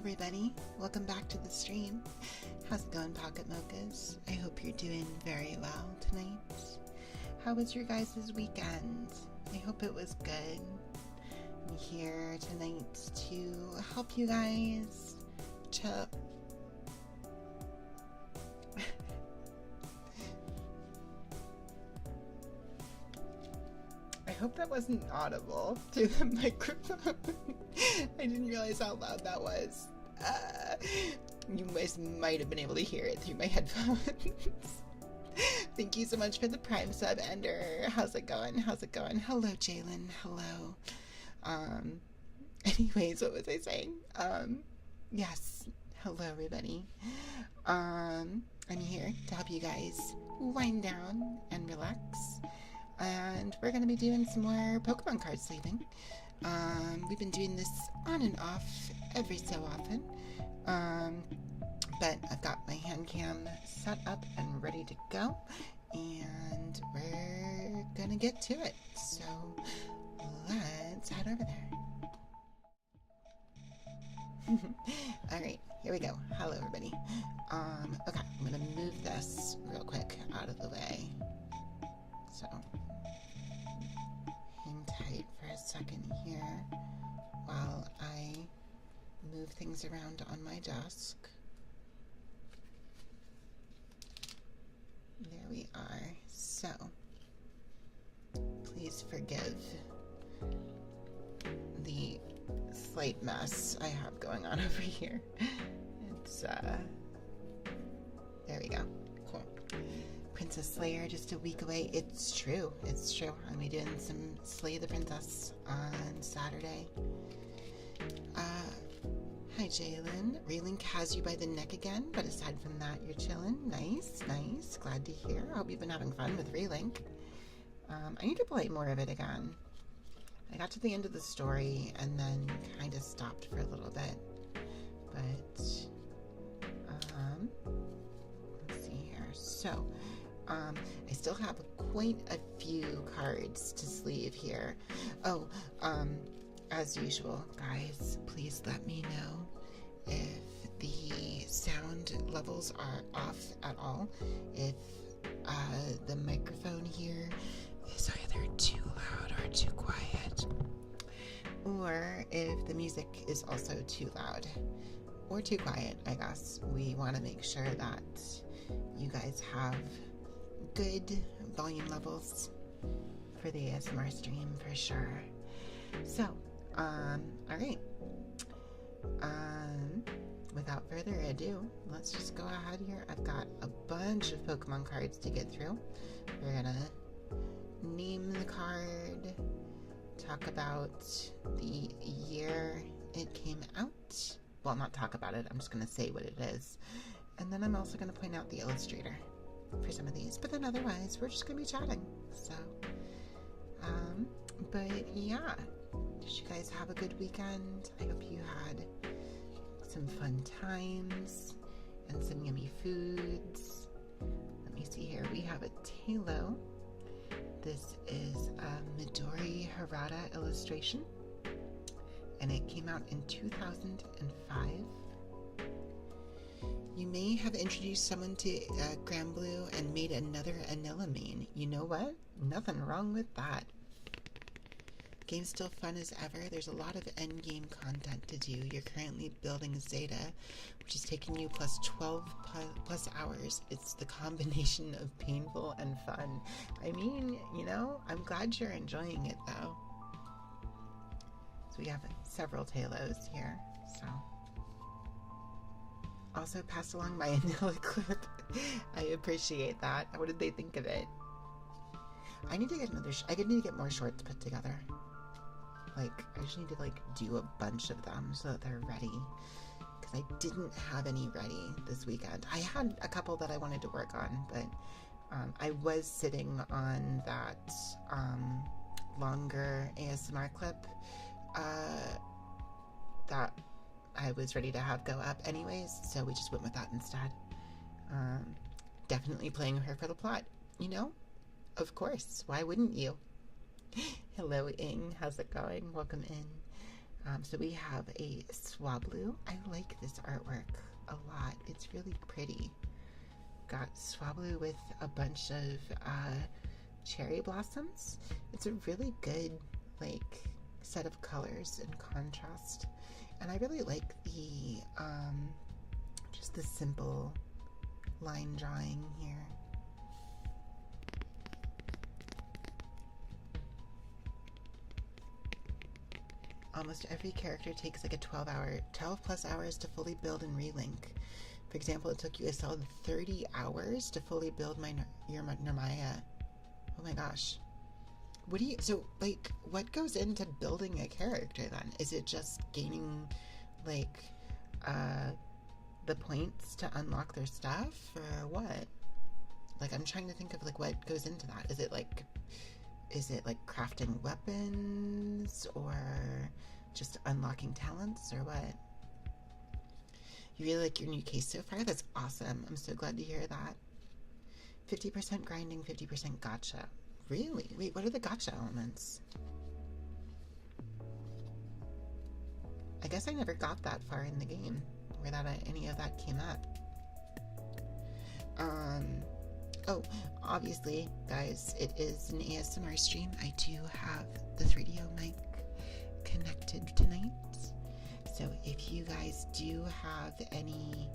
everybody, welcome back to the stream. How's it going, Pocket Mochas? I hope you're doing very well tonight. How was your guys' weekend? I hope it was good. I'm here tonight to help you guys to I hope that wasn't audible to the microphone. I didn't realize how loud that was. You guys might have been able to hear it through my headphones. Thank you so much for the Prime sub, Ender. How's it going? How's it going? Hello, Jalen. Hello. Anyways, what was I saying? Yes. Hello, everybody. I'm here to help you guys wind down and relax. And we're going to be doing some more Pokemon card sleeving. We've been doing this on and off every so often. But I've got my hand cam set up and ready to go. And we're going to get to it. So let's head over there. Alright, here we go. Hello, everybody. Okay, I'm going to move this real quick out of the way. So hang tight for a second here while I move things around on my desk. There we are. So please forgive the slight mess I have going on over here. It's there we go. Cool. Princess Slayer just a week away. It's true. It's true. I'm gonna be doing some Slay the Princess on Saturday. Hi, Jalen. Relink has you by the neck again, but aside from that, you're chilling. Nice, nice. Glad to hear. I hope you've been having fun with Relink. I need to play more of it again. I got to the end of the story and then kind of stopped for a little bit. But, let's see here. So, I still have quite a few cards to sleeve here. Oh, as usual, guys, please let me know if the sound levels are off at all. If the microphone here is either too loud or too quiet. Or if the music is also too loud or too quiet, I guess. We want to make sure that you guys have good volume levels for the ASMR stream for sure. So, alright. Without further ado, let's just go ahead here. I've got a bunch of Pokemon cards to get through. We're gonna name the card, talk about the year it came out. Well, not talk about it, I'm just gonna say what it is. And then I'm also gonna point out the illustrator for some of these, but then otherwise we're just gonna be chatting. So but yeah, did you guys have a good weekend? I hope you had some fun times and some yummy foods. Let me see here. We have a Talo. This is a Midori Harada illustration, and it came out in 2005. You may have introduced someone to Granblue and made another Anilla main. You know what? Nothing wrong with that. Game's still fun as ever. There's a lot of endgame content to do. You're currently building Zeta, which is taking you plus 12 plus hours. It's the combination of painful and fun. I mean, you know, I'm glad you're enjoying it though. So we have several Talos here, so. Also passed along my Anilla clip. I appreciate that. What did they think of it? I need to get I need to get more shorts put together. Like, I just need to like do a bunch of them so that they're ready. Because I didn't have any ready this weekend. I had a couple that I wanted to work on, but I was sitting on that longer ASMR clip that I was ready to have go up anyways, so we just went with that instead. Definitely playing her for the plot, you know? Of course, why wouldn't you? Hello, Ing. How's it going? Welcome in. So we have a Swablu. I like this artwork a lot. It's really pretty. Got Swablu with a bunch of cherry blossoms. It's a really good like set of colors and contrast, and I really like the just the simple line drawing here. Almost every character takes like a 12 plus hours to fully build and relink. For example, it took you a solid 30 hours to fully build your Narmaya. Oh my gosh. So like, what goes into building a character then? Is it just gaining like, the points to unlock their stuff or what? Like, I'm trying to think of like what goes into that. Is it like crafting weapons or just unlocking talents or what? You really like your new case so far? That's awesome. I'm so glad to hear that. 50% grinding, 50% gacha. Really? Wait, what are the gacha elements? I guess I never got that far in the game where any of that came up. Oh, obviously, guys, it is an ASMR stream. I do have the 3DO mic connected tonight. So if you guys do have any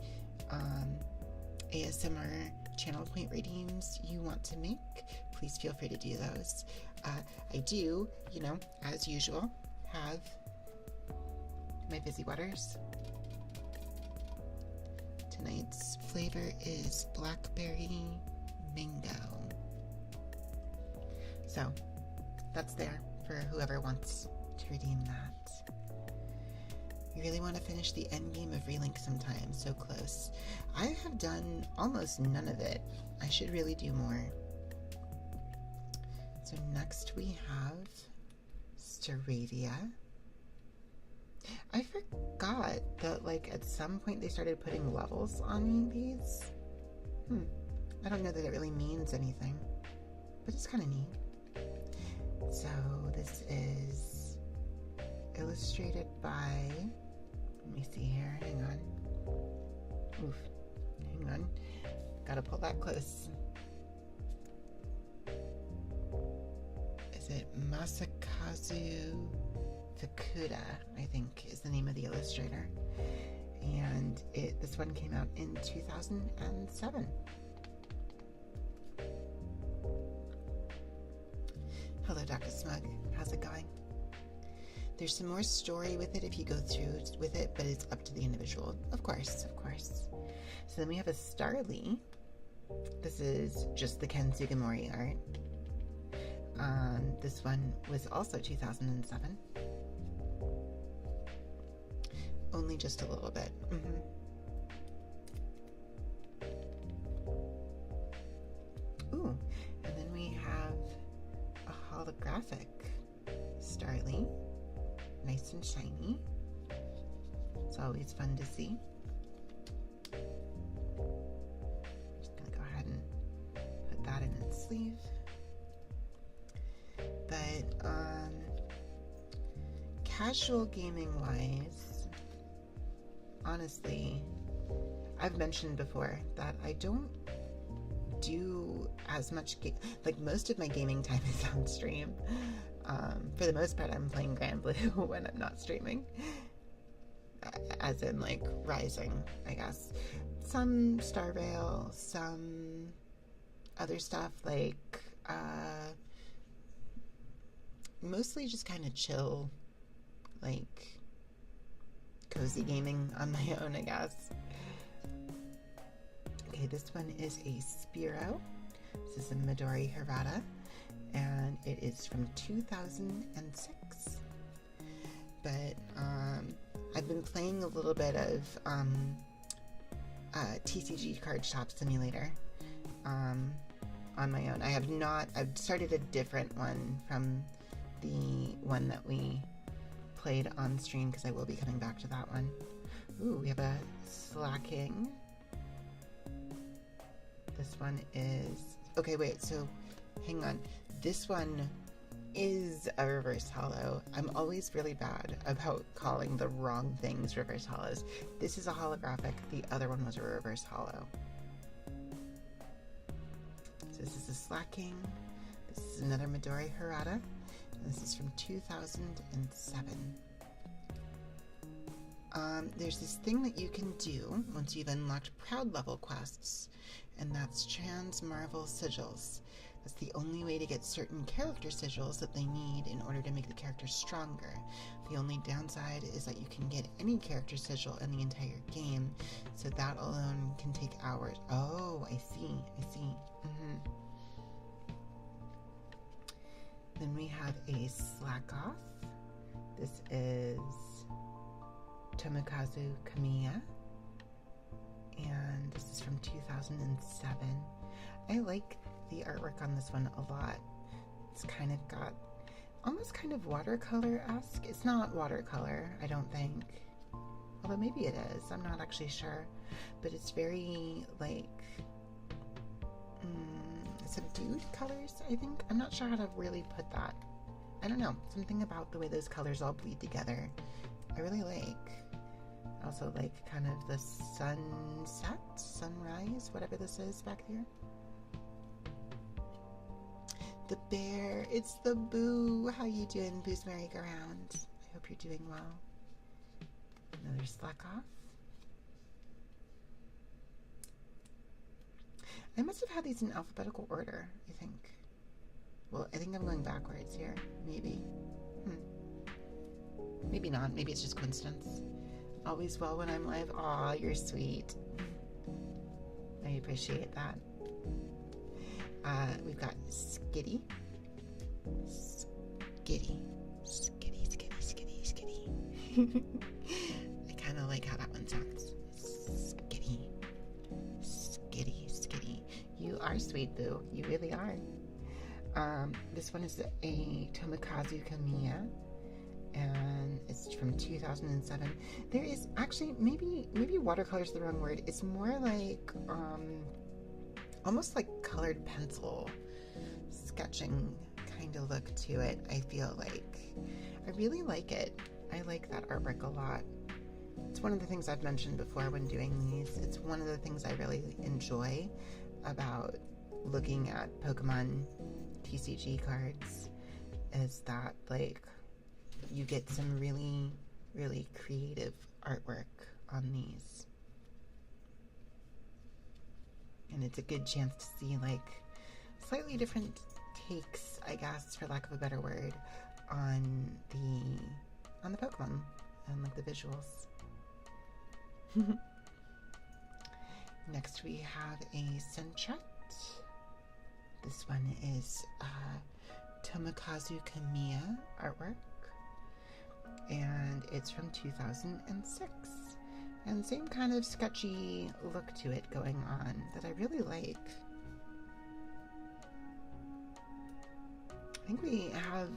ASMR channel point redeems you want to make, please feel free to do those. I do, as usual, have my Fizzy Waters. Tonight's flavor is blackberry mango. So that's there for whoever wants to redeem that. You really want to finish the end game of Relink sometime. So close. I have done almost none of it. I should really do more. So next we have Staravia. I forgot that like at some point they started putting levels on these. I don't know that it really means anything, but it's kind of neat. So this is illustrated by, let me see here, hang on. Hang on. Gotta pull that close. Is it Masakazu Fukuda, I think is the name of the illustrator. And this one came out in 2007. Hello, Dr. Smug. How's it going? There's some more story with it if you go through with it, but it's up to the individual. Of course, of course. So then we have a Starly. This is just the Ken Sugimori art. This one was also 2007. Only just a little bit. Ooh, and then we have a holographic Starly. Nice and shiny. It's always fun to see. Just gonna go ahead and put that in its sleeve. But casual gaming wise, honestly, I've mentioned before that I don't do as much like most of my gaming time is on stream. For the most part, I'm playing Grand Blue when I'm not streaming, as in like Rising, I guess. Some Star Rail, some other stuff like mostly just kind of chill, like cozy gaming on my own, I guess. Okay, this one is a Spiro. This is a Midori Hirata, and it is from 2006. But I've been playing a little bit of TCG Card Shop Simulator on my own. I've started a different one from the one that we played on stream, because I will be coming back to that one. Ooh, we have a Slacking. This one is... Okay, wait, so hang on. This one is a reverse hollow. I'm always really bad about calling the wrong things reverse hollows. This is a holographic. The other one was a reverse hollow. So this is a Slacking. This is another Midori Harada. And this is from 2007. There's this thing that you can do once you've unlocked Proud level quests, and that's Trans Marvel Sigils. That's the only way to get certain character sigils that they need in order to make the character stronger. The only downside is that you can get any character sigil in the entire game, so that alone can take hours. Oh, I see. Then we have a Slack Off. This is Tomokazu Kamiya, and this is from 2007. I like the artwork on this one a lot. It's kind of got almost kind of watercolor-esque. It's not watercolor, I don't think. Although maybe it is. I'm not actually sure. But it's very, like, subdued colors, I think. I'm not sure how to really put that. I don't know. Something about the way those colors all bleed together I really like. I also like kind of the sunset, sunrise, whatever this is back there. The bear, it's the Boo. How you doing, Boo's merry-go-round? I hope you're doing well. Another Slack Off. I must have had these in alphabetical order, I think. Well, I think I'm going backwards here. Maybe. Maybe not. Maybe it's just coincidence. Always well when I'm live. Aw, you're sweet. I appreciate that. We've got Skitty. Skitty. I kind of like how that one sounds. Skitty. You are sweet, Boo. You really are. This one is a Tomokazu Kamiya, and it's from 2007. There is actually, maybe watercolor is the wrong word. It's more like, almost like colored pencil sketching kind of look to it, I feel like. I really like it. I like that artwork a lot. It's one of the things I've mentioned before when doing these. It's one of the things I really enjoy about looking at Pokemon TCG cards is that, like, you get some really, really creative artwork on these. And it's a good chance to see, like, slightly different takes, I guess, for lack of a better word, on the Pokemon and, like, the visuals. Next we have a Sentret. This one is Tomokazu Kamiya artwork, and it's from 2006. And same kind of sketchy look to it going on that I really like. I think we have,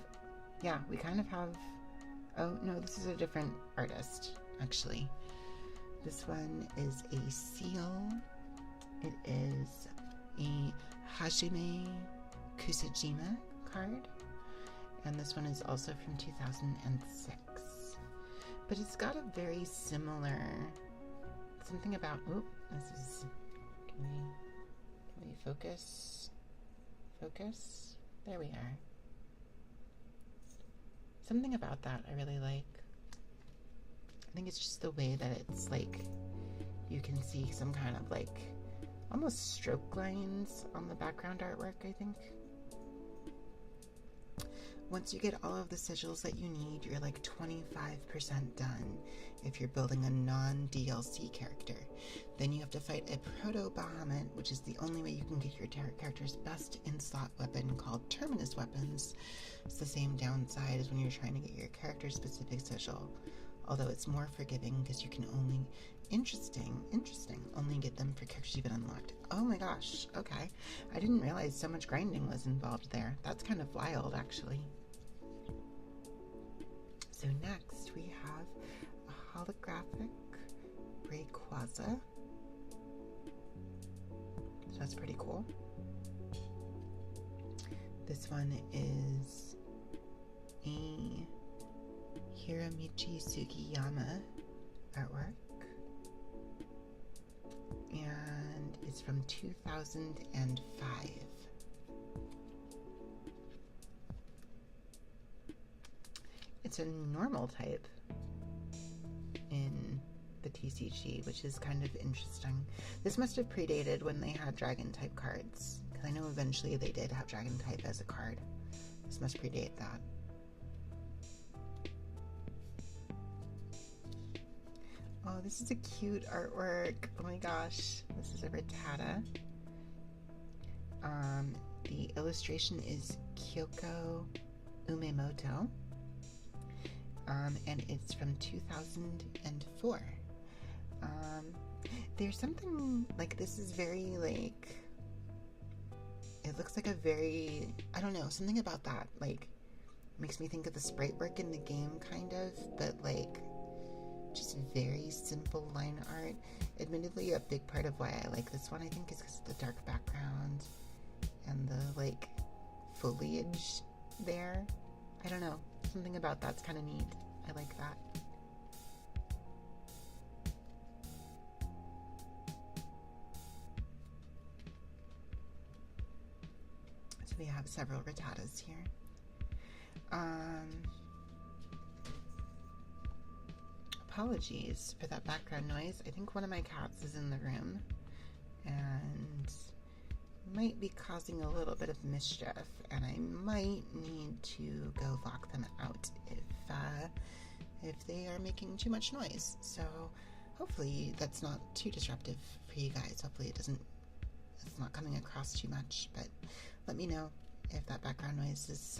we kind of have, oh no, this is a different artist, actually. This one is a seal. It is a Hajime Kusajima card. And this one is also from 2006. But it's got a very similar, something about, this is, can we focus? Focus? There we are. Something about that I really like. I think it's just the way that it's like, you can see some kind of like, almost stroke lines on the background artwork, I think. Once you get all of the sigils that you need, you're like 25% done if you're building a non-DLC character. Then you have to fight a Proto-Bahamut, which is the only way you can get your character's best in-slot weapon called Terminus weapons. It's the same downside as when you're trying to get your character's specific sigil, although it's more forgiving because you can only, interesting, only get them for characters you've been unlocked. Oh my gosh, okay. I didn't realize so much grinding was involved there. That's kind of wild, actually. So next we have a holographic Rayquaza. So that's pretty cool. This one is a Hiromichi Sugiyama artwork, and it's from 2005. It's a normal type in the TCG, which is kind of interesting. This must have predated when they had dragon type cards, because I know eventually they did have dragon type as a card. This must predate that. Oh, this is a cute artwork. Oh my gosh. This is a Rattata. The illustration is Kyoko Umemoto. And it's from 2004. There's something, like, this is very, like, it looks like a very, I don't know, something about that, like, makes me think of the sprite work in the game, kind of, but, like, just very simple line art. Admittedly, a big part of why I like this one, I think, is because of the dark background and the, like, foliage there. I don't know, something about that's kind of neat. I like that. So we have several Rattatas here. Apologies for that background noise. I think one of my cats is in the room and might be causing a little bit of mischief, and I might need to go lock them out if they are making too much noise. So hopefully that's not too disruptive for you guys. Hopefully it's not coming across too much, but let me know if that background noise is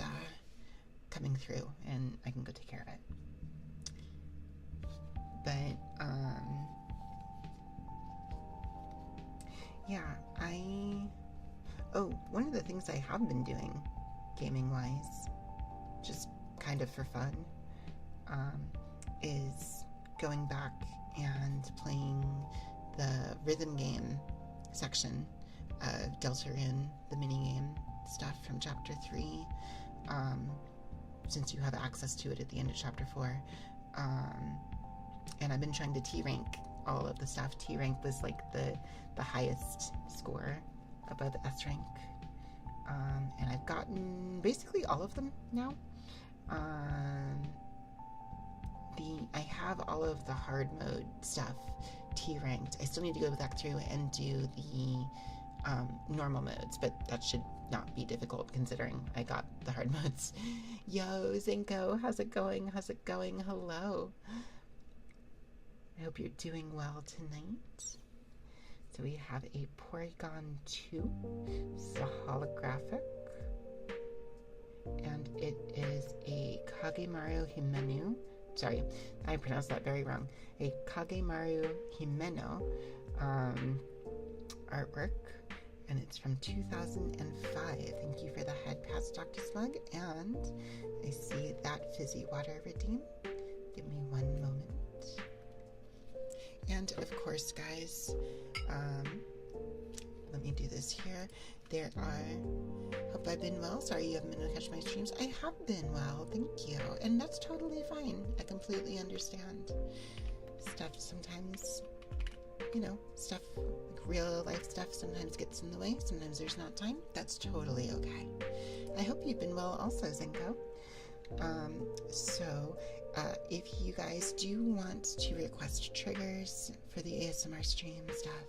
coming through and I can go take care of it. But yeah, one of the things I have been doing gaming wise, just kind of for fun, is going back and playing the rhythm game section of Deltarune, the minigame stuff from chapter 3, since you have access to it at the end of chapter 4. And I've been trying to T-rank all of the stuff. T-rank was like the highest score above S-rank. And I've gotten basically all of them now. I have all of the hard mode stuff T-ranked. I still need to go back through and do the normal modes, but that should not be difficult considering I got the hard modes. Yo, Zinko, how's it going? How's it going? Hello. I hope you're doing well tonight. So we have a Porygon 2. This is a holographic. And it is a Kagemaru Himeno. Sorry, I pronounced that very wrong. A Kagemaru Himeno artwork. And it's from 2005. Thank you for the head pats, Dr. Smug. And I see that fizzy water redeem. Give me one moment. And of course, guys, let me do this here. There are, hope I've been well. Sorry you haven't been able to catch my streams. I have been well, thank you. And that's totally fine. I completely understand. Stuff sometimes, you know, stuff, like real life stuff sometimes gets in the way. Sometimes there's not time. That's totally okay. I hope you've been well also, Zenko. If you guys do want to request triggers for the ASMR stream stuff,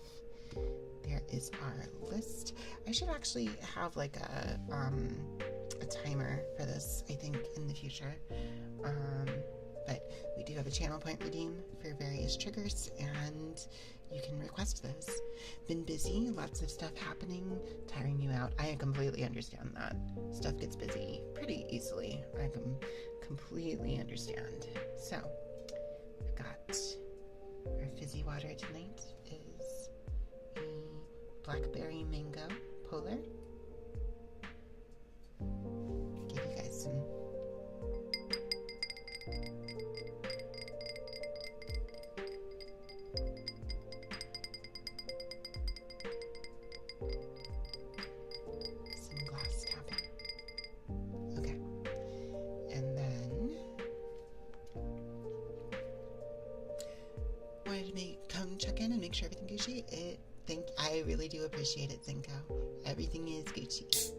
there is our list. I should actually have like a timer for this, I think, in the future. But we do have a channel point redeem for various triggers, and you can request those. Been busy, lots of stuff happening, tiring you out. I completely understand that. Stuff gets busy pretty easily. I can completely understand. So, I've got our fizzy water tonight is a blackberry mango polar. Give you guys some glass tapping. Okay. And then wanted to come check in and make sure everything Gucci. I really do appreciate it, Zinko. Everything is Gucci.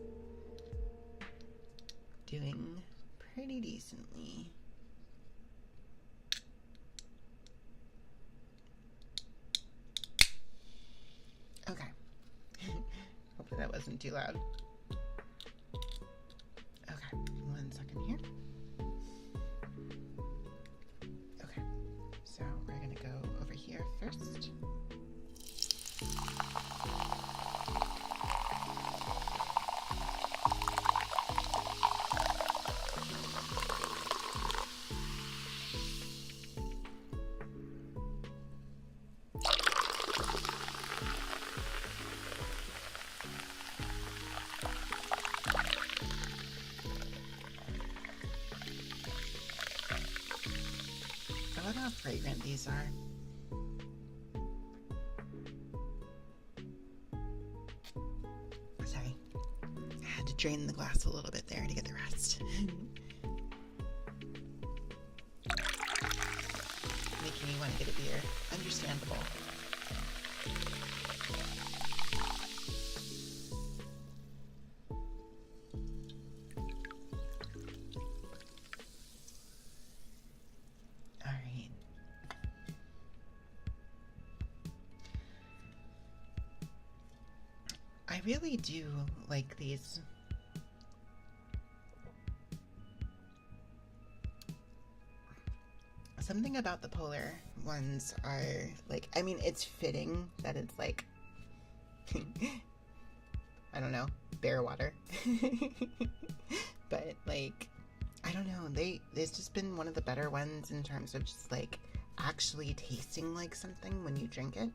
Doing pretty decently. Okay. Hopefully that wasn't too loud. Okay, 1 second here. Okay, so we're gonna go over here first. I love how fragrant these are. Sorry. I had to drain the glass a little bit there to get the rest. Making me want to get a beer. Understandable. I really do like these. Something about the polar ones are like, I mean, it's fitting that it's like, I don't know, bear water. But like, I don't know, there's just been one of the better ones in terms of just like actually tasting like something when you drink it.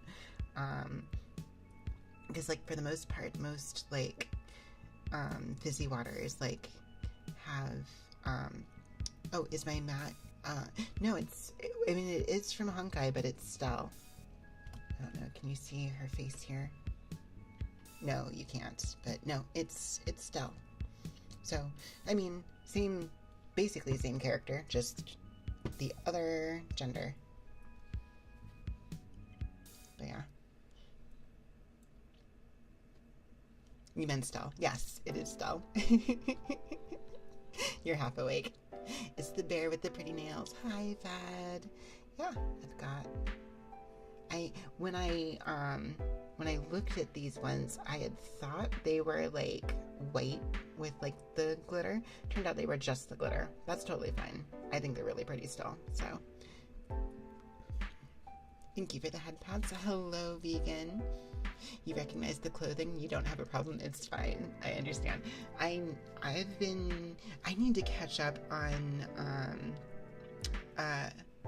Because like for the most part, most like fizzy waters like have oh, is my mat no, I mean it is from Honkai, but it's Stell. I don't know, can you see her face here? No, you can't, but no, it's Stell. So I mean, basically same character, just the other gender. But yeah. You meant Stell. Yes, it is Stell. You're half awake. It's the bear with the pretty nails. Hi, Vad. Yeah, when I looked at these ones, I had thought they were like white with like the glitter. Turned out they were just the glitter. That's totally fine. I think they're really pretty still. So thank you for the head pads. Hello, vegan. You recognize the clothing, you don't have a problem, it's fine. I understand. I need to catch up on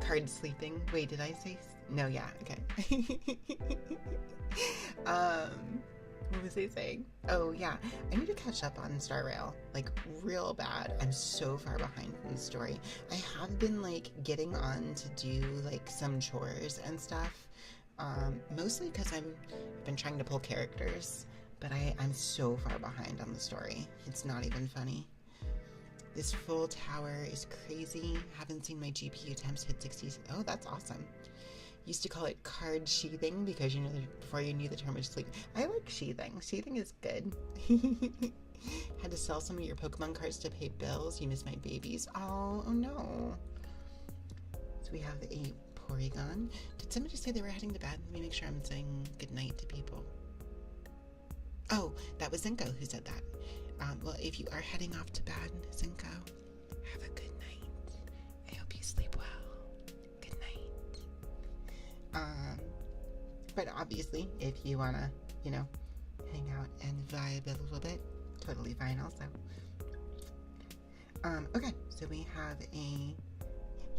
card sleeping. Wait, did I say no? Yeah, okay. What was I saying? Oh yeah, I need to catch up on Star Rail, like real bad. I'm so far behind in the story. I have been like getting on to do like some chores and stuff. Mostly because I've been trying to pull characters, but I'm so far behind on the story. It's not even funny. This full tower is crazy. Haven't seen my GPU temps hit 60. Oh, that's awesome. Used to call it card sheathing because before you knew the term was sleep. I like sheathing. Sheathing is good. Had to sell some of your Pokemon cards to pay bills. You miss my babies. Oh no. So we have a Porygon. Did somebody say they were heading to bed? Let me make sure I'm saying goodnight to people. Oh, that was Zinko who said that. Well, if you are heading off to bed, Zinko, have a good night. I hope you sleep well. Good night. But obviously, if you wanna, hang out and vibe a little bit, totally fine also. Okay, so we have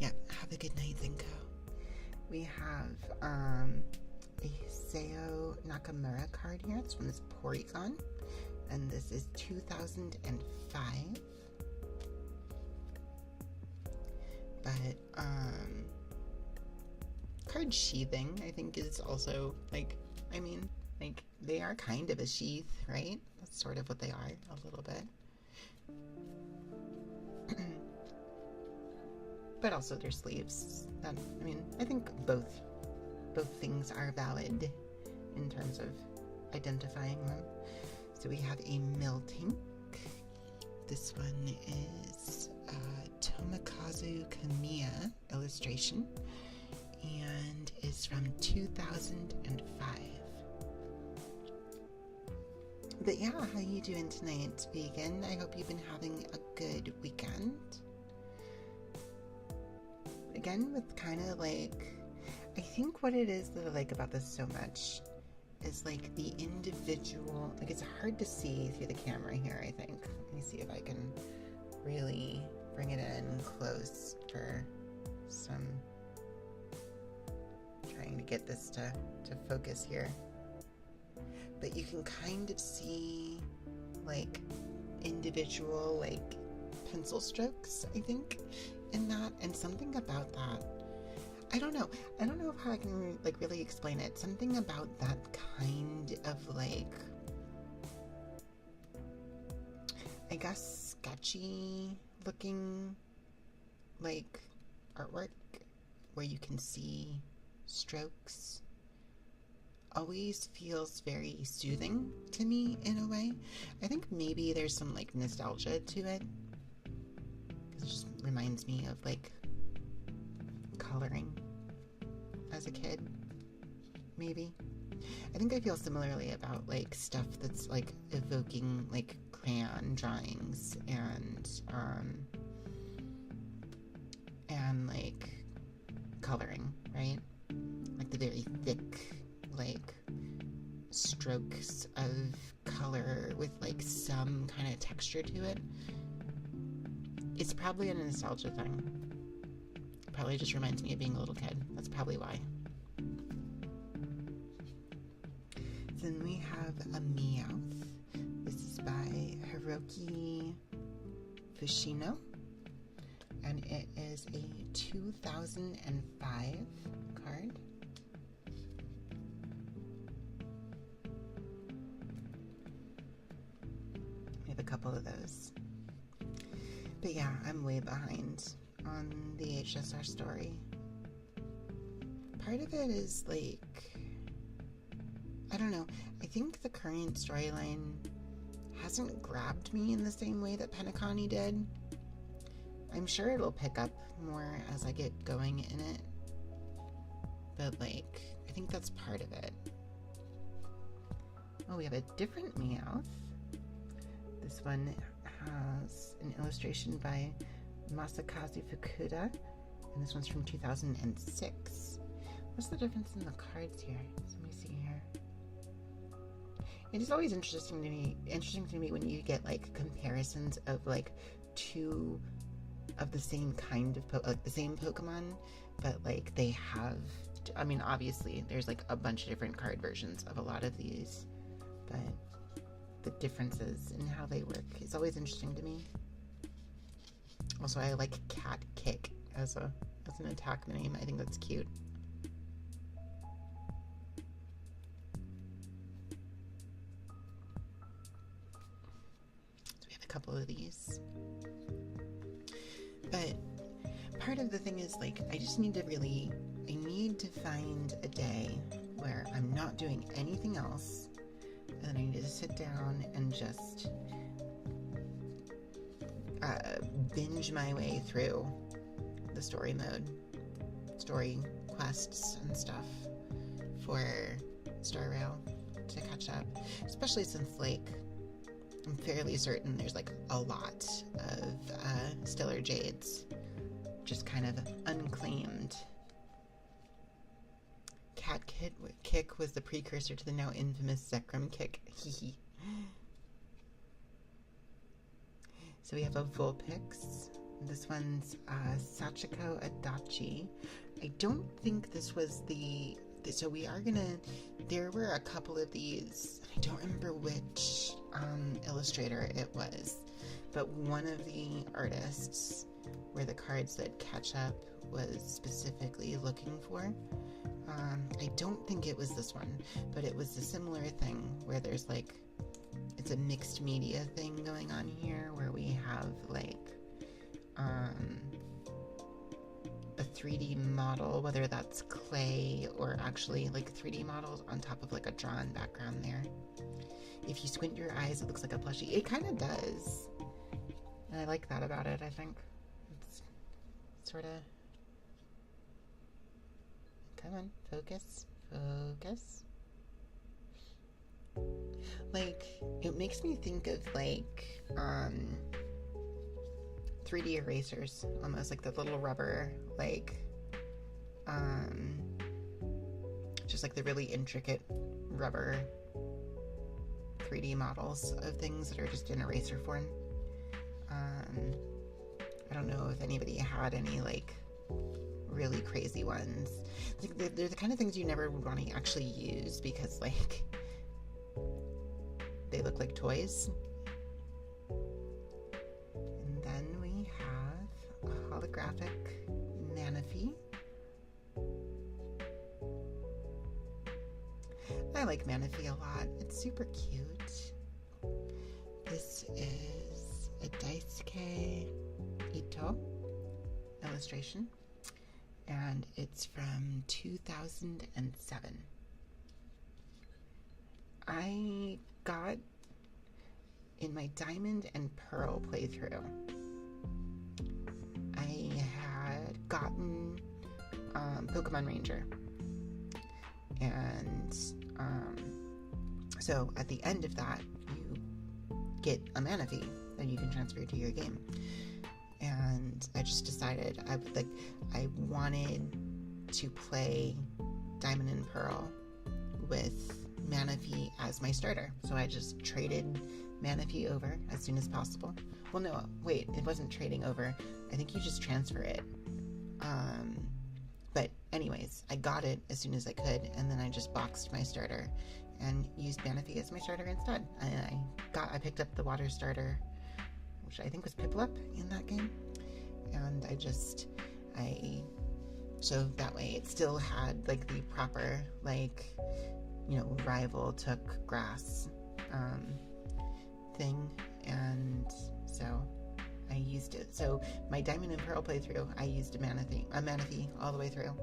have a good night, Zinko. We have a Seo Nakamura card here. This one is Porygon, and this is 2005. But card sheathing, I think, is also they are kind of a sheath, right? That's sort of what they are, a little bit. But also their sleeves. I think both both things are valid in terms of identifying them. So we have a mill tank. This one is Tomokazu Kamiya illustration and is from 2005. But yeah, how you doing tonight, vegan? I hope you've been having a good weekend. Again, with kind of like, I think what it is that I like about this so much is like the individual, like it's hard to see through the camera here, I think. Let me see if I can really bring it in close for some, trying to get this to focus here. But you can kind of see like individual like pencil strokes, I think, in that, and something about that, I don't know how I can like really explain it. Something about that kind of like, I guess, sketchy looking like artwork where you can see strokes always feels very soothing to me in a way. I think maybe there's some like nostalgia to it, because it just reminds me of like coloring as a kid, maybe. I think I feel similarly about like stuff that's like evoking like crayon drawings and like coloring, right? Like the very thick like strokes of color with like some kind of texture to it. It's probably a nostalgia thing. It probably just reminds me of being a little kid. That's probably why. Then we have a Meowth. This is by Hiroki Fushino, and it is a 2005 card. We have a couple of those. But yeah, I'm way behind on the HSR story. Part of it is like, I don't know, I think the current storyline hasn't grabbed me in the same way that Penacony did. I'm sure it'll pick up more as I get going in it, but like, I think that's part of it. Oh, we have a different Meowth. This one has an illustration by Masakazu Fukuda, and this one's from 2006. What's the difference in the cards here? Let me see here. It is always interesting to me when you get like comparisons of like two of the same kind of like the same Pokemon, but like they have, I mean, obviously there's like a bunch of different card versions of a lot of these, but the differences in how they work is always interesting to me. Also, I like Cat Kick as an attack name. I think that's cute. So we have a couple of these. But part of the thing is like, I need to find a day where I'm not doing anything else, and I need to sit down and just binge my way through the story quests and stuff for Star Rail to catch up, especially since like I'm fairly certain there's like a lot of Stellar Jades just kind of unclaimed. Cat Kick was the precursor to the now infamous Zekrom Kick. Hehe. So we have a Vulpix. This one's Sachiko Adachi. I don't think this was so we are gonna, there were a couple of these, I don't remember which illustrator it was, but one of the artists where the cards that catch up was specifically looking for. I don't think it was this one, but it was a similar thing where there's like, it's a mixed media thing going on here where we have like a 3D model, whether that's clay or actually like 3D models on top of like a drawn background there. If you squint your eyes, it looks like a plushie. It kind of does. And I like that about it, I think. It's sort of... Come on, focus, focus. Like, it makes me think of like 3D erasers, almost like the little rubber, like just like the really intricate rubber 3D models of things that are just in eraser form. I don't know if anybody had any like really crazy ones. Like, they're the kind of things you never would want to actually use because like they look like toys. And then we have a holographic Manaphy. I like Manaphy a lot. It's super cute. This is a Daisuke Ito illustration, and it's from 2007. I got in my Diamond and Pearl playthrough, I had gotten Pokemon Ranger, and so at the end of that you get a Manaphy that you can transfer to your game. And I just decided I wanted to play Diamond and Pearl with Manaphy as my starter. So I just traded Manaphy over as soon as possible. Well, no, wait, it wasn't trading over. I think you just transfer it. But anyways, I got it as soon as I could, and then I just boxed my starter and used Manaphy as my starter instead. I picked up the water starter, which I think was Piplup in that game, and so that way it still had like the proper like, you know, rival took grass thing, and so I used it. So my Diamond and Pearl playthrough, I used a Manaphy all the way through,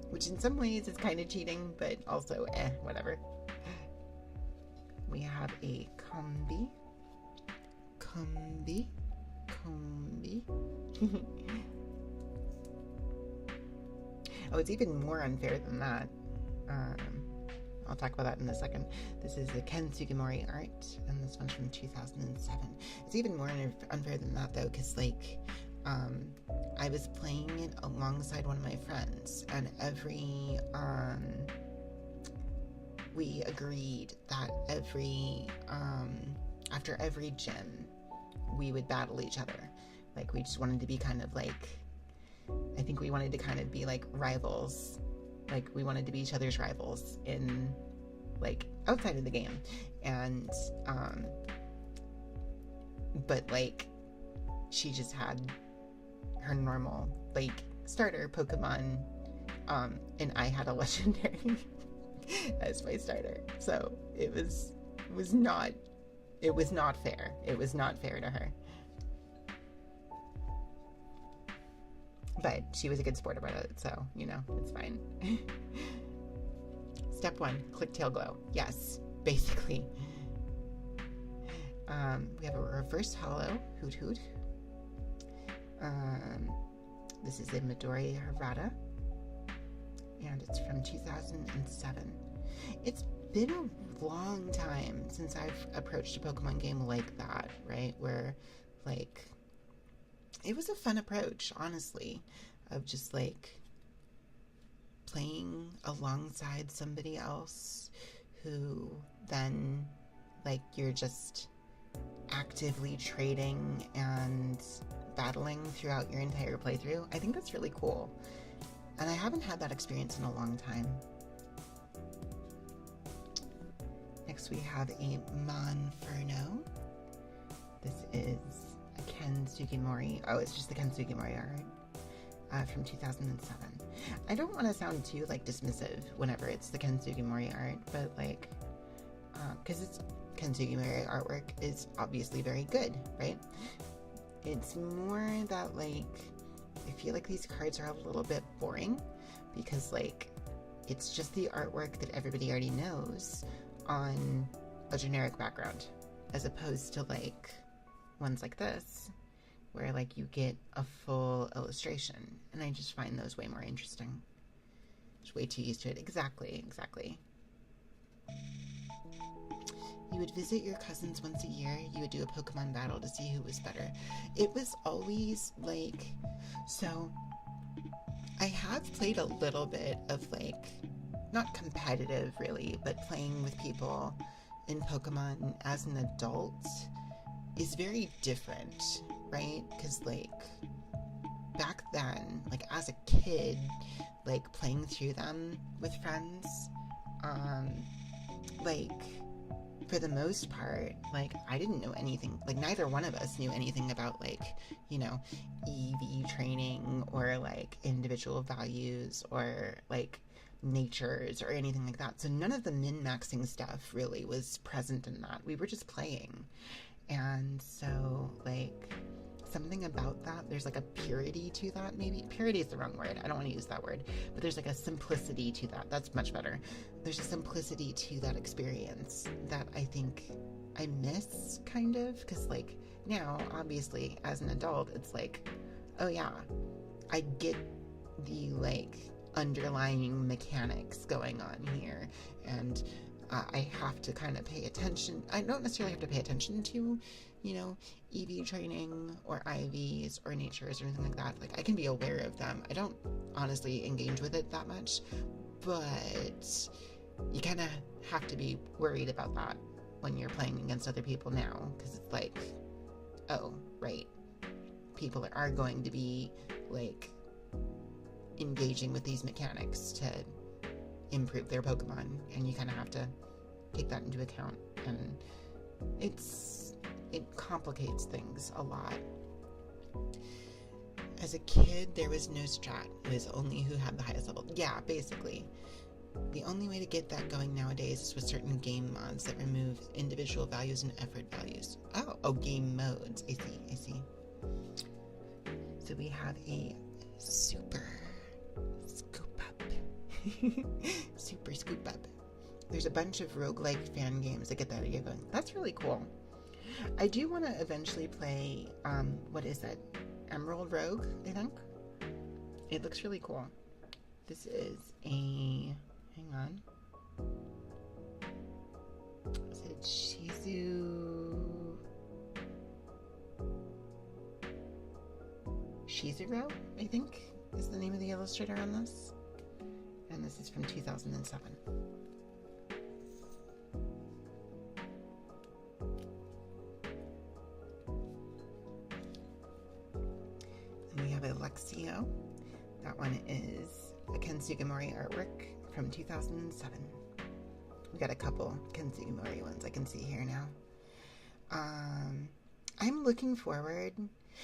which in some ways is kind of cheating, but also whatever. We have a Combi. Oh, it's even more unfair than that. I'll talk about that in a second. This is the Ken Sugimori art, and this one's from 2007. It's even more unfair than that, though, because, like, I was playing it alongside one of my friends, and we agreed that after every gym, we would battle each other. Like, we just wanted to be kind of, like, I think we wanted to kind of be, like, rivals. Like, we wanted to be each other's rivals in, like, outside of the game. And, but, like, she just had her normal, like, starter Pokemon, and I had a legendary as my starter. So, it was not fair. It was not fair to her. But she was a good sport about it, so, you know, it's fine. Step 1, click tail glow. Yes, basically. We have a reverse hollow, Hoot Hoot. This is a Midori Harada, and it's from 2007. It's been a long time since I've approached a Pokemon game like that, right? Where, like, it was a fun approach, honestly, of just, like, playing alongside somebody else who then, like, you're just actively trading and battling throughout your entire playthrough. I think that's really cool. And I haven't had that experience in a long time. Next we have a Monferno. This is a Ken Sugimori. Oh, it's just the Ken Sugimori art from 2007. I don't want to sound too, like, dismissive whenever it's the Ken Sugimori art, but, like, because it's Ken Sugimori artwork is obviously very good, right? It's more that, like, I feel like these cards are a little bit boring because like it's just the artwork that everybody already knows on a generic background, as opposed to like ones like this where like you get a full illustration, and I just find those way more interesting. Just way too used to it. Exactly. You would visit your cousins once a year. You would do a Pokemon battle to see who was better. It was always like, so I have played a little bit of like, not competitive really, but playing with people in Pokemon as an adult is very different, right? Because like back then, like as a kid, like playing through them with friends, like for the most part, like I didn't know anything, like neither one of us knew anything about like, you know, EV training or like individual values or like natures or anything like that. So none of the min-maxing stuff really was present in that. We were just playing. And so like something about that, there's like a purity to that. Maybe purity is the wrong word, I don't want to use that word, but there's like a simplicity to that. That's much better. There's a simplicity to that experience that I think I miss, kind of, because like now obviously as an adult it's like, oh yeah, I get the like underlying mechanics going on here, and I have to kind of pay attention. I don't necessarily have to pay attention to, you know, EV training or IVs or natures or anything like that. Like I can be aware of them. I don't honestly engage with it that much, but you kind of have to be worried about that when you're playing against other people now, because it's like, oh, right, people are going to be like engaging with these mechanics to improve their Pokemon, and you kind of have to take that into account, and it complicates things a lot. As a kid, there was no strat. It was only who had the highest level. Yeah, basically. The only way to get that going nowadays is with certain game mods that remove individual values and effort values. Oh, game modes. I see. So we have a super scoop up. Super scoop up. There's a bunch of roguelike fan games that get that idea going. That's really cool. I do want to eventually play, what is that? Emerald Rogue, I think? It looks really cool. This is a... hang on. Is it Shizuru, I think, is the name of the illustrator on this. And this is from 2007. And we have Alexio. That one is a Ken Sugimori artwork from 2007. We got a couple Ken Sugimori ones I can see here now. I'm looking forward.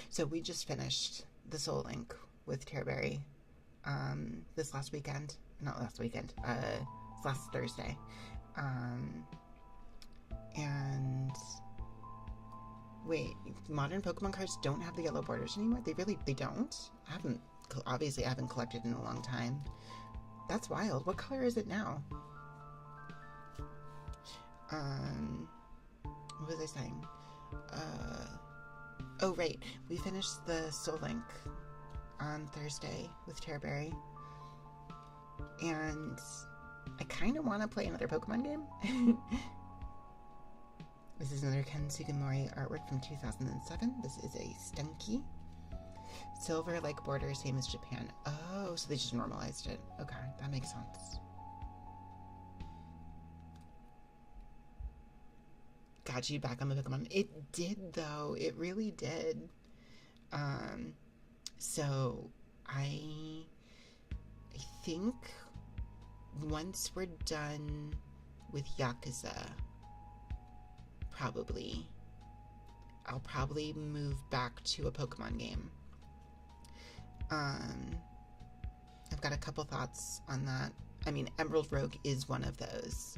So we just finished the Soul Link with Terberry this last weekend. Not last weekend. Last Thursday. And wait, modern Pokemon cards don't have the yellow borders anymore? They don't? I haven't collected in a long time. That's wild. What color is it now? What was I saying? Oh right, we finished the Soul Link on Thursday with Terberry, and I kind of want to play another Pokemon game. This is another Ken Sugimori artwork from 2007. This is a Stunky. Silver like border, same as Japan. Oh, so they just normalized it. Okay, that makes sense. Got you back on the Pokemon. It did though. It really did. So I think once we're done with Yakuza, I'll probably move back to a Pokemon game. I've got a couple thoughts on that. I mean, Emerald Rogue is one of those.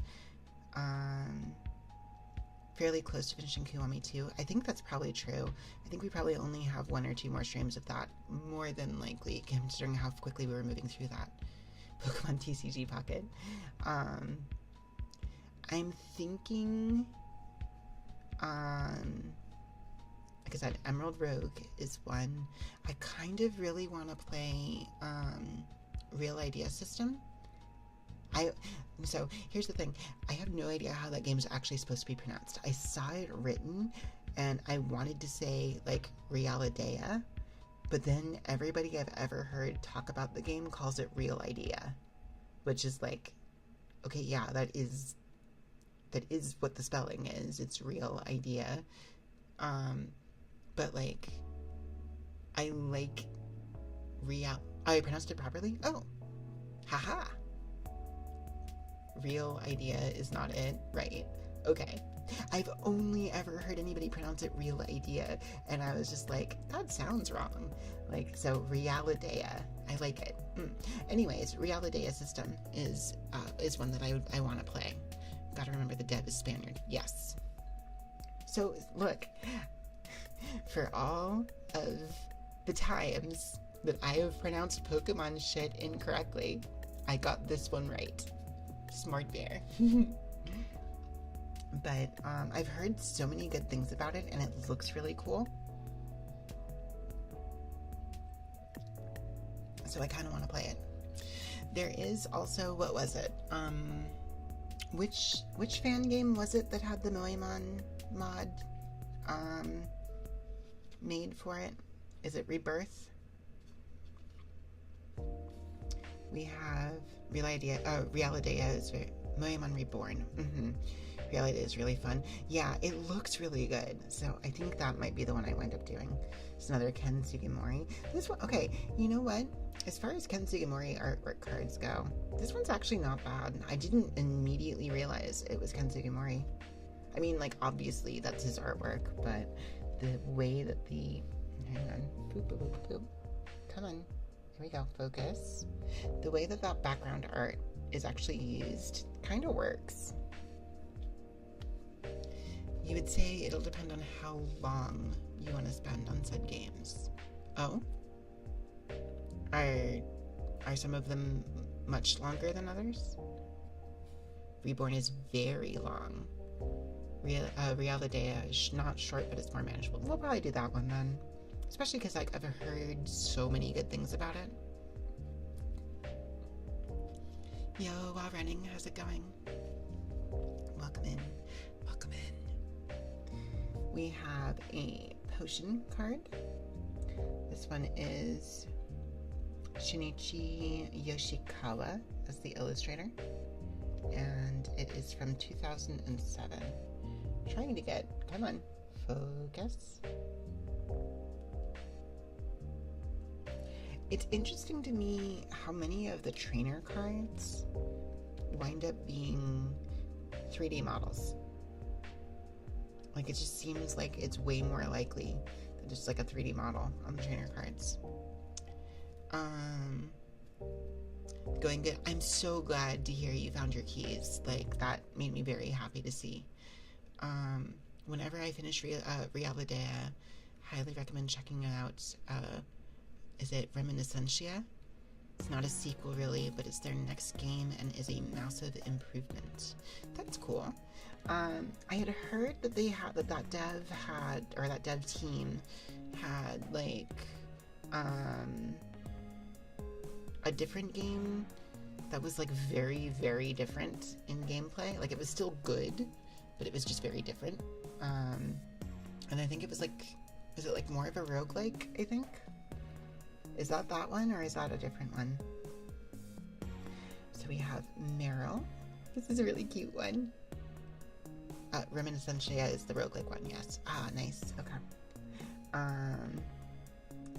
fairly close to finishing Kiwami 2. I think that's probably true. I think we probably only have 1 or 2 more streams of that, more than likely, considering how quickly we were moving through that Pokemon TCG Pocket. I'm thinking, like I said, Emerald Rogue is one. I kind of really want to play Real Idea System. So here's the thing. I have no idea how that game is actually supposed to be pronounced. I saw it written, and I wanted to say, like, Realidea, but then everybody I've ever heard talk about the game calls it Real Idea, which is like, okay, yeah, that is what the spelling is. It's Real Idea. But, like, I like I pronounced it properly? Oh. Haha. Real Idea is not it, right? Okay. I've only ever heard anybody pronounce it Real Idea, and I was just like, that sounds wrong. Like, so Realidea. I like it. Anyways, Realidea System is one that I want to play. Gotta remember the dev is Spaniard. Yes. So, look, for all of the times that I have pronounced Pokemon shit incorrectly, I got this one right. Smart bear. But I've heard so many good things about it, and it looks really cool. So I kind of want to play it. There is also, what was it? Which fan game was it that had the Moemon mod made for it? Is it Rebirth? We have Realidea is Moemon Reborn. Realidea is really fun. Yeah, it looks really good. So I think that might be the one I wind up doing. It's another Ken Sugimori. This one, okay, you know what? As far as Ken Sugimori artwork cards go, this one's actually not bad. I didn't immediately realize it was Ken Sugimori. I mean, like, obviously that's his artwork, but the way that hang on. Boop, boop, boop, boop. Come on. Here we go. Focus. The way that background art is actually used kind of works. You would say it'll depend on how long you want to spend on said games. Oh? Are some of them much longer than others? Reborn is very long. Realidea is not short, but it's more manageable. We'll probably do that one then. Especially because, like, I've heard so many good things about it. Yo, while running, how's it going? Welcome in. Welcome in. We have a potion card. This one is Shinichi Yoshikawa as the illustrator. And it is from 2007. Trying to get, come on, focus. It's interesting to me how many of the trainer cards wind up being 3D models. Like, it just seems like it's way more likely than just like a 3D model on the trainer cards. Going good. I'm so glad to hear you found your keys. Like, that made me very happy to see. Whenever I finish Realidea, highly recommend checking out is it Reminiscentia? It's not a sequel really, but it's their next game and is a massive improvement. That's cool. I had heard that that dev team had like a different game that was like very, very different in gameplay. Like, it was still good, but it was just very different. And I think it was like, is it like more of a roguelike, I think? Is that one, or is that a different one? So we have Meryl. This is a really cute one. Reminiscentia is the roguelike one, yes. Ah, nice. Okay.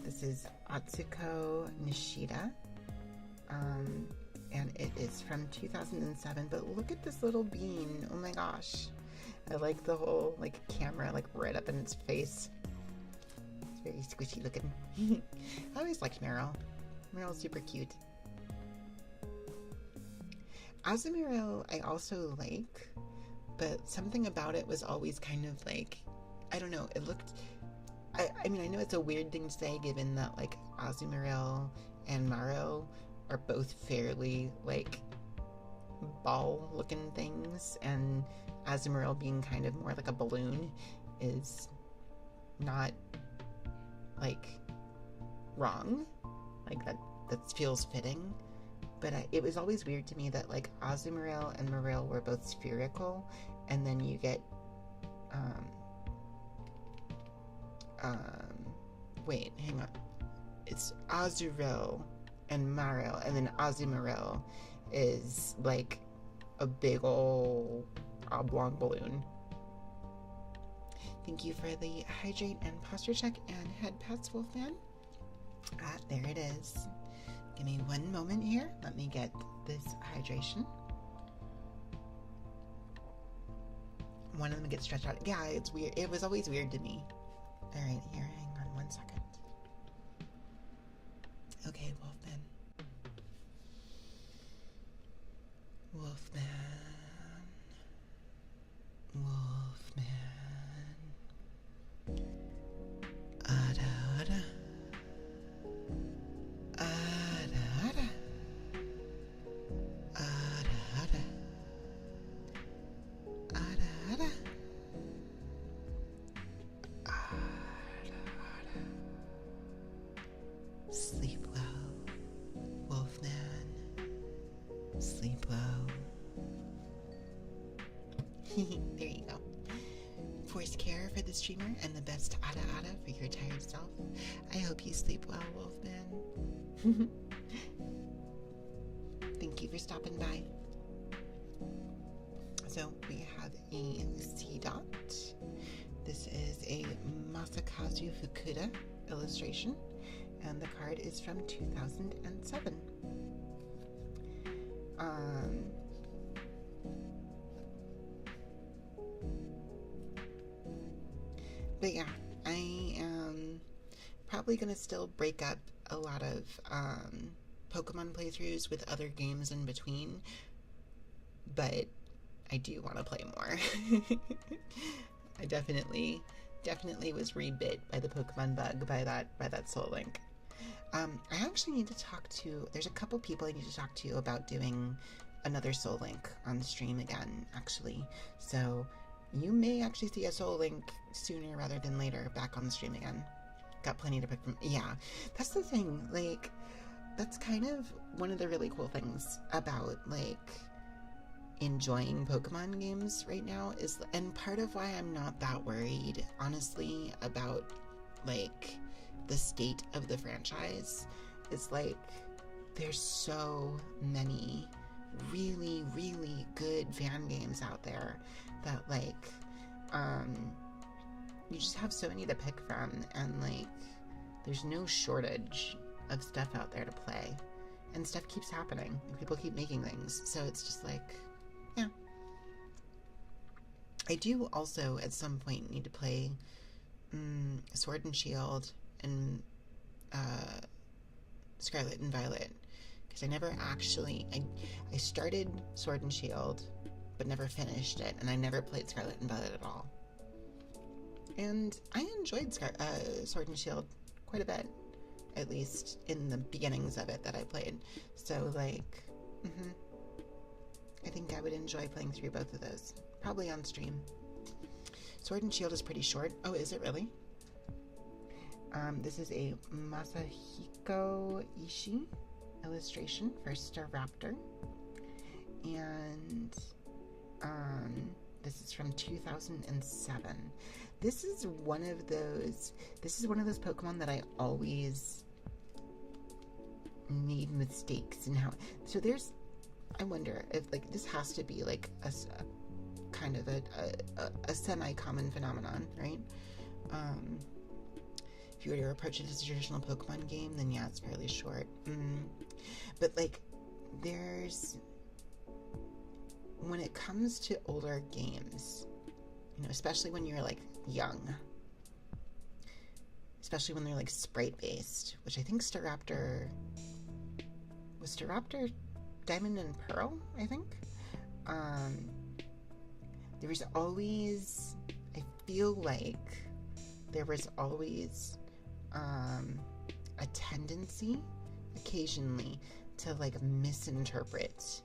This is Atsuko Nishida. And it is from 2007, but look at this little bean. Oh my gosh. I like the whole, like, camera, like, right up in its face. It's very squishy looking. I always liked Meryl. Meryl's super cute. Azumarill I also like, but something about it was always kind of like, I don't know, it looked, I mean, I know it's a weird thing to say given that like Azumarill and Maro are both fairly like ball looking things, and Azumarill being kind of more like a balloon is not like wrong, like that feels fitting. But it was always weird to me that like Azumarill and Marill were both spherical, and then you get wait, hang on, it's Azurill and Marill, and then Azumarill is like a big ol' oblong balloon. Thank you for the hydrate and posture check and head pats, Wolfman. There it is. Give me one moment here. Let me get this hydration. One of them gets stretched out. Yeah, it's weird. It was always weird to me. All right, here, hang on 1 second. Okay, Wolfman. Wolfman. Wolfman. Ada, ada. Ada, ada. Ada, ada. Ada, ada. Ada, ada. Sleep well, Wolfman. Sleep well. There you go. Forced care for the streamer and the best ada ada for your tired self. I hope you sleep well, Wolfman. Thank you for stopping by. So we have a C dot. This is a Masakazu Fukuda illustration, and the card is from 2007. But yeah, I am probably going to still break up a lot of Pokemon playthroughs with other games in between, but I do want to play more. I definitely was rebit by the Pokemon bug by that Soul Link. I actually need to talk to, there's a couple people I need to talk to about doing another Soul Link on stream again, actually. So you may actually see a Soul Link sooner rather than later back on the stream again. Got plenty to pick from. Yeah, that's the thing. Like, that's kind of one of the really cool things about, like, enjoying Pokemon games right now is, and part of why I'm not that worried, honestly, about, like, the state of the franchise is, like, there's so many really, really good fan games out there that, like, you just have so many to pick from, and, like, there's no shortage of stuff out there to play, and stuff keeps happening, and people keep making things, so it's just like, yeah. I do also, at some point, need to play Sword and Shield and Scarlet and Violet, because I never actually, I started Sword and Shield, but never finished it, and I never played Scarlet and Violet at all. And I enjoyed Sword and Shield quite a bit, at least in the beginnings of it that I played. So, like, I think I would enjoy playing through both of those, probably on stream. Sword and Shield is pretty short. Oh, is it really? This is a Masahiko Ishii illustration for Staraptor, and this is from 2007. This is one of those Pokemon that I always made mistakes in how. So there's, I wonder if, like, this has to be like a kind of a semi-common phenomenon, right? If you were to approach it as a traditional Pokemon game, then yeah, it's fairly short. But, like, there's, when it comes to older games, you know, especially when you're, like, young, especially when they're, like, sprite-based, which I think Staraptor Diamond and Pearl, I think? there was always, I feel like there was always a tendency occasionally to like misinterpret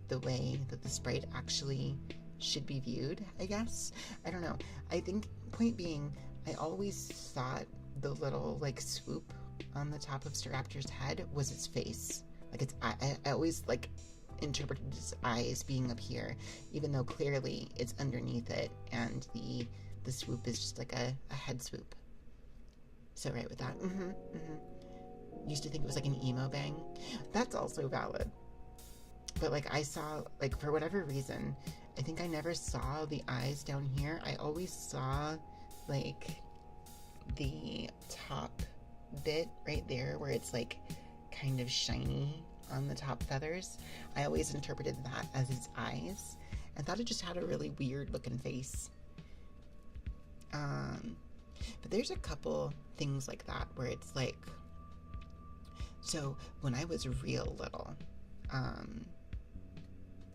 the way that the sprite actually should be viewed, I guess. I don't know. I think, point being, I always thought the little like swoop on the top of Staraptor's head was its face. Like its eye. I always like interpreted its eyes being up here, even though clearly it's underneath it, and the swoop is just like a head swoop. So right with that. Used to think it was like an emo bang. That's also valid. But like I saw, like for whatever reason, I think I never saw the eyes down here. I always saw like the top bit right there where it's like kind of shiny on the top feathers. I always interpreted that as its eyes and thought it just had a really weird looking face. But there's a couple things like that where it's like, so when I was real little,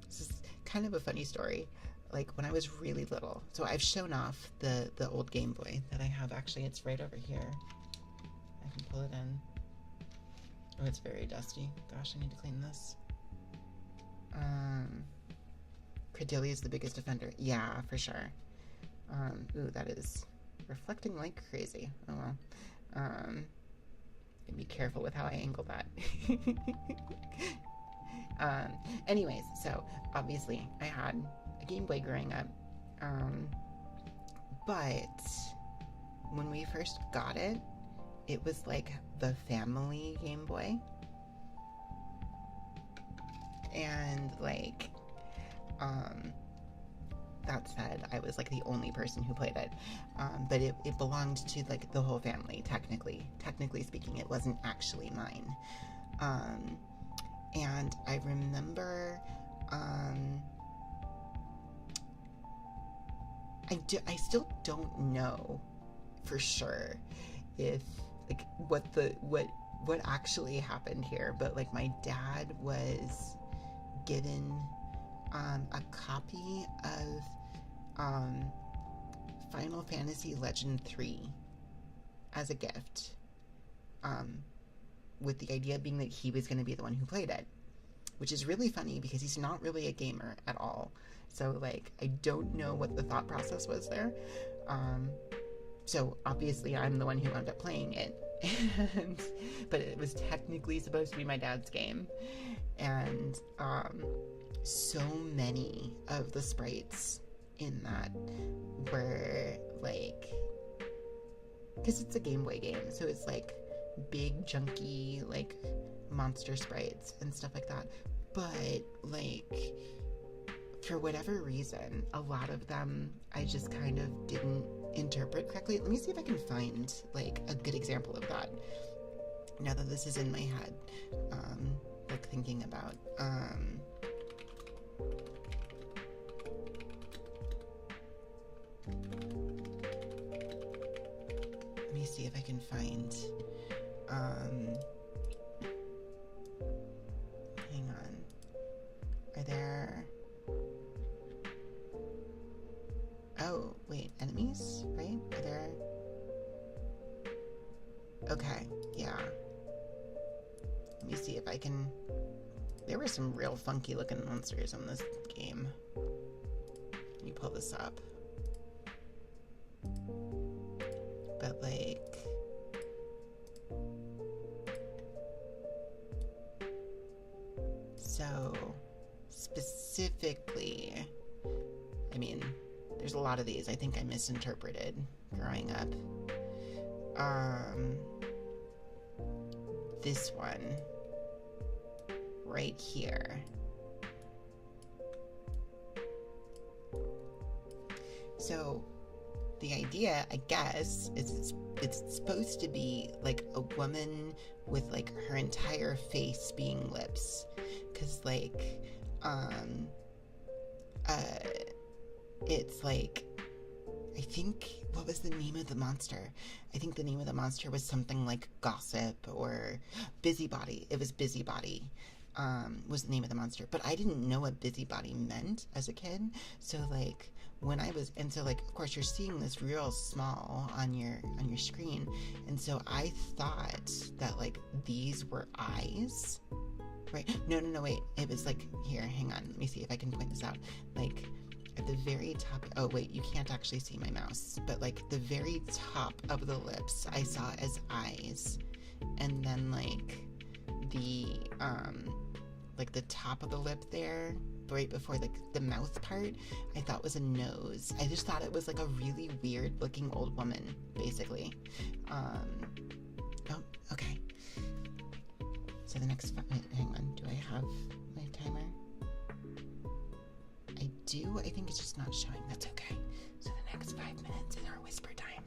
this is kind of a funny story. Like when I was really little, so I've shown off the old Game Boy that I have. Actually, it's right over here. I can pull it in. Oh, it's very dusty. Gosh, I need to clean this. Credelia is the biggest offender. Yeah, for sure. Ooh, that is reflecting like crazy. Oh well. Be careful with how I angle that. Anyways, so obviously I had a Game Boy growing up. But when we first got it, it was like the family Game Boy. And like, that said, I was like the only person who played it. But it belonged to like the whole family, technically. Technically speaking, it wasn't actually mine. And I remember, I still don't know for sure if like what actually happened here, but like my dad was given a copy of Final Fantasy Legend 3 as a gift, with the idea being that he was going to be the one who played it, which is really funny because he's not really a gamer at all. So like I don't know what the thought process was there. So obviously I'm the one who wound up playing it, but it was technically supposed to be my dad's game. And so many of the sprites in that were like, because it's a Game Boy game, so it's like big junky like monster sprites and stuff like that, but like for whatever reason a lot of them I just kind of didn't interpret correctly. Let me see if I can find like a good example of that now that this is in my head, like thinking about let me see if I can find hang on. Are there... Oh, wait, enemies, right? Are there... Okay, yeah. Let me see if I can... There were some real funky looking monsters in this game. Let me pull this up. But like... So, specifically, I mean, there's a lot of these I think I misinterpreted growing up. This one, right here. So, the idea, I guess, is it's supposed to be like a woman with like her entire face being lips. Cause like, it's like, I think, what was the name of the monster? I think the name of the monster was something like Gossip or Busybody. It was Busybody. was the name of the monster. But I didn't know what busybody meant as a kid. So like when I was, and so like of course you're seeing this real small on your screen, and so I thought that like these were eyes, right? No, wait. It was like, here, hang on. Let me see if I can point this out. Like at the very top, oh wait, you can't actually see my mouse, but like the very top of the lips I saw as eyes, and then like the top of the lip there, right before like the mouth part, I thought was a nose. I just thought it was like a really weird looking old woman, basically. Oh, okay. So the next, hang on, do I have my timer? I do. I think it's just not showing. That's okay. So the next 5 minutes is our whisper time.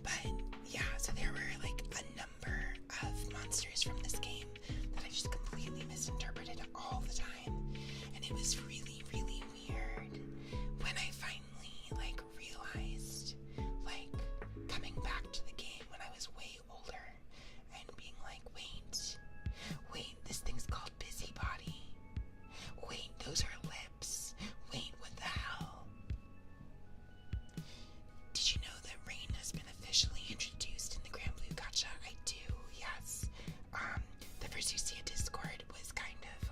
But yeah, so there were like a number of monsters from this game that I just completely misinterpreted all the time. And it was really, really weird when I finally like realized, like coming back to the game when I was way older and being like, wait, this thing's called busybody. Wait, those are lips. Wait, what the hell? Did you know that rain has been officially introduced in the Grand Blue Gacha? I do, yes. The first you see a Discord was kind of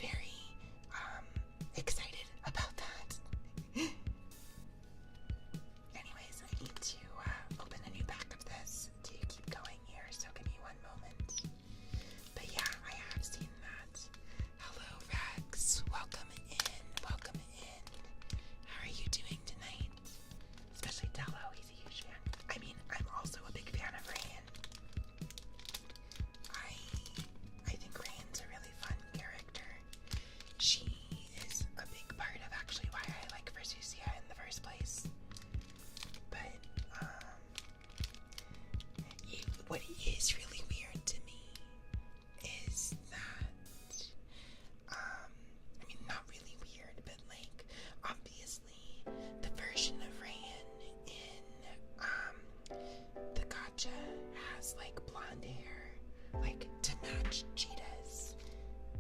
very excited about that. Anyways, I need to open a new pack of this to keep going here, so give me one moment. But yeah, I have seen that. Hello, Rex. Welcome in. Welcome in. How are you doing tonight? Especially Dello, he's a huge fan. I mean, I'm also a big fan of Rayan. I think Rayan's a really fun character. She is a big part of actually why I like Versusia in the first place. But what is really weird to me is that I mean, not really weird, but like obviously the version of Rayan in the gacha has like blonde hair, like to match Cheetah's.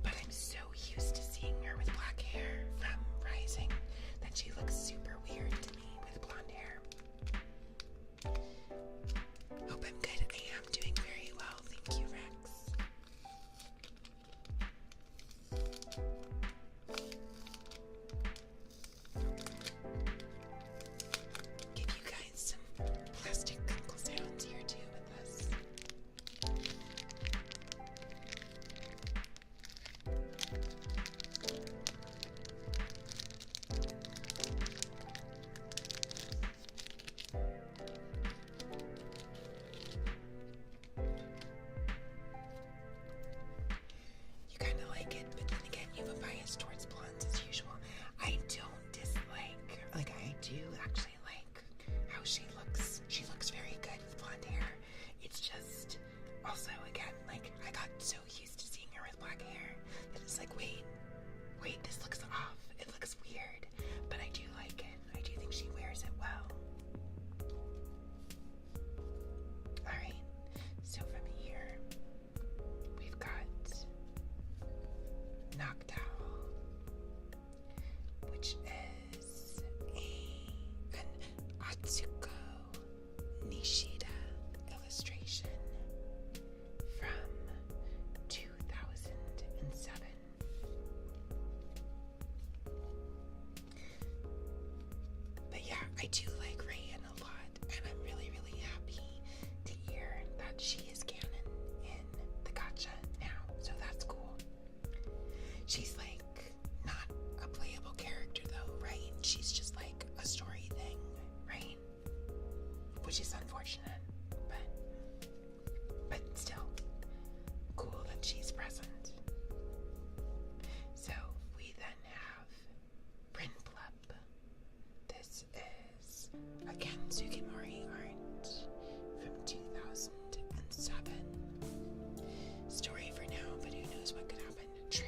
But I'm so used to seeing her with black hair from Rising that she looks super weird to me with blonde hair. Hope I'm good. I am doing very well. Thank you, Rex. Give you guys some plastic crinkle sounds here too with this. You kind of like it, but then again, you have a bias towards blondes as usual. I don't dislike, like I do actually like how she looks. She looks very good with blonde hair. It's just, also again, like I got so used to seeing her with black hair that it's like, wait, this looks off. It looks weird, but I do like it. I do think she wears it well. Alright, so from here, we've got Noctowl, which is an Atsuko Nishida illustration from 2007. But yeah, I do like Rayan a lot, and I'm really, really happy to hear that she is canon in the gacha now, so that's cool. She's like not a playable character though, right? She's just like a story thing, right? Which is unfortunate, but still cool that she's present. So we then have Prinplup. This is again Sugimori art from 2007. Story for now, but who knows what could happen. True.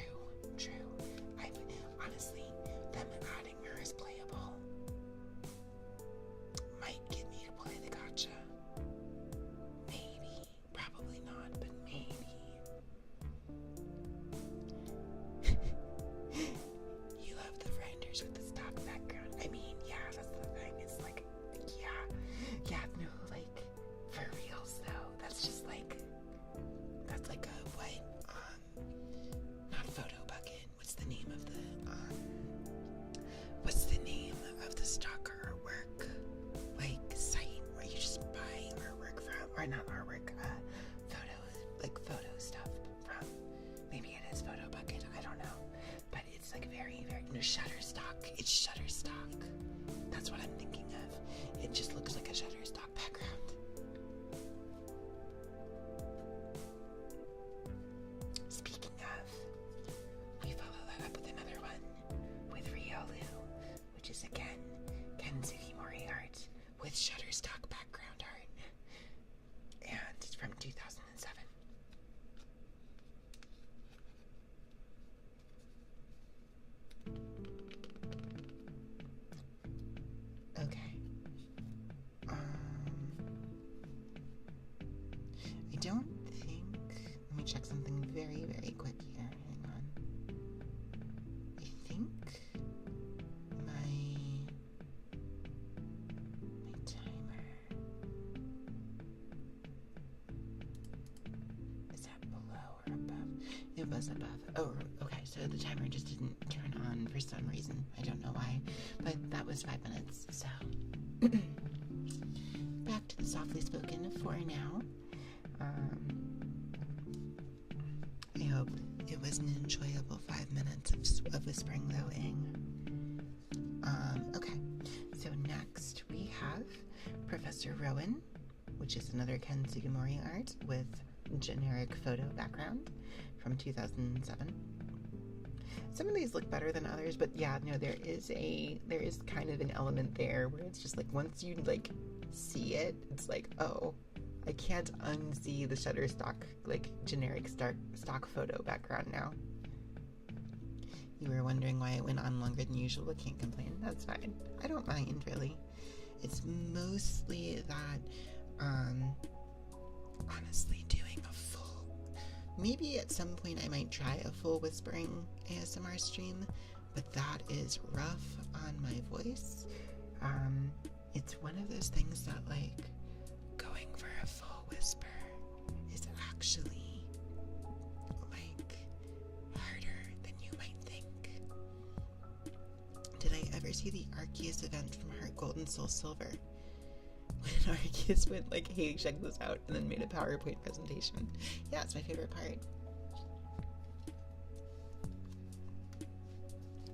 shutters with the stock background. I mean, yeah, that's the thing. It's like, yeah, no, like, for reals though. That's just like, that's like a what? Not photo bucket. What's the name of the stock artwork like site where you just buy artwork from, or not artwork, photo stuff from? Maybe it is photo bucket. I don't know, but it's like very, very Shutterstock. It's Shutterstock. That's what I'm thinking of. It just looks like a Shutterstock background. Speaking of, we follow that up with another one with Riolu, which is again Kensuke Mori art with Shutterstock background art, and it's from 2007. Okay. I don't think. Let me check something very, very quick here. Hang on. I think my timer is that below or above? It was above. Oh, okay. So the timer just didn't turn on for some reason. I don't know why, but that was 5 minutes. So back to the softly spoken for now. I hope it was an enjoyable 5 minutes of whispering though, okay, so next we have Professor Rowan, which is another Ken Sugimori art with generic photo background from 2007. Some of these look better than others, but yeah, no, there is kind of an element there where it's just like once you like see it, it's like, oh, I can't unsee the Shutterstock, like, generic stock photo background now. You were wondering why it went on longer than usual. I can't complain. That's fine. I don't mind, really. It's mostly that, honestly, doing a full... Maybe at some point I might try a full whispering ASMR stream, but that is rough on my voice. It's one of those things that, like, going for a full whisper is actually, like, harder than you might think. Did I ever see the Arceus event from Heart Gold and Soul Silver? When Arceus went like, hey, check this out, and then made a PowerPoint presentation. Yeah, it's my favorite part.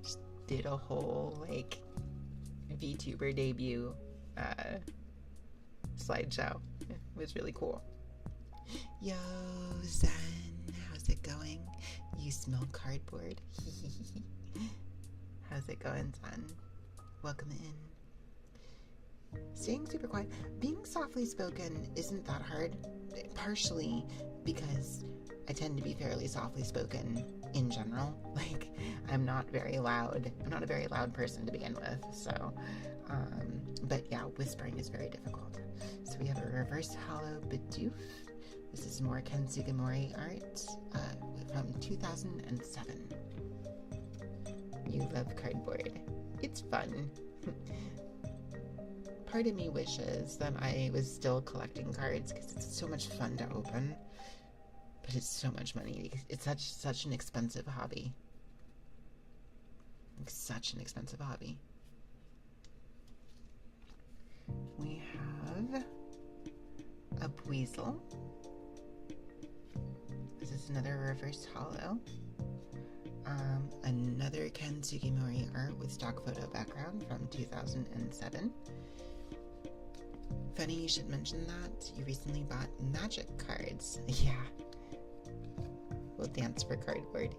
Just did a whole, like, VTuber debut slideshow. It was really cool. Yo, Zen, how's it going? You smell cardboard. How's it going, Zen? Welcome in. Staying super quiet. Being softly spoken isn't that hard, partially because I tend to be fairly softly spoken in general. Like, I'm not very loud. I'm not a very loud person to begin with, so, but yeah, whispering is very difficult. So we have a reverse hollow Bidoof. This is more Ken Sugimori art from 2007. You love cardboard. It's fun. Part of me wishes that I was still collecting cards because it's so much fun to open, but it's so much money. It's such an expensive hobby. Like, such an expensive hobby. We have a Weasel. This is another reverse hollow. Another Ken Sugimori art with stock photo background from 2007. Funny you should mention that. You recently bought magic cards. Yeah. We'll dance for cardboard.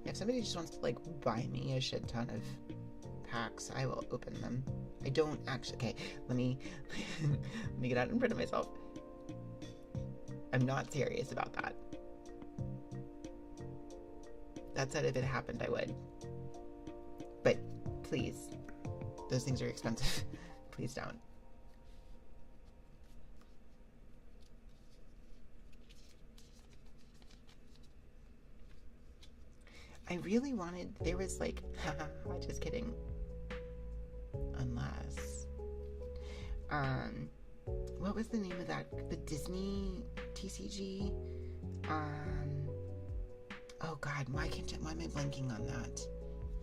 If somebody just wants to, like, buy me a shit ton of packs, I will open them. I don't actually... Okay, let me get out in front of myself. I'm not serious about that. That said, if it happened, I would. But please, those things are expensive. Please don't. I really wanted, there was like, haha, just kidding. Unless, what was the name of that? The Disney TCG? Oh God, why am I blanking on that?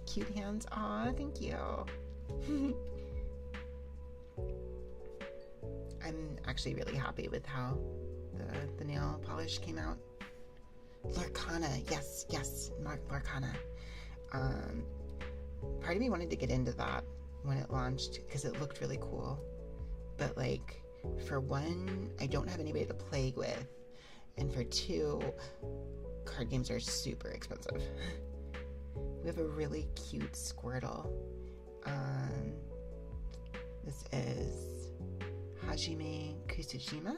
Cute hands. Aw, thank you. I'm actually really happy with how the nail polish came out. Lorcana, yes, Lorcana. Part of me wanted to get into that when it launched because it looked really cool. But like, for one, I don't have anybody to play with, and for two, card games are super expensive. We have a really cute Squirtle. This is Hajime Kusujima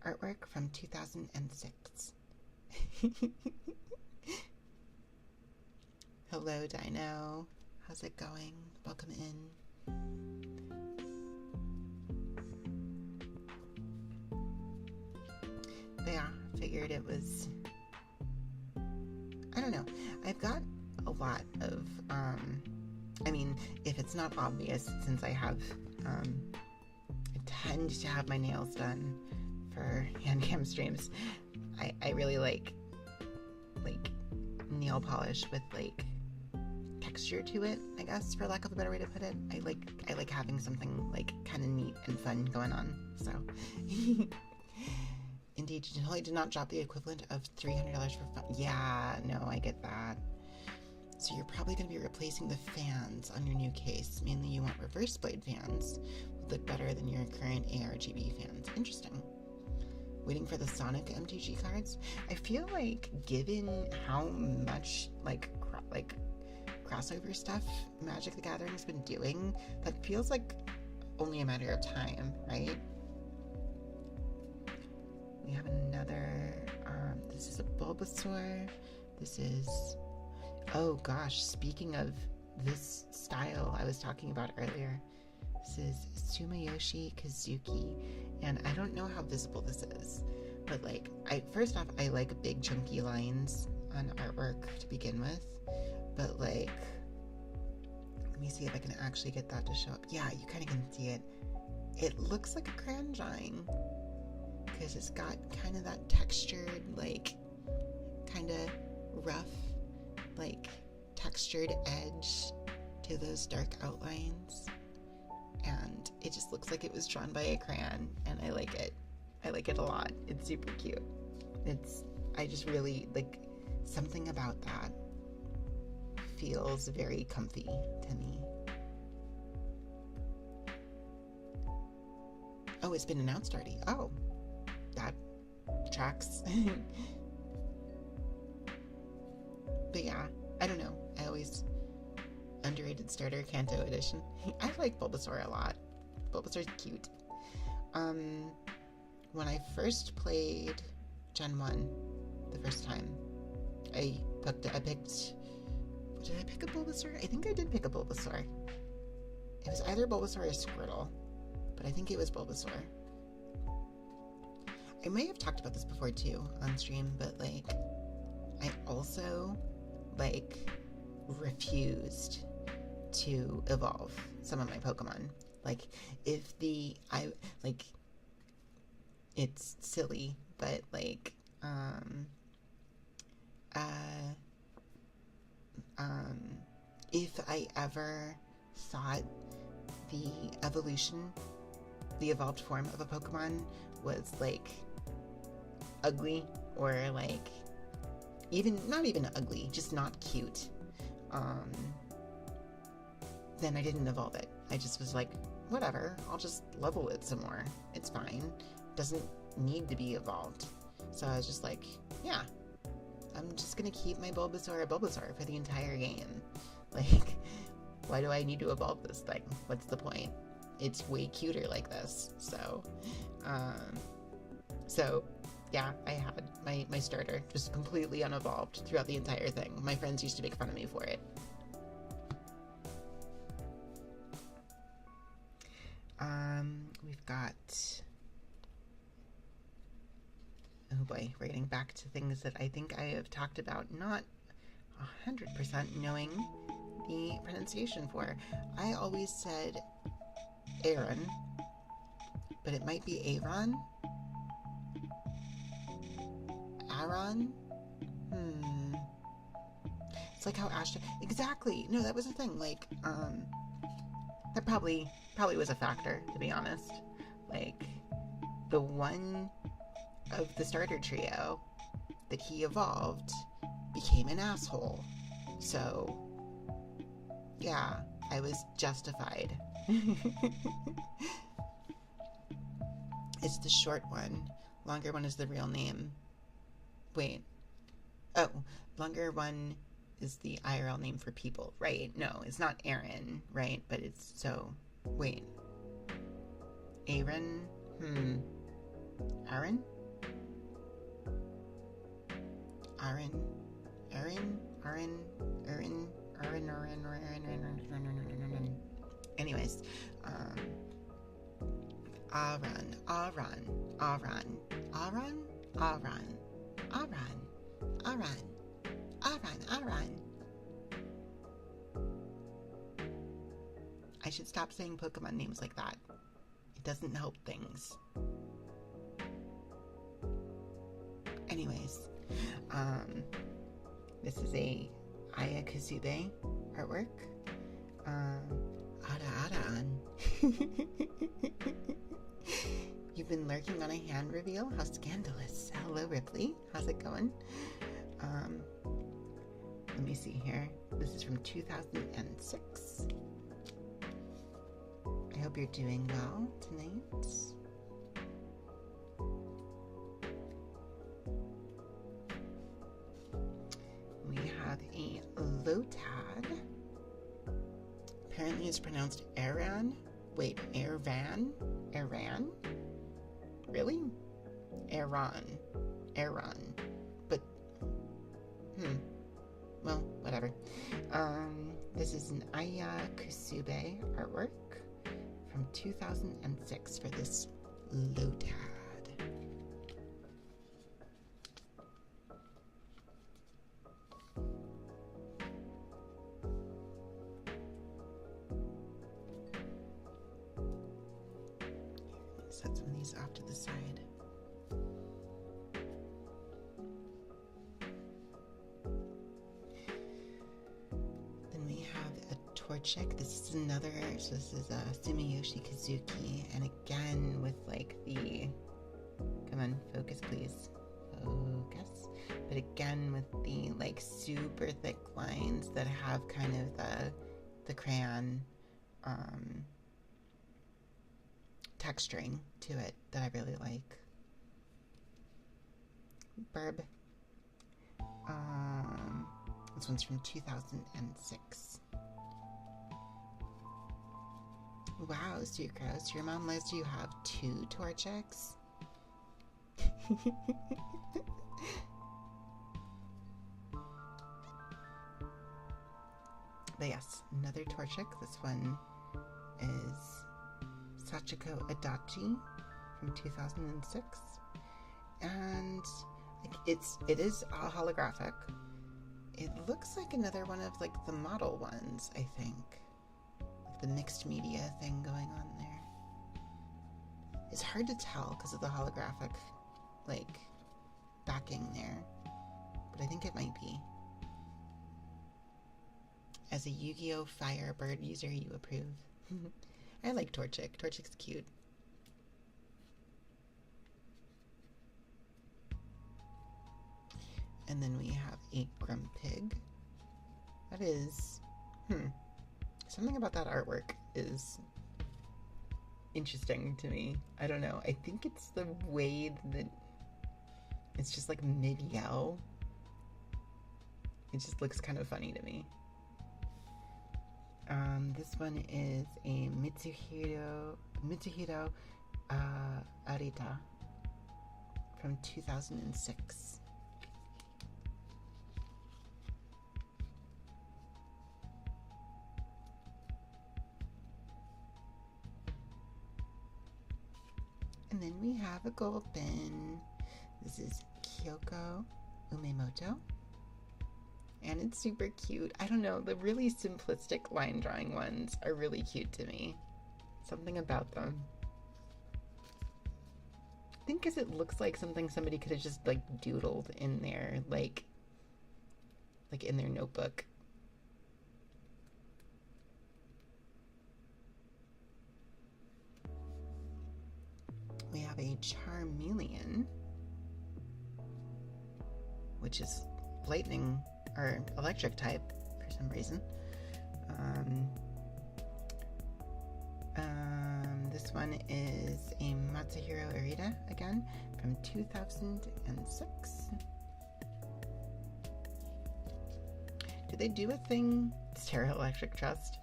artwork from 2006. Hello, Dino. How's it going? Welcome in. But yeah, figured it was, I don't know. I've got a lot of, I mean, if it's not obvious, since I tend to have my nails done for handcam streams, I really like nail polish with like texture to it, I guess, for lack of a better way to put it. I like having something like kind of neat and fun going on. So indeed, you totally did not drop the equivalent of $300 for fun. Yeah, no, I get that. So you're probably going to be replacing the fans on your new case. Mainly you want reverse blade fans. Would look better than your current ARGB fans. Interesting. Waiting for the Sonic MTG cards. I feel like, given how much like crossover stuff Magic the Gathering's been doing, that feels like only a matter of time, right? We have another, this is a Bulbasaur. This is, oh gosh, speaking of this style I was talking about earlier, this is Sumiyoshi Kazuki, and I don't know how visible this is, but like, first off, I like big chunky lines on artwork to begin with, but like, let me see if I can actually get that to show up. Yeah, you kind of can see it. It looks like a crayon drawing, because it's got kind of that textured, like, kind of rough, like, textured edge to those dark outlines, and it just looks like it was drawn by a crayon, and I like it. I like it a lot. It's super cute. I just really, like, something about that feels very comfy to me. Oh, it's been announced already. Oh, that tracks. But yeah, I don't know. I always underrated starter Kanto edition. I like Bulbasaur a lot. Bulbasaur's cute. When I first played Gen 1 the first time, I picked, did I pick a Bulbasaur? I think I did pick a Bulbasaur. It was either Bulbasaur or Squirtle, but I think it was Bulbasaur. I may have talked about this before too on stream, but like, I also like refused to evolve some of my Pokemon. Like, it's silly, but like, if I ever thought the evolved form of a Pokemon was like ugly, or like not even ugly, just not cute, then I didn't evolve it. I just was like, whatever, I'll just level it some more. It's fine. Doesn't need to be evolved. So I was just like, yeah, I'm just gonna keep my Bulbasaur a Bulbasaur for the entire game. Like, why do I need to evolve this thing? What's the point? It's way cuter like this. So yeah, I had my starter just completely unevolved throughout the entire thing. My friends used to make fun of me for it. We've got, oh boy, we're getting back to things that I think I have talked about, not 100% knowing the pronunciation for. I always said Aaron, but it might be Aaron. Aaron? It's like how Ashton... Exactly. No, that was a thing. Like, that probably was a factor, to be honest. Like, the one of the starter trio that he evolved became an asshole. So, yeah, I was justified. It's the short one. Longer one is the real name. Wait. Oh, longer one is the IRL name for people, right? No, it's not Aaron, right? But it's so... Wait. Aaron? Aaron? Anyways, Aran. I should stop saying Pokemon names like that. It doesn't help things. Anyways, this is a Aya Kazube artwork. Aran. You've been lurking on a hand reveal? How scandalous. Hello, Ripley. How's it going? Let me see here. This is from 2006. I hope you're doing well tonight. We have a Lotad. Apparently it's pronounced Aran. Wait, Aran? Really? Aran. But, well, whatever. This is an Aya Kusube artwork from 2006 for this Lotad. Set some of these off to the side. Then we have a Torchic. This is another, so this is a Sumiyoshi Kazuki, and again with like the, come on, focus please, focus. But again with the like super thick lines that have kind of the crayon texturing to it that I really like. Burb. This one's from 2006. Wow, Sucrose, your mom lets you have 2 Torchics? But yes, another Torchic. This one is Sachiko Adachi from 2006, and it is a holographic. It looks like another one of like the model ones, I think, like the mixed media thing going on there. It's hard to tell because of the holographic like backing there, but I think it might be. As a Yu-Gi-Oh! Firebird user, you approve. I like Torchic. Torchic's cute. And then we have a Grumpig. That is, something about that artwork is interesting to me. I don't know. I think it's the way that it's just like mid-yell. It just looks kind of funny to me. This one is a Mitsuhiro Arita from 2006. And then we have a Gulpin. This is Kyoko Umemoto. And it's super cute. I don't know, the really simplistic line drawing ones are really cute to me. Something about them. I think because it looks like something somebody could have just like doodled in there, like in their notebook. We have a Charmeleon, which is lightning or electric type for some reason. This one is a Matsuhiro Arita again from 2006. Did they do a thing? Terra Electric Trust.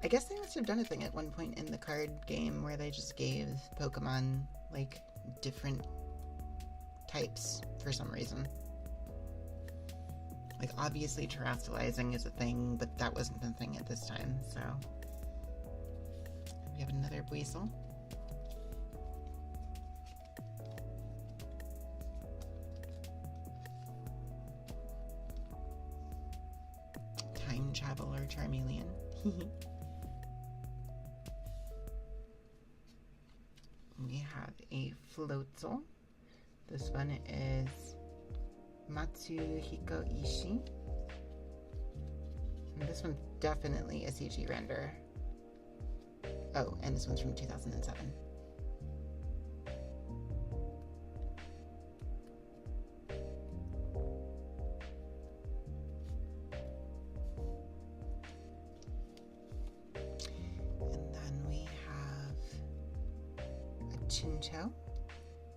I guess they must have done a thing at one point in the card game where they just gave Pokemon like different types for some reason. Like obviously terrestrializing is a thing, but that wasn't the thing at this time, so. We have another Weasel. Time Traveler Charmeleon. We have a Floatzel. This one is Matsuhiko Ishii. And this one's definitely a CG render. Oh, and this one's from 2007. And then we have a Chincho.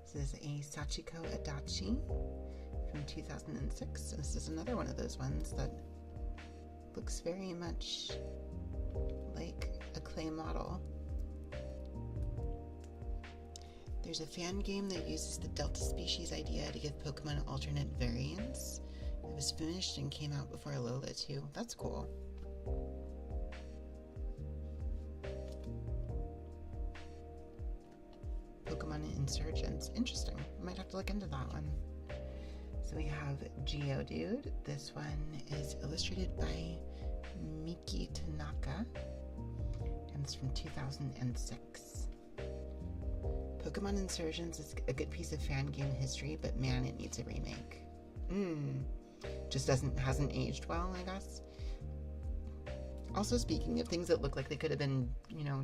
This is a Sachiko Adachi from 2006. This is another one of those ones that looks very much like a clay model. There's a fan game that uses the Delta species idea to give Pokemon alternate variants. It was finished and came out before Alola too. That's cool. Pokemon Insurgents. Interesting. I might have to look into that one. So we have Geodude. This one is illustrated by Miki Tanaka. And it's from 2006. Pokemon Insurgents is a good piece of fan game history, but man, it needs a remake. Just hasn't aged well, I guess. Also, speaking of things that look like they could have been,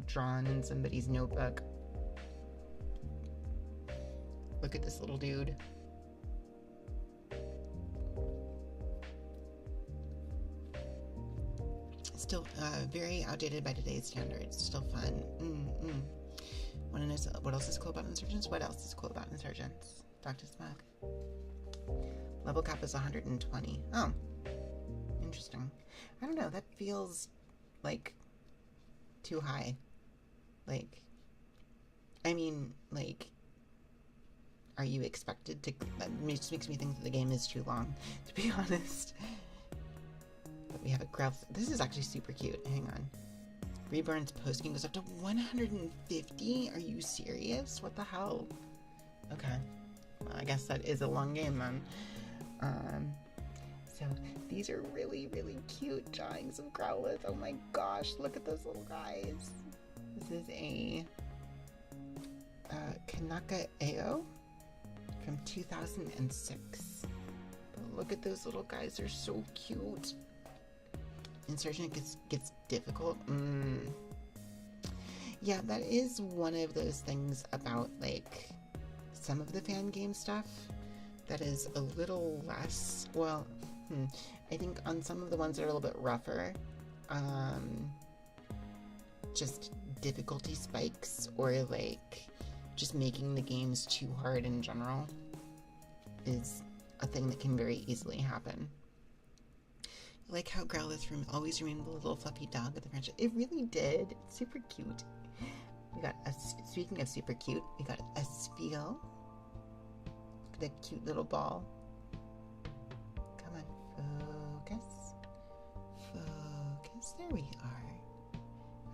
drawn in somebody's notebook. Look at this little dude. Still very outdated by today's standards. Still fun. Want to know what else is cool about Insurgents? What else is cool about Insurgents? Dr. Smug. Level cap is 120. Oh, interesting. I don't know. That feels like too high. Are you expected to? That just makes me think that the game is too long, to be honest. But we have a Growlithe. This is actually super cute. Hang on. Reborn's post-game goes up to 150? Are you serious? What the hell? Okay. Well, I guess that is a long game then. So these are really, really cute drawings of Growlithe. Oh my gosh, look at those little guys. This is a Kanaka Ao from 2006. But look at those little guys, they're so cute. Insurgent gets difficult. Yeah, that is one of those things about some of the fan game stuff that is a little less, well, I think on some of the ones that are a little bit rougher, just difficulty spikes or just making the games too hard in general is a thing that can very easily happen. Like how Growlithe always remained the little fluffy dog of the franchise. It really did. It's super cute. We got speaking of super cute, we got a Spheal. Look at that cute little ball. Come on, focus. Focus. There we are.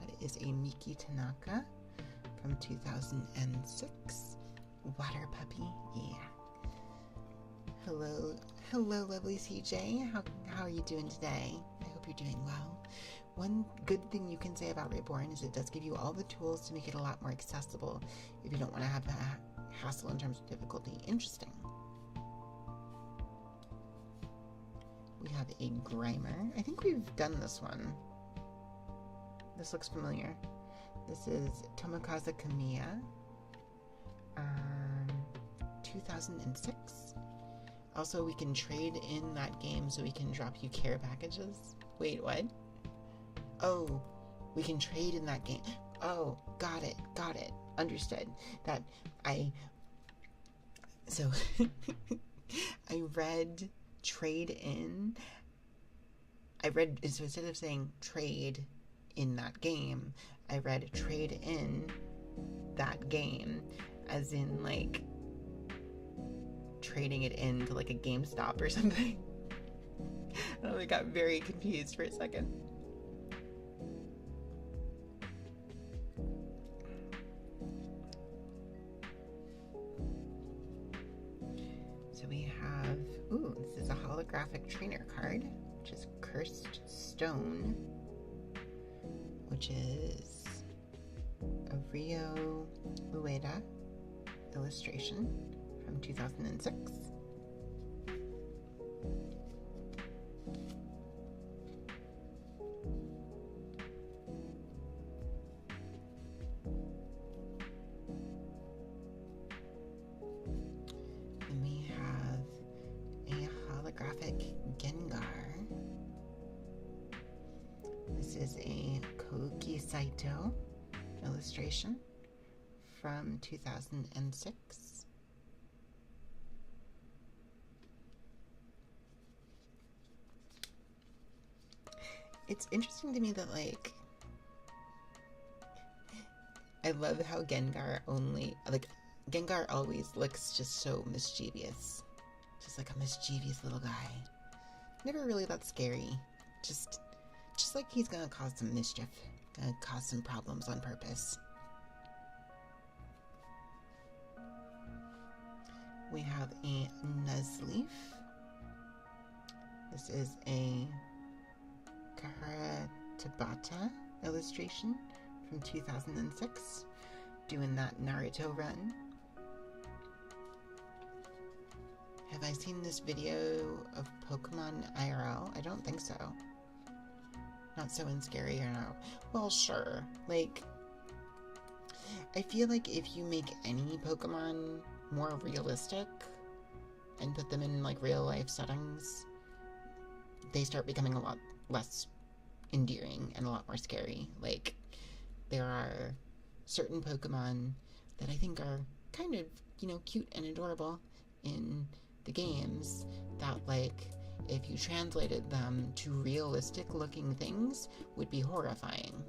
That is a Miki Tanaka from 2006. Water puppy. Yeah. Hello, Hello, lovely CJ. How are you doing today? I hope you're doing well. One good thing you can say about Reborn is it does give you all the tools to make it a lot more accessible if you don't want to have a hassle in terms of difficulty. Interesting. We have a Grimer. I think we've done this one. This looks familiar. This is Tomokazu Kamiya. 2006. Also, we can trade in that game so we can drop you care packages. Wait, what? Oh, we can trade in that game. Oh, got it. Understood. So, I read trade in. So instead of saying trade in that game, I read trade in that game, as in, like, trading it into, like, a GameStop or something. I got very confused for a second. So we have, this is a holographic trainer card, which is Cursed Stone, which is a Ryo Ueda illustration from 2006. And we have a holographic Gengar. This is a Koki Saito illustration from 2006. It's interesting to me that, like, I love how Gengar always looks just so mischievous. Just like a mischievous little guy. Never really that scary. Just like he's gonna cause some mischief. Gonna cause some problems on purpose. We have a Nuzleaf. This is a Kahara Tabata illustration from 2006, doing that Naruto run. Have I seen this video of Pokemon IRL? I don't think so. Not so scary or no? Well, sure. Like, I feel like if you make any Pokemon more realistic and put them in, like, real life settings, they start becoming a lot less endearing and a lot more scary. Like, there are certain Pokemon that I think are kind of, cute and adorable in the games that, like, if you translated them to realistic looking things, would be horrifying.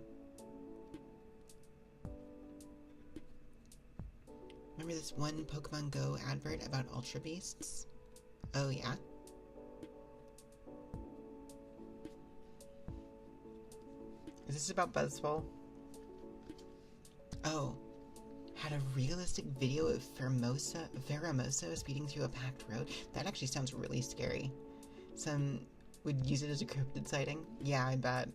Remember this one Pokemon Go advert about Ultra Beasts? Oh yeah? Is this about Buzzwole? Oh, had a realistic video of Veramoso speeding through a packed road. That actually sounds really scary. Some would use it as a cryptid sighting. Yeah, I bet.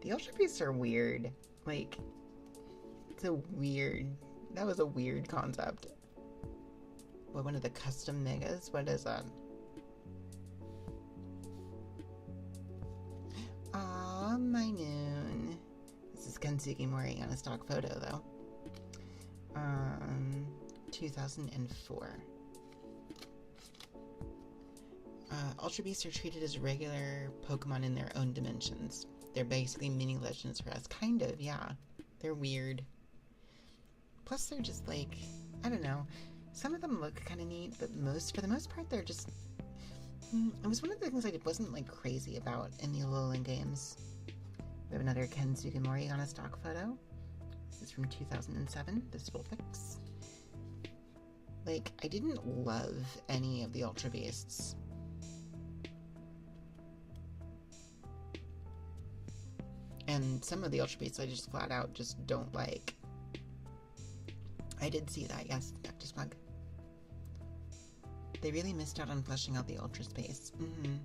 The Ultra Beasts are weird. Like, that was a weird concept. What, one of the custom megas? What is that? Aw, Minun. This is Kensuke Mori on a stock photo, though. 2004. Ultra Beasts are treated as regular Pokemon in their own dimensions. They're basically mini legends for us. Kind of, yeah. They're weird. Plus, they're just like, I don't know. Some of them look kind of neat, but for the most part, they're just... It was one of the things I wasn't, like, crazy about in the Alolan games. We have another Ken Sugimori on a stock photo. This is from 2007, Visible Fix. Like, I didn't love any of the Ultra Beasts. And some of the Ultra Beasts I just flat out just don't like. I did see that, yes, Cactus Bug. They really missed out on fleshing out the Ultra Space. Mm-hmm.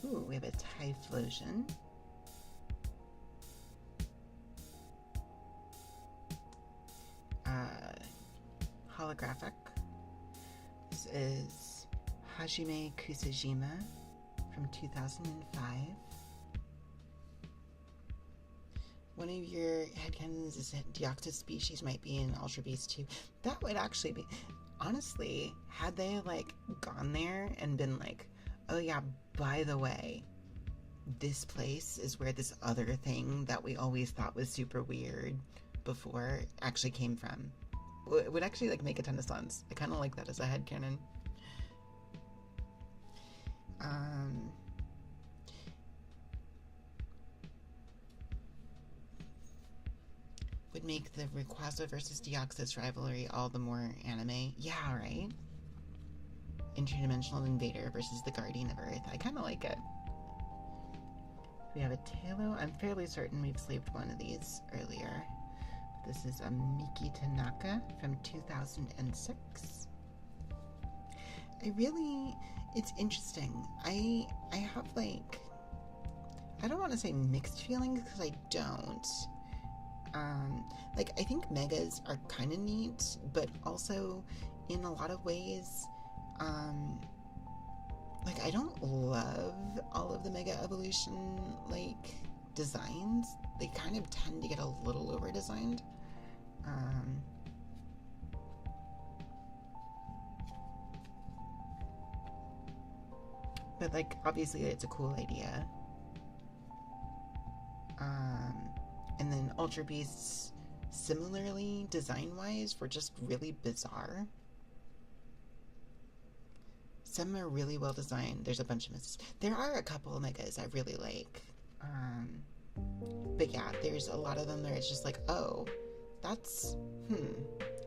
Ooh, we have a Typhlosion. Holographic. This is Hajime Kusajima from 2005. One of your headcanons is that Deoxys species might be in Ultra Beast 2. That would actually be... Honestly, had they, like, gone there and been like, oh yeah, by the way, this place is where this other thing that we always thought was super weird before actually came from. It would actually, like, make a ton of sense. I kind of like that as a headcanon. Would make the Rayquaza versus Deoxys rivalry all the more anime. Yeah, right? Interdimensional Invader versus the Guardian of Earth. I kind of like it. We have a Tailo. I'm fairly certain we've sleeved one of these earlier. This is a Miki Tanaka from 2006. It's interesting. I have, like, I don't want to say mixed feelings because I don't. Like, I think megas are kind of neat, but also in a lot of ways, like, I don't love all of the Mega Evolution, like, designs. They kind of tend to get a little over-designed. But, like, obviously it's a cool idea. And then Ultra Beasts, similarly, design-wise, were just really bizarre. Some are really well designed. There's a bunch of misses. There are a couple of megas I really like. But yeah, there's a lot of them that it's just like, oh, that's,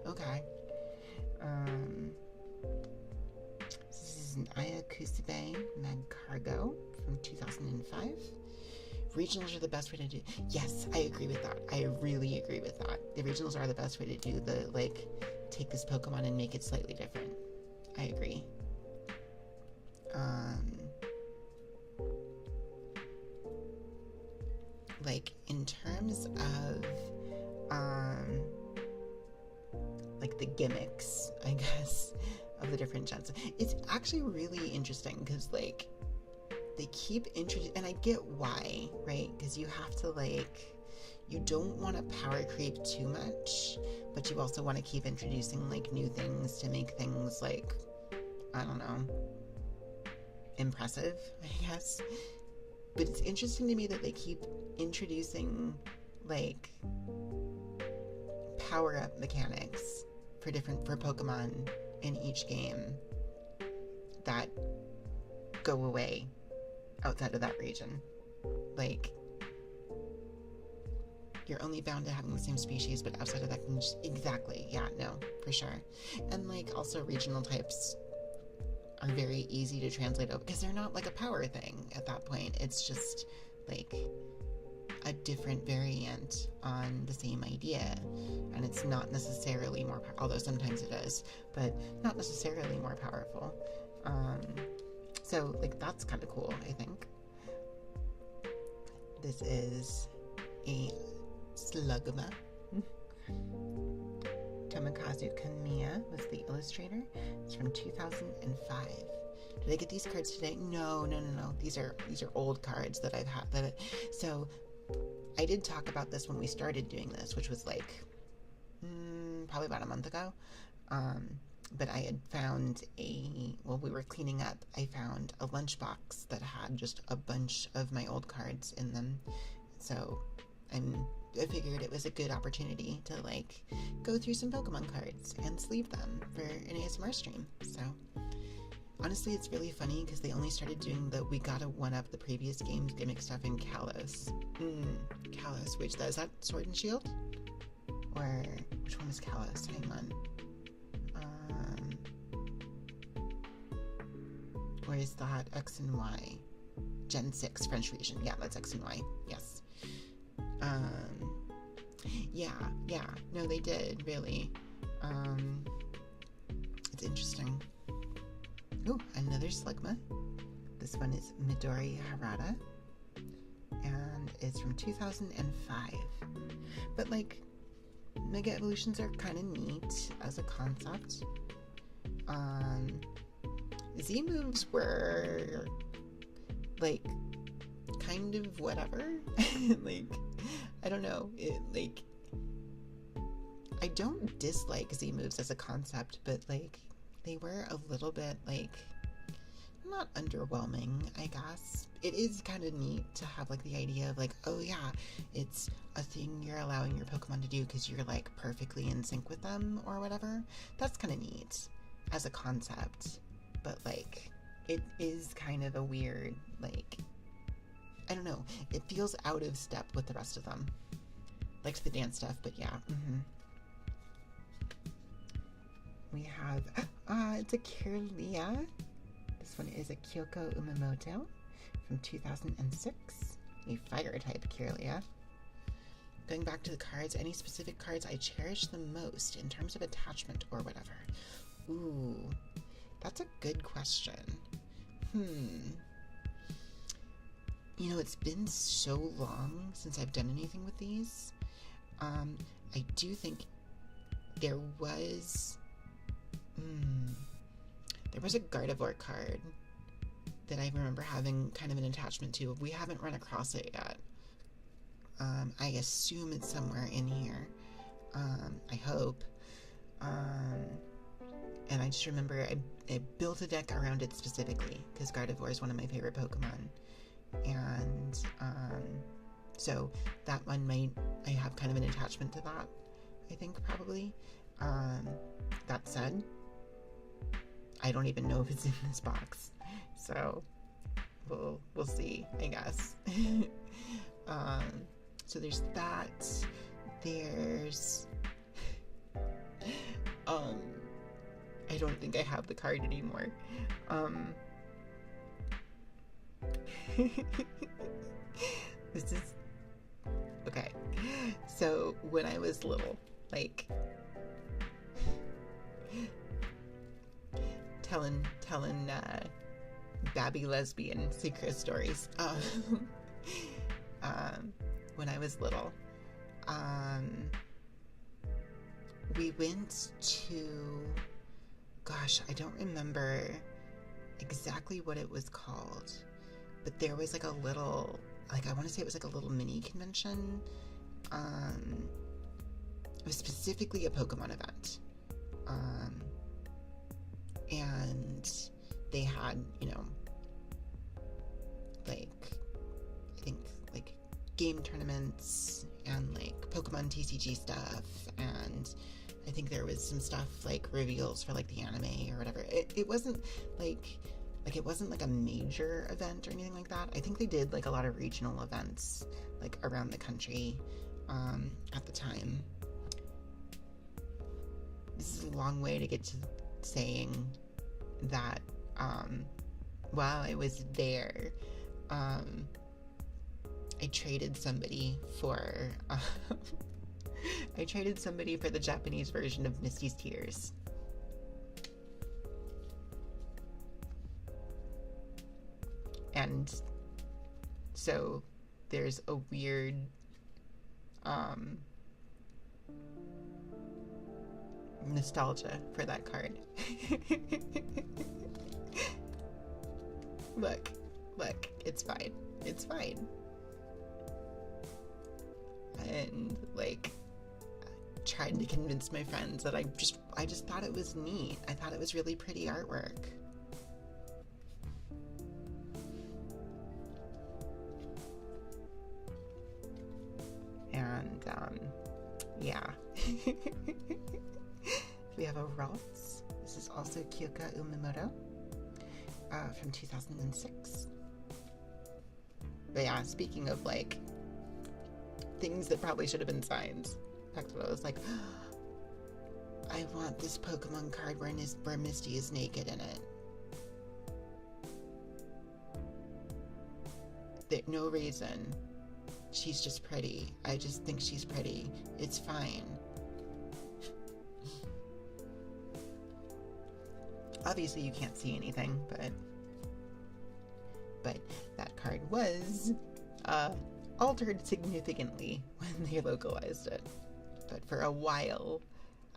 okay. This is an Ayakusube Magcargo from 2005. Regionals are the best way to do... Yes, I agree with that. I really agree with that. The regionals are the best way to do the, like, take this Pokemon and make it slightly different. I agree. Like, in terms of, like, the gimmicks, I guess, of the different gens, it's actually really interesting, because, like, they keep introducing, and I get why, right? Because you have to, like, you don't want to power creep too much, but you also want to keep introducing, like, new things to make things, like, I don't know, impressive, I guess. But it's interesting to me that they keep introducing, like, power-up mechanics for Pokemon in each game that go away outside of that region. Like, you're only bound to having the same species, but outside of that, exactly, yeah, no, for sure. And, like, also regional types are very easy to translate over because they're not like a power thing at that point. It's just like a different variant on the same idea, and it's not necessarily more although sometimes it is, but not necessarily more powerful. So, like, that's kind of cool, I think. This is a Slugma. Tomokazu Kamiya was the illustrator. It's from 2005. Did I get these cards today? No. These are old cards that I've had. So I did talk about this when we started doing this, which was like probably about a month ago. But I had found while we were cleaning up, I found a lunchbox that had just a bunch of my old cards in them. So I figured it was a good opportunity to, like, go through some Pokemon cards and sleeve them for an ASMR stream. So honestly, it's really funny because they only started doing the we gotta one-up the previous game's gimmick stuff in Kalos. Kalos, which is that Sword and Shield? Or which one is Kalos? Hang on. Or is that X and Y? Gen 6 French Fusion. Yeah, that's X and Y. Yes. Yeah. No, they did, really. It's interesting. Oh, another Slugma. This one is Midori Harada. And it's from 2005. But, like, Mega Evolutions are kind of neat as a concept. Z moves were, like, kind of whatever. Like, I don't know. I don't dislike Z moves as a concept, but, like, they were a little bit, like, not underwhelming, I guess. It is kind of neat to have, like, the idea of, like, oh yeah, it's a thing you're allowing your Pokemon to do because you're, like, perfectly in sync with them or whatever. That's kind of neat as a concept, but, like, it is kind of a weird, like, I don't know, it feels out of step with the rest of them. Likes the dance stuff, but yeah. We have, it's a Kirlia. This one is a Kyoko Umamoto from 2006, a fire-type Kirlia. Going back to the cards, any specific cards I cherish the most in terms of attachment or whatever? Ooh, that's a good question. You know, it's been so long since I've done anything with these. I do think there was a Gardevoir card that I remember having kind of an attachment to. We haven't run across it yet. I assume it's somewhere in here. I hope. And I just remember I built a deck around it specifically because Gardevoir is one of my favorite Pokemon. And so that one I have kind of an attachment to that, I think, probably. That said, I don't even know if it's in this box, so we'll see, I guess. So there's that. There's I don't think I have the card anymore. This is okay. So when I was little, like, telling babby lesbian secret stories. When I was little, we went to, gosh, I don't remember exactly what it was called, but there was like a little, like, I want to say it was like a little mini convention. It was specifically a Pokemon event. And they had, you know, like, I think, like, game tournaments and, like, Pokemon TCG stuff, and I think there was some stuff, like, reveals for, like, the anime or whatever. It wasn't, like, it wasn't, like, a major event or anything like that. I think they did, like, a lot of regional events, like, around the country, at the time. This is a long way to get to saying that, while I was there, I traded somebody for the Japanese version of Misty's Tears. And so there's a weird nostalgia for that card. Look, it's fine. It's fine. And, like, tried to convince my friends that I just thought it was neat. I thought it was really pretty artwork. And, yeah. We have a Ralts. This is also Kyoka Umamoto, from 2006. But yeah, speaking of, like, things that probably should have been signs, that's what I was like, I want this Pokemon card where Misty is naked in it. no reason. She's just pretty. I just think she's pretty. It's fine. Obviously you can't see anything, but that card was altered significantly when they localized it. But for a while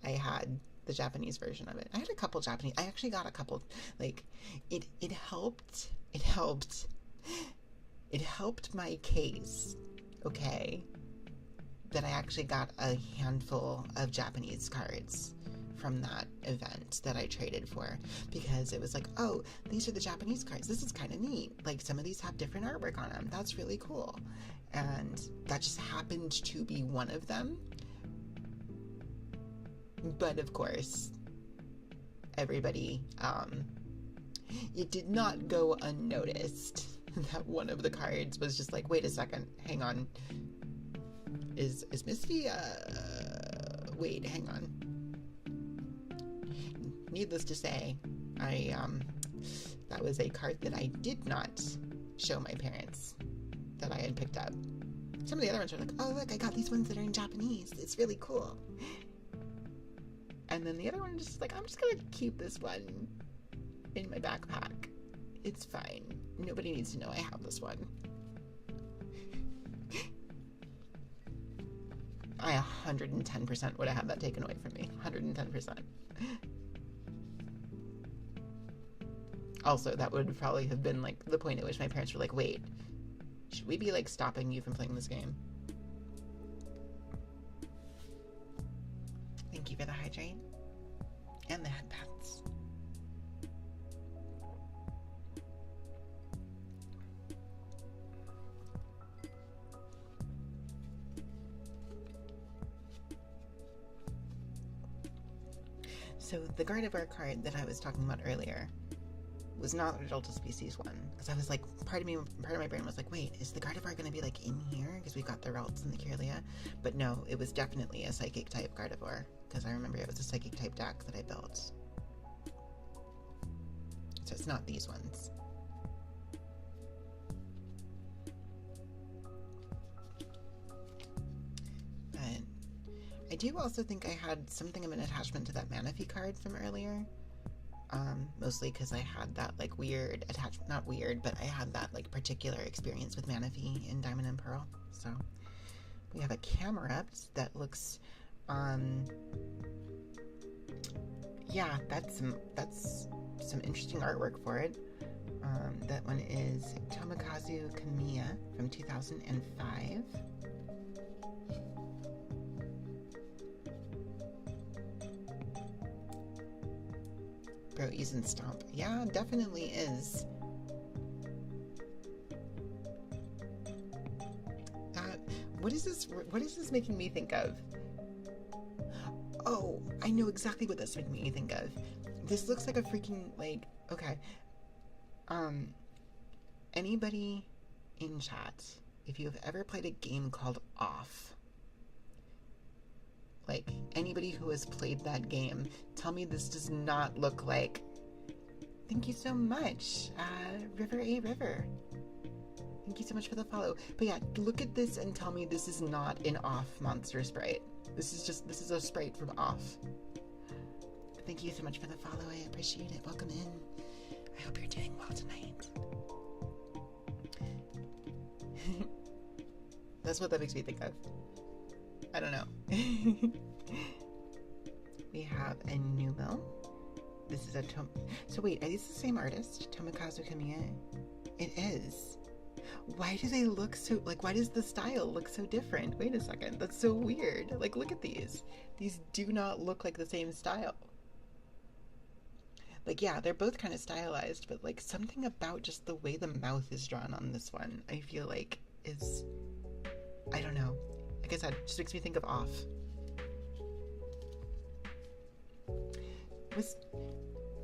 I had the Japanese version of it. I had a couple Japanese. I actually got a couple. Like it helped. It helped my case. Okay, that I actually got a handful of Japanese cards from that event that I traded for, because it was like, oh, these are the Japanese cards. This is kind of neat. Like, some of these have different artwork on them. That's really cool. And that just happened to be one of them. But of course, everybody, it did not go unnoticed that one of the cards was just like, wait a second, hang on. Is Misty, wait, hang on. Needless to say, that was a card that I did not show my parents that I had picked up. Some of the other ones were like, oh look, I got these ones that are in Japanese. It's really cool. And then the other one was just like, I'm just gonna keep this one in my backpack. It's fine. Nobody needs to know I have this one. I 110% would have had that taken away from me. 110%. Also, that would probably have been like the point at which my parents were like, wait, should we be like stopping you from playing this game? Thank you for the hydrate and the headpats. So the Gardevoir card that I was talking about earlier was not a Delta Species one, because I was like, part of my brain was like, wait, is the Gardevoir going to be like in here because we've got the Ralts and the Kirlia? But no, it was definitely a Psychic type Gardevoir, because I remember it was a Psychic type deck that I built. So it's not these ones. But I do also think I had something of an attachment to that Manaphy card from earlier. Mostly because I had that like weird attachment, not weird, but I had that like particular experience with Manaphy in Diamond and Pearl. So we have a Camerupt that looks, yeah, that's some interesting artwork for it. That one is Tomokazu Kamiya from 2005. Bro, Ease and Stomp. Yeah, definitely is. What is this making me think of? Oh, I know exactly what that's making me think of. This looks like a freaking, like, okay. Anybody in chat, if you have ever played a game called Off, like, anybody who has played that game, tell me this does not look like... Thank you so much, River A. River. Thank you so much for the follow. But yeah, look at this and tell me this is not an Off monster sprite. This is a sprite from Off. Thank you so much for the follow. I appreciate it. Welcome in. I hope you're doing well tonight. That's what that makes me think of. I don't know. We have a Numo. This is a So wait, are these the same artist? Tomokazu Kamiya? It is. Why do they look so, like, why does the style look so different? Wait a second, that's so weird. Like, look at these. These do not look like the same style. Like, yeah, they're both kind of stylized, but like something about just the way the mouth is drawn on this one, I feel like is, I don't know. Like I said, it just makes me think of Off.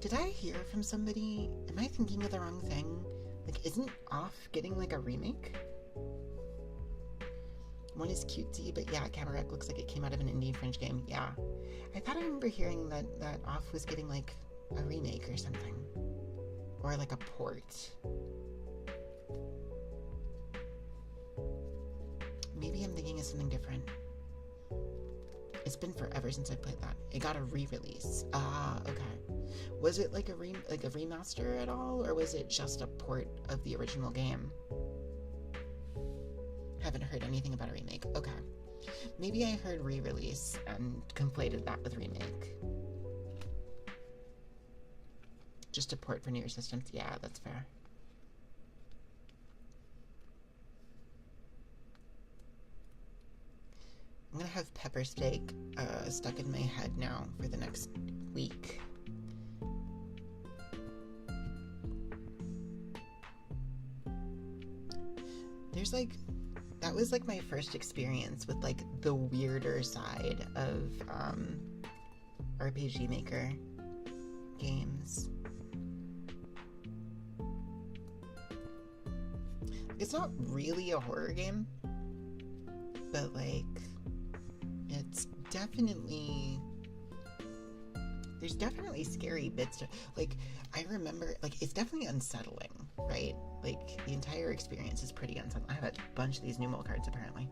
Did I hear from somebody? Am I thinking of the wrong thing? Like, isn't Off getting like a remake? One is cutesy, but yeah, Cabaret looks like it came out of an indie French game. Yeah. I thought I remember hearing that Off was getting like a remake or something. Or like a port. maybe I'm thinking of something different. It's been forever since I played that. It got a re-release. Ah, okay. Was it like a remaster at all, or was it just a port of the original game? Haven't heard anything about a remake. Okay. Maybe I heard re-release and conflated that with remake. Just a port for newer systems. Yeah, that's fair. I'm gonna have pepper steak stuck in my head now for the next week. There's that was my first experience with the weirder side of RPG Maker games. It's not really a horror game, but it's definitely, there's definitely scary bits to, I remember, it's definitely unsettling, right? The entire experience is pretty unsettling. I have a bunch of these new mole cards, apparently.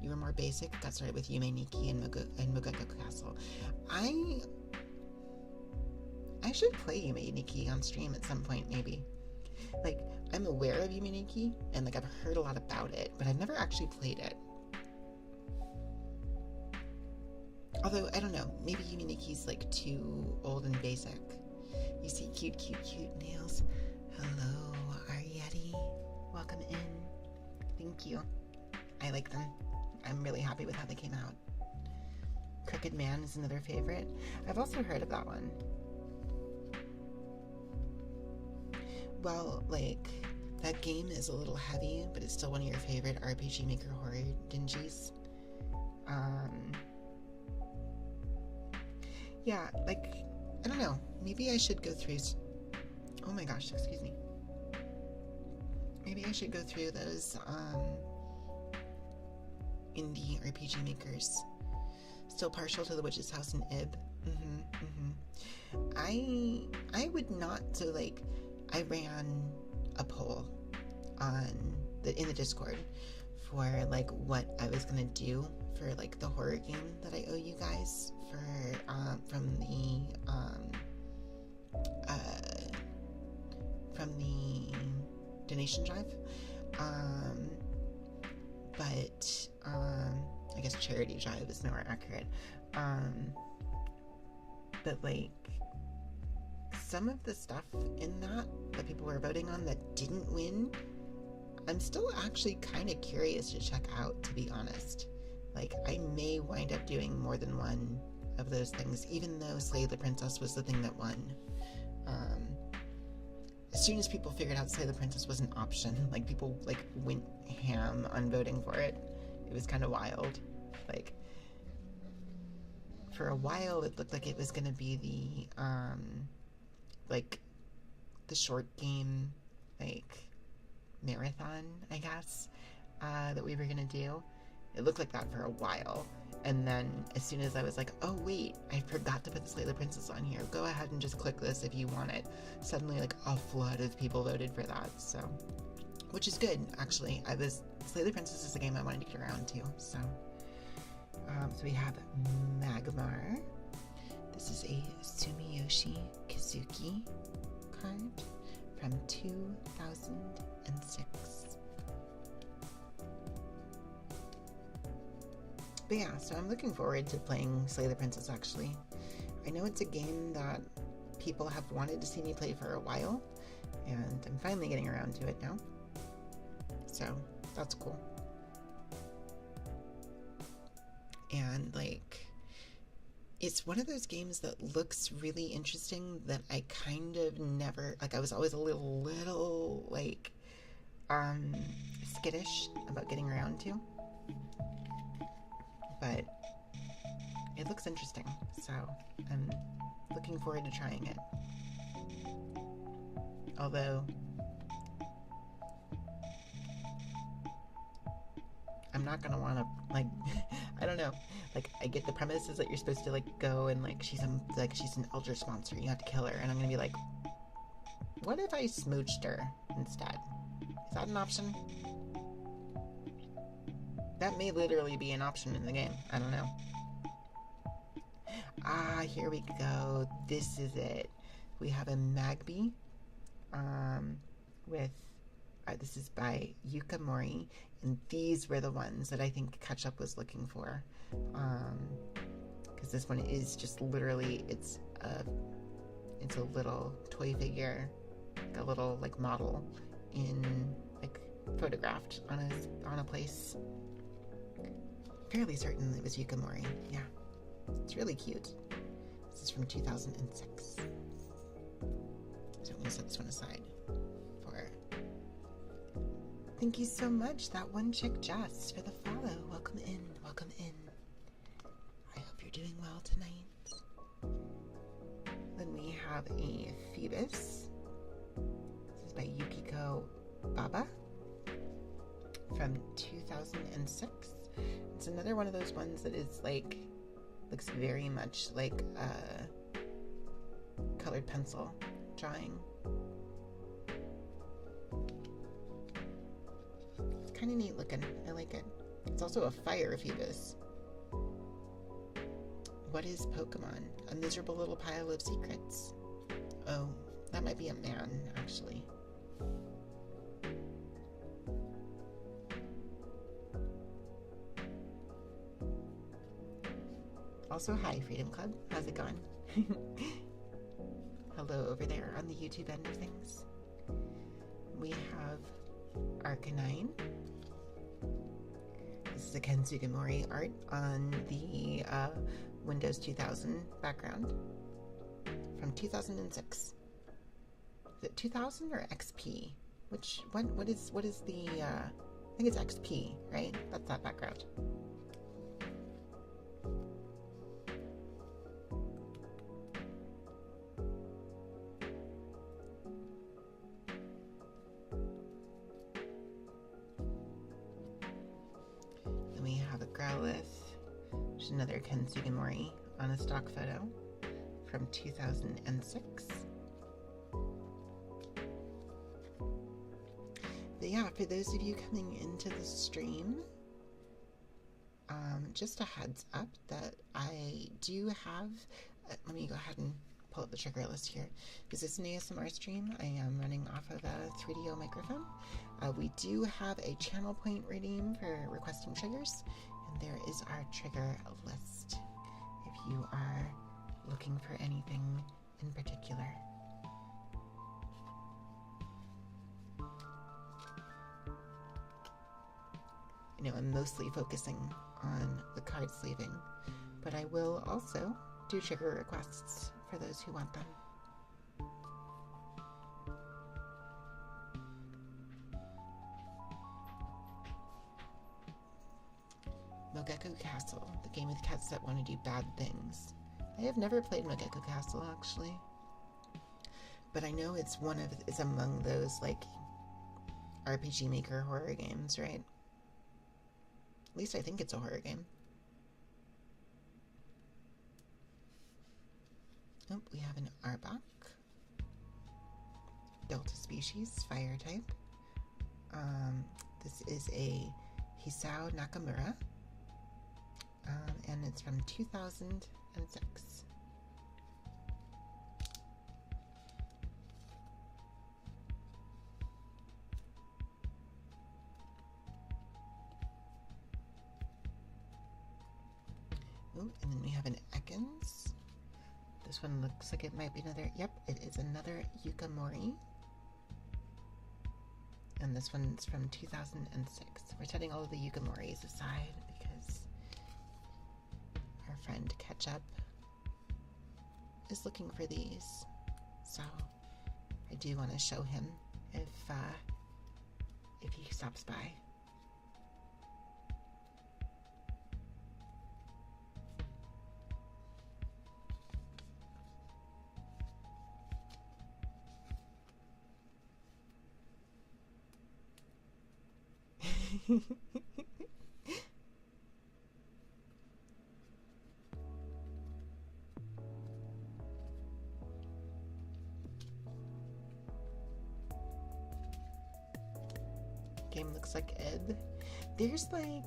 You were more basic, got started with Yume Nikki and Mugako Castle. I should play Yume Nikki on stream at some point, maybe. I'm aware of Yume Nikki, and I've heard a lot about it, but I've never actually played it. Although, I don't know, maybe Yume Nikki's too old and basic. You see cute nails. Hello, Arietti. Welcome in. Thank you. I like them. I'm really happy with how they came out. Crooked Man is another favorite. I've also heard of that one. Well, that game is a little heavy, but it's still one of your favorite RPG Maker horror dingies. Yeah, I don't know. Maybe I should go through... Oh my gosh, excuse me. Maybe I should go through those, indie RPG makers. Still partial to the Witch's House and Ib. I would not, so I ran a poll in the Discord for what I was gonna do for the horror game that I owe you guys for from the donation drive. But I guess charity drive is more accurate. But some of the stuff in that people were voting on that didn't win, I'm still actually kind of curious to check out, to be honest. I may wind up doing more than one of those things, even though Slay the Princess was the thing that won. As soon as people figured out Slay the Princess was an option, people went ham on voting for it. It was kind of wild. For a while it looked like it was going to be the short game marathon, I guess, that we were going to do. It looked like that for a while, and then as soon as I was oh wait, I forgot to put the Slay the Princess on here, go ahead and just click this if you want it, suddenly a flood of people voted for that, so, which is good, actually. Slay the Princess is a game I wanted to get around to, so we have Magmar. This is a Sumiyoshi Kizuki card from 2006. But yeah, so I'm looking forward to playing Slay the Princess, actually. I know it's a game that people have wanted to see me play for a while, and I'm finally getting around to it now. So, that's cool. And, it's one of those games that looks really interesting that I kind of never, I was always a little skittish about getting around to. But it looks interesting, so I'm looking forward to trying it. Although I'm not gonna want to I don't know. I get the premise is that you're supposed to go and she's an Eldritch monster. You have to kill her, and I'm gonna be what if I smooched her instead? Is that an option? That may literally be an option in the game. I don't know. Ah, here we go. This is it. We have a Magby with, this is by Yuka Mori, and these were the ones that I think Ketchup was looking for. Because this one is just literally, it's a little toy figure, like a little like model in like photographed on a place. Fairly certain it was Yuka Mori. Yeah, it's really cute. This is from 2006. So I'm gonna set this one aside for. Thank you so much, that one chick Jess, for the follow. Welcome in. Welcome in. I hope you're doing well tonight. Then we have a Phoebus. This is by Yukiko Baba from 2006. It's another one of those ones that is like, looks very much like a colored pencil drawing. It's kind of neat looking. I like it. It's also a fire Phoebus. What is Pokemon? A miserable little pile of secrets. Oh, that might be a man, actually. Also, hi, Freedom Club. How's it going? Hello over there on the YouTube end of things. We have Arcanine. This is a Ken Sugimori art on the Windows 2000 background from 2006. Is it 2000 or XP? What is the I think it's XP, right? That's that background. Then we have a Growlithe, which is another Ken Sugimori on a stock photo from 2006. But yeah, for those of you coming into the stream, just a heads up that I do have, let me go ahead and pull up the trigger list here, because it's an ASMR stream. I am running off of a 3DO microphone. We do have a channel point redeem for requesting triggers, and there is our trigger list if you are looking for anything in particular. I know I'm mostly focusing on the card sleeving, but I will also do trigger requests for those who want them. Mogeko Castle, the game with cats that want to do bad things. I have never played Mogeko Castle, actually, but I know it's among those like RPG Maker horror games, right? At least I think it's a horror game. Oh, we have an Arbok. Delta species, fire type. This is a Hisao Nakamura. And it's from 2006. Oh, and then we have an Ekans. This one looks like it might be another, yep, it is another Yuka Mori. And this one's from 2006. We're setting all of the Yuka Moris aside because our friend Ketchup is looking for these. So I do want to show him if he stops by. Game looks like Ed. There's like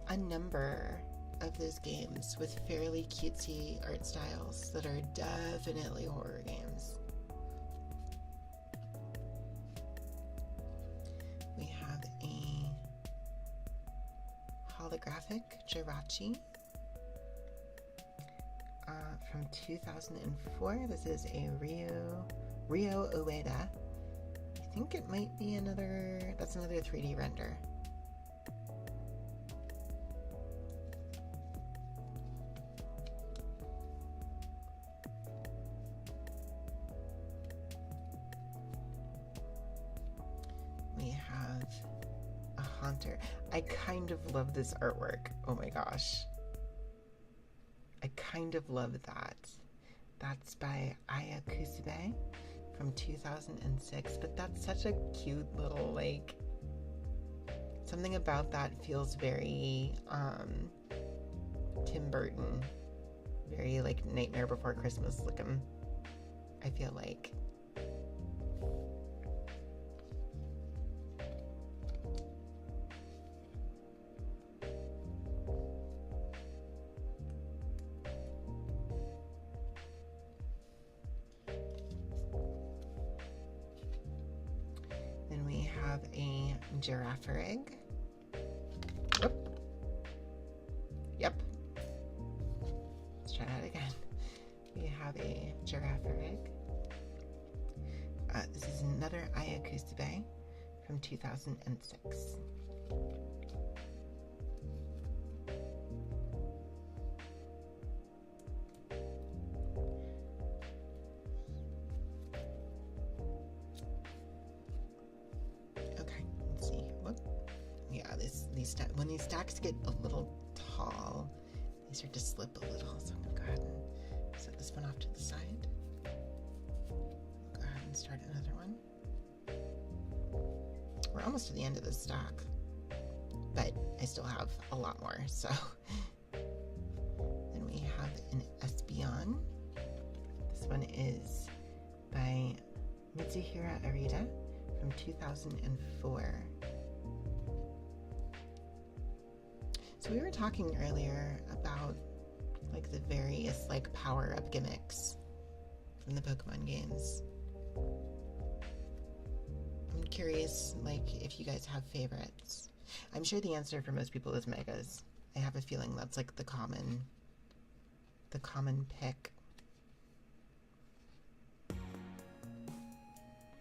a number of those games with fairly cutesy art styles that are definitely horror games. We have a holographic Jirachi from 2004. This is a Ryo Ueda. I think it might be that's another 3D render. We have a Haunter. I kind of love this artwork. Oh my gosh. I kind of love that. That's by Aya Kusube from 2006, but that's such a cute little, like, something about that feels very Tim Burton, very like Nightmare Before Christmas looking, I feel like. Then we have a giraffe egg. Whoop. Yep. Let's try that again. We have a giraffe egg. This is another Aya Kusube from 2006. When these stacks get a little tall, they start to slip a little. So I'm going to go ahead and set this one off to the side. Go ahead and start another one. We're almost to the end of this stack, but I still have a lot more. So then we have an Espeon. This one is by Mitsuhira Arita from 2004. So we were talking earlier about like the various like power-up gimmicks from the Pokemon games. I'm curious like if you guys have favorites. I'm sure the answer for most people is Megas. I have a feeling that's like the common pick.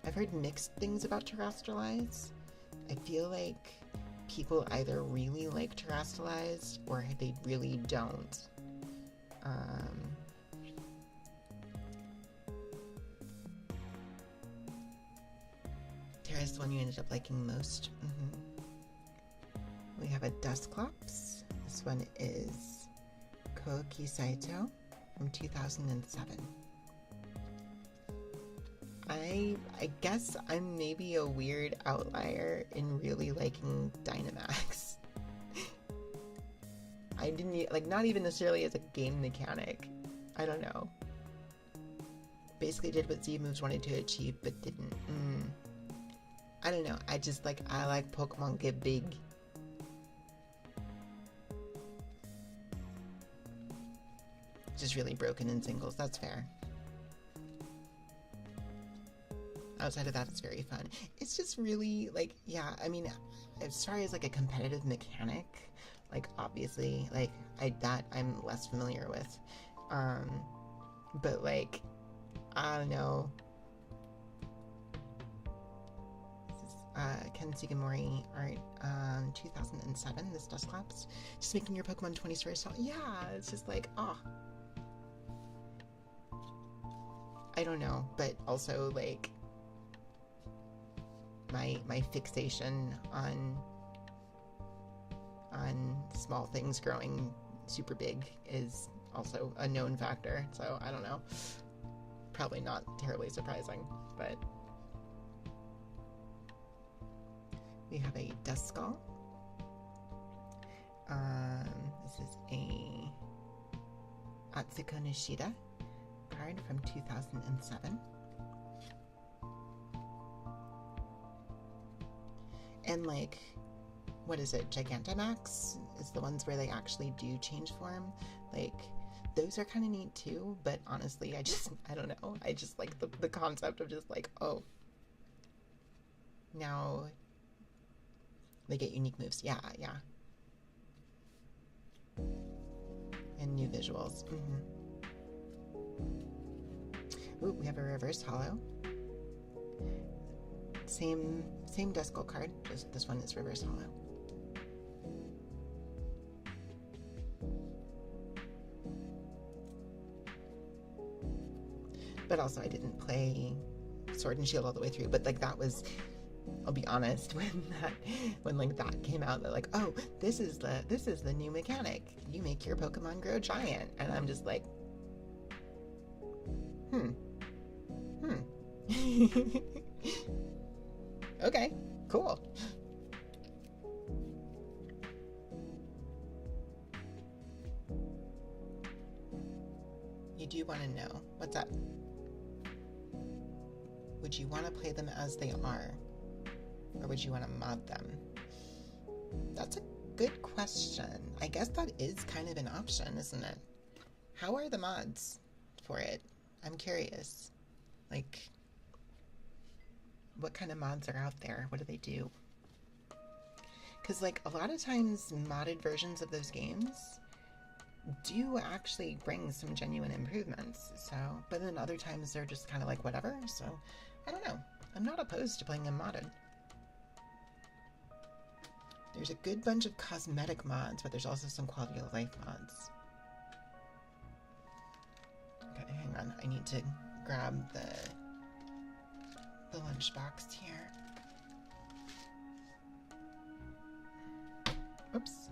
I've heard mixed things about Terastalize. I feel like people either really like Terastalized or they really don't. Terra's the one you ended up liking most. We have a Dusclops. This one is Koki Saito from 2007. I guess I'm maybe a weird outlier in really liking Dynamax. I didn't, like, not even necessarily as a game mechanic. I don't know. Basically did what Z moves wanted to achieve, but didn't. I don't know. I like Pokemon get big. Just really broken in singles. That's fair. Outside of that, it's very fun. It's just really, like, yeah, I mean, as far as, like, a competitive mechanic, like, obviously, like, I'm less familiar with. But, like, I don't know. This is Ken Sugimori art, 2007, this Dusclops. Just making your Pokemon 20 stories tall. Yeah, it's just like, I don't know, but also, like, my fixation on small things growing super big is also a known factor, so I don't know. Probably not terribly surprising, but we have a Duskull. This is a Atsuko Nishida card from 2007. And, like, what is it, Gigantamax is the ones where they actually do change form. Like, those are kind of neat too, but honestly, I don't know. I just like the concept of just like, oh, now they get unique moves. Yeah. And new visuals. Ooh, we have a reverse hollow. Same Duskull card, just this one is reverse hollow. But also I didn't play Sword and Shield all the way through, but like that was, I'll be honest, when like that came out, they're like, oh, this is the new mechanic. You make your Pokemon grow giant. And I'm just like, Okay, cool. You do want to know, what's up? Would you want to play them as they are? Or would you want to mod them? That's a good question. I guess that is kind of an option, isn't it? How are the mods for it? I'm curious. Like, what kind of mods are out there? What do they do? Because, like, a lot of times modded versions of those games do actually bring some genuine improvements. So, but then other times they're just kind of like whatever. So, I don't know. I'm not opposed to playing them modded. There's a good bunch of cosmetic mods, but there's also some quality of life mods. Okay, hang on. I need to grab the lunchbox here. Oops.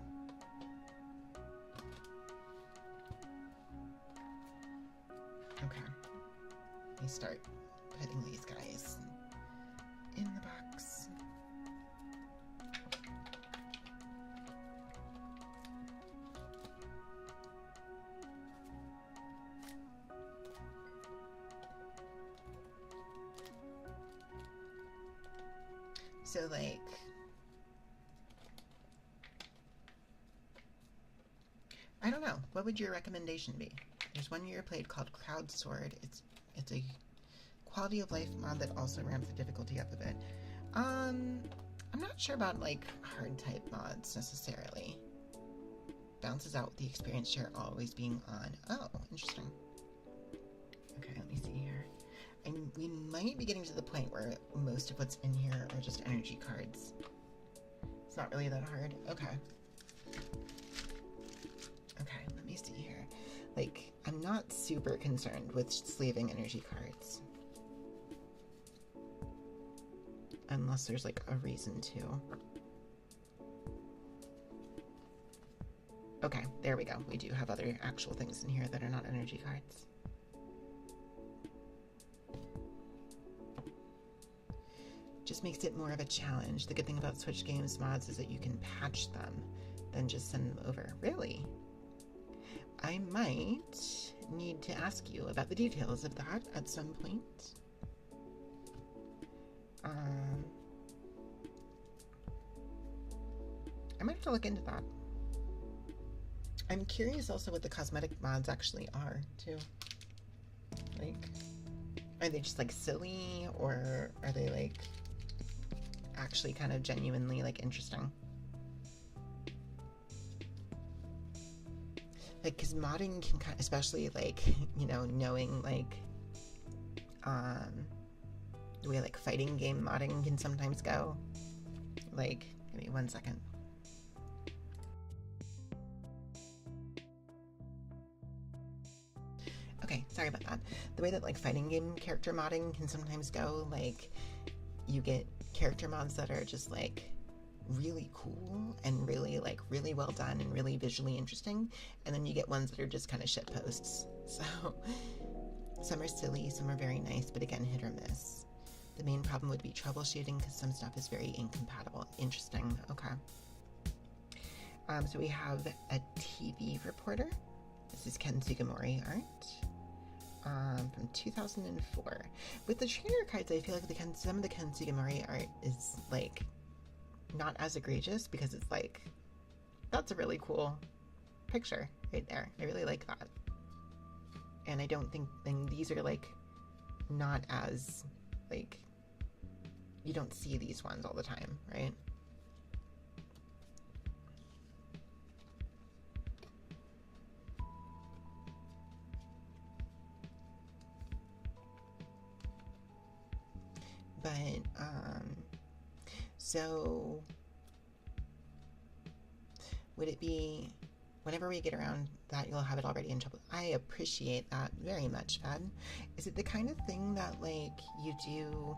Okay. Let me start putting these guys in the box. So, like, I don't know. What would your recommendation be? There's one you played called Crowd Sword. It's a quality of life mod that also ramps the difficulty up a bit. I'm not sure about like hard type mods necessarily. Bounces out with the experience share always being on. Oh, interesting. Okay, let me see here. We might be getting to the point where most of what's in here are just energy cards. It's not really that hard. Okay. Okay, let me see here. Like, I'm not super concerned with sleeving energy cards. Unless there's, like, a reason to. Okay, there we go. We do have other actual things in here that are not energy cards. Just makes it more of a challenge. The good thing about Switch Games mods is that you can patch them, then just send them over. Really? I might need to ask you about the details of that at some point. I might have to look into that. I'm curious also what the cosmetic mods actually are, too. Like, are they just, like, silly, or are they, like, actually kind of genuinely, like, interesting? Like, because modding can kind of, especially, like, you know, knowing, like, the way, like, fighting game modding can sometimes go. Like, give me 1 second. Okay, sorry about that. The way that, like, fighting game character modding can sometimes go, like, you get character mods that are just, like, really cool and really, like, really well done and really visually interesting, and then you get ones that are just kind of shit posts. So, some are silly, some are very nice, but again, hit or miss. The main problem would be troubleshooting, because some stuff is very incompatible. Interesting. Okay. So we have a TV reporter. This is Ken Sugimori art. From 2004. With the trainer cards, I feel like some of the Ken Sugimori art is, like, not as egregious because it's like, that's a really cool picture right there. I really like that. And I don't think, and these are like not as like, you don't see these ones all the time, right? But so would it be whenever we get around that you'll have it already in trouble? I appreciate that very much, Fad. Is it the kind of thing that like you do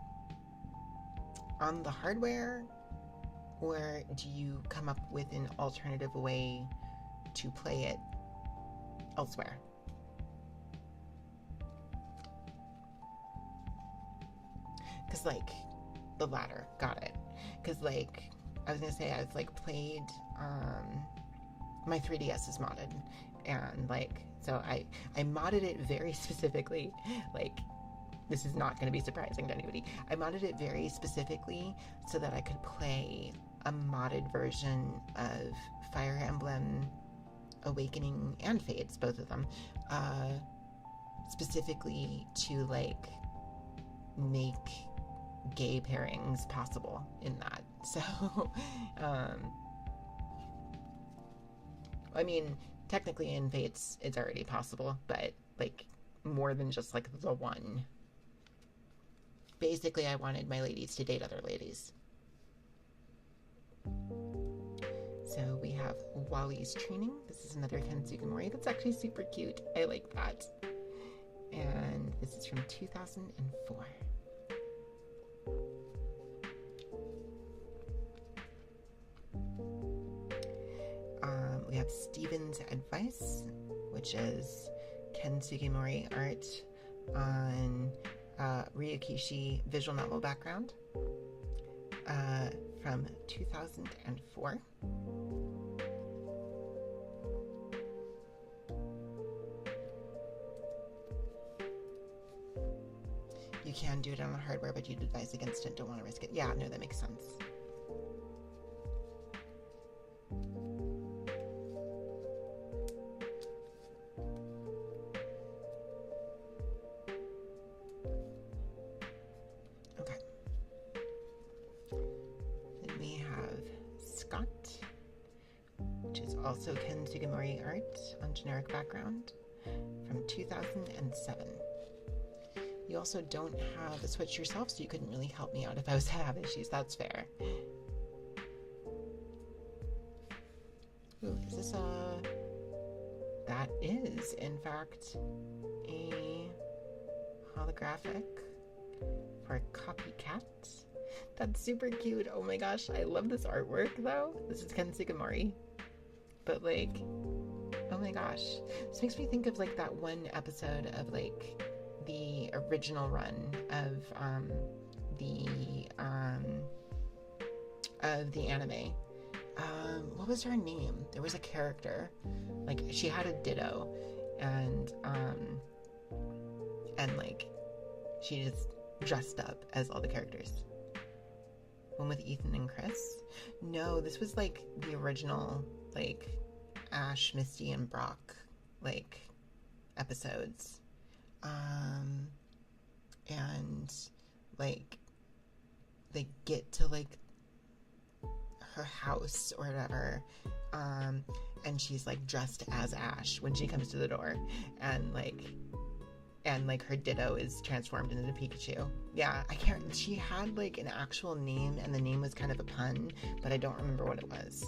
on the hardware, or do you come up with an alternative way to play it elsewhere? Because like the latter, got it. Because like I was gonna say, I've like played my 3DS is modded, and like so I modded it very specifically. Like, this is not going to be surprising to anybody. I modded it very specifically so that I could play a modded version of Fire Emblem Awakening and Fates, both of them, specifically to like make gay pairings possible in that. So I mean, technically in Fates it's already possible, but like more than just like the one. Basically, I wanted my ladies to date other ladies. So we have Wally's Training. This is another Ken Sugimori. That's actually super cute. I like that. And this is from 2004. We have Steven's Advice, which is Ken Sugimori art on Ryokishi visual novel background from 2004. You can do it on hardware, but you'd advise against it. Don't want to risk it. Yeah, no, that makes sense. Also Ken Sugimori art on generic background from 2007. You also don't have a Switch yourself, so you couldn't really help me out if I was to have issues. That's fair. Ooh, is this a... That is, in fact, a holographic for a copycat. That's super cute. Oh my gosh, I love this artwork, though. This is Ken Sugimori. But like, oh my gosh, this makes me think of like that one episode of like the original run of the anime. What was her name? There was a character, like she had a ditto, and like she just dressed up as all the characters. One with Ethan and Chris? No, this was like the original, like Ash, Misty, and Brock like episodes. And like they get to like her house or whatever, and she's like dressed as Ash when she comes to the door, and her ditto is transformed into Pikachu. Yeah, I can't, she had like an actual name, and the name was kind of a pun, but I don't remember what it was.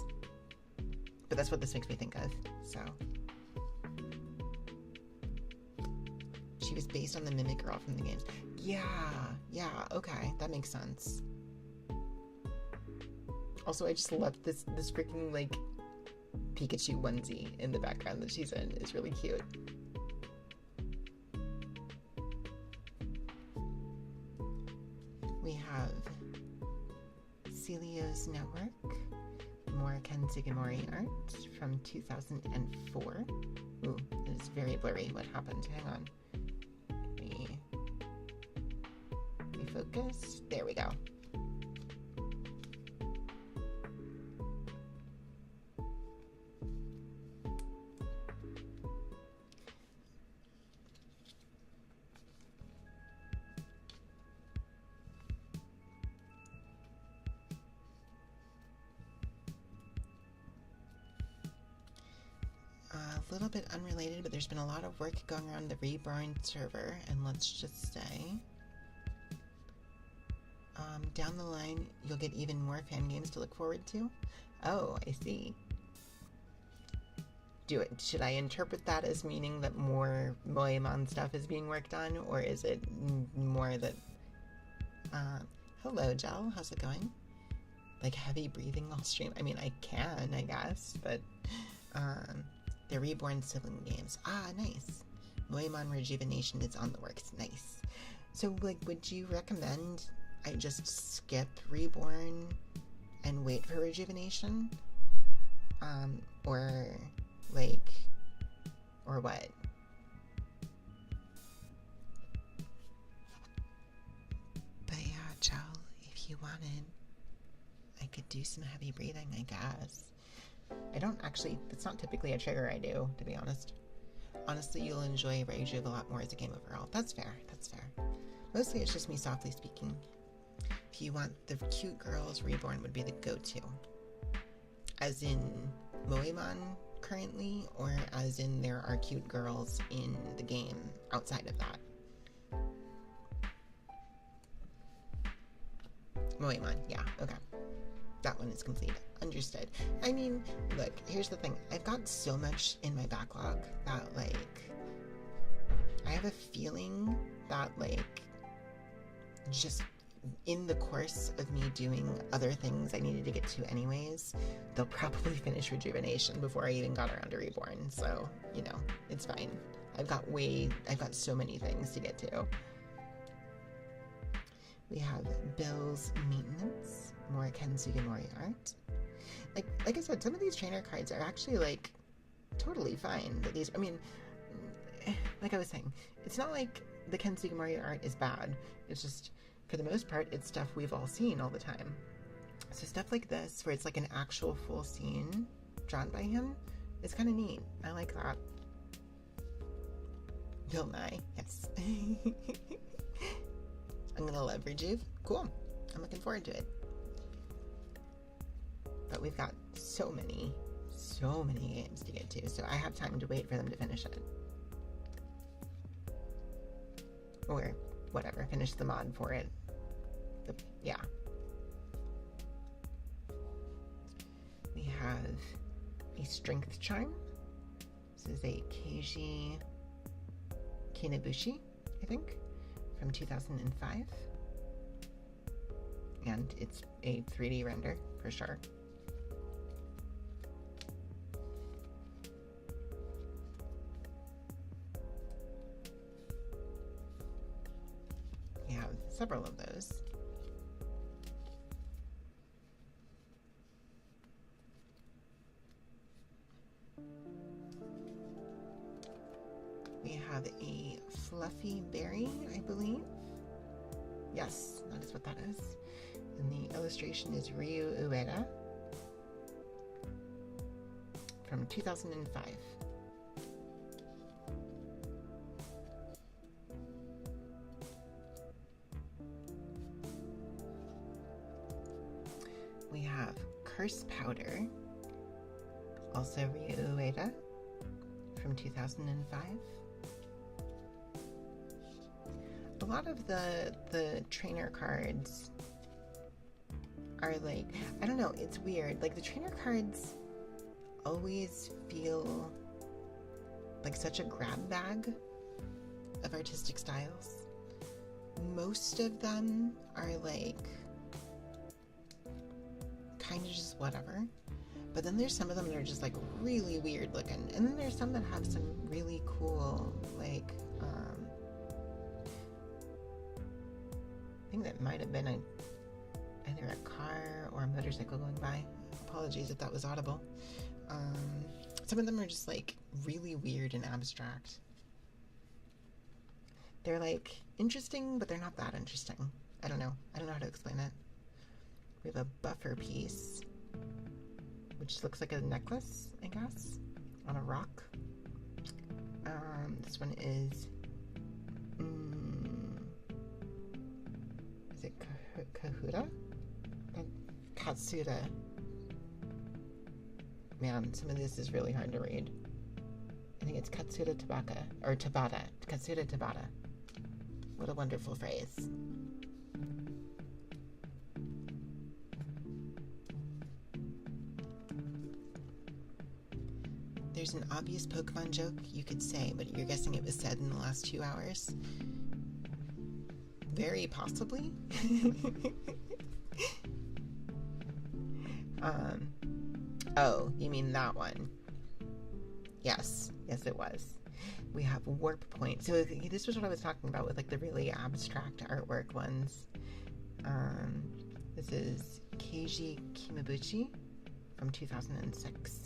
But that's what this makes me think of, so. She was based on the Mimic Girl from the games. Yeah, okay, that makes sense. Also, I just love this freaking, like, Pikachu onesie in the background that she's in. It's really cute. We have Celio's Network, more Ken Sugimori art from 2004. Ooh, it is very blurry. What happened? Hang on. Refocus. There we go. little bit unrelated, but there's been a lot of work going around the Reborn server, and let's just say down the line you'll get even more fan games to look forward to. Oh, I see. Should I interpret that as meaning that more Moemon stuff is being worked on, or is it more that hello Gel, how's it going? Like heavy breathing all stream? I mean, I can, I guess, but the Reborn sibling games. Ah, nice. Moemon Rejuvenation is on the works. Nice. So, like, would you recommend I just skip Reborn and wait for Rejuvenation? Or, like, or what? But yeah, Gel, if you wanted, I could do some heavy breathing, I guess. I don't actually, that's not typically a trigger I do, to be honest. Honestly, you'll enjoy Rejuve a lot more as a game overall. That's fair, that's fair. Mostly it's just me softly speaking. If you want the cute girls, Reborn would be the go-to. As in Moemon currently, or as in there are cute girls in the game outside of that? Moemon, yeah, okay. That one is complete. Understood. I mean, look, here's the thing. I've got so much in my backlog that, like, I have a feeling that, like, just in the course of me doing other things I needed to get to anyways, they'll probably finish Rejuvenation before I even got around to Reborn. So, you know, it's fine. I've got so many things to get to. We have Bill's Maintenance, more Ken Sugimori art. Like I said, some of these trainer cards are actually, like, totally fine. But these, I mean, like I was saying, it's not like the Ken Sugimori art is bad. It's just, for the most part, it's stuff we've all seen all the time. So stuff like this, where it's like an actual full scene drawn by him, is kind of neat. I like that. Yo my, yes. I'm gonna love Rejuve. Cool. I'm looking forward to it. But we've got so many games to get to, so I have time to wait for them to finish it. Or whatever, finish the mod for it. Yeah. We have a Strength Charm. This is a Keiji Kinebushi, I think, from 2005. And it's a 3D render, for sure. We have several of those. We have a Fluffy Berry, I believe. Yes, that is what that is. And the illustration is Ryu Ueda from 2005. We have Curse Powder, also Ryu Ueda from 2005. A lot of the trainer cards are like, I don't know, it's weird. Like, the trainer cards always feel like such a grab bag of artistic styles. Most of them are like kind of just whatever. But then there's some of them that are just like really weird looking. And then there's some that have some really cool, like, I think that might have been either a car or a motorcycle going by. Apologies if that was audible. Some of them are just like really weird and abstract. They're like interesting, but they're not that interesting. I don't know how to explain it. We have a buffer piece, which looks like a necklace, I guess, on a rock. This one is it Kahuda? Katsuda. Man, some of this is really hard to read. I think it's Katsura Tabata, or Tabata. Katsura Tabata. What a wonderful phrase. There's an obvious Pokemon joke you could say, but you're guessing it was said in the last 2 hours? Very possibly. Oh, you mean that one? Yes, it was. We have Warp Point. So this was what I was talking about with like the really abstract artwork ones. This is Keiji Kimabuchi from 2006.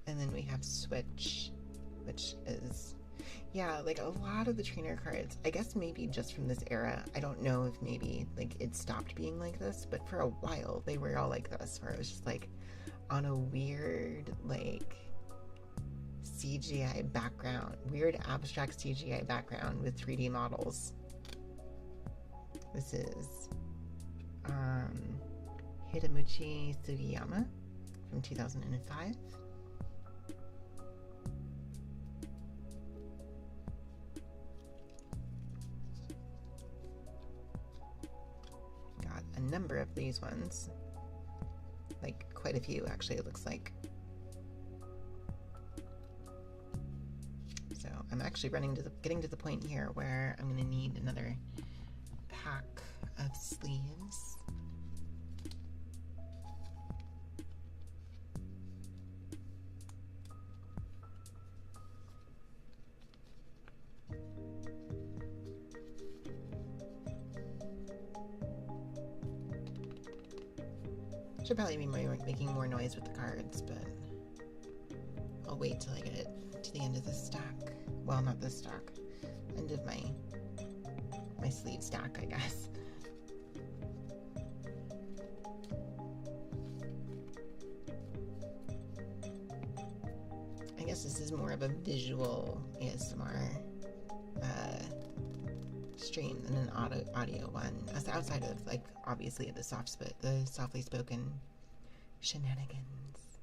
And then we have Switch, which is, yeah, like a lot of the trainer cards, I guess maybe just from this era. I don't know if maybe like it stopped being like this, but for a while they were all like this, where it was just like on a weird like CGI background, weird abstract CGI background with 3D models. This is Hidemuchi Sugiyama from 2005. Got a number of these ones, like quite a few actually, it looks like. So I'm actually getting to the point here where I'm going to need another pack of sleeves. Should probably be making more noise with the cards, but I'll wait till I get it to the end of this stack. Well, not this stack. End of my sleeve stack, I guess. I guess this is more of a visual ASMR stream than an audio one, as outside of like obviously the softly spoken shenanigans.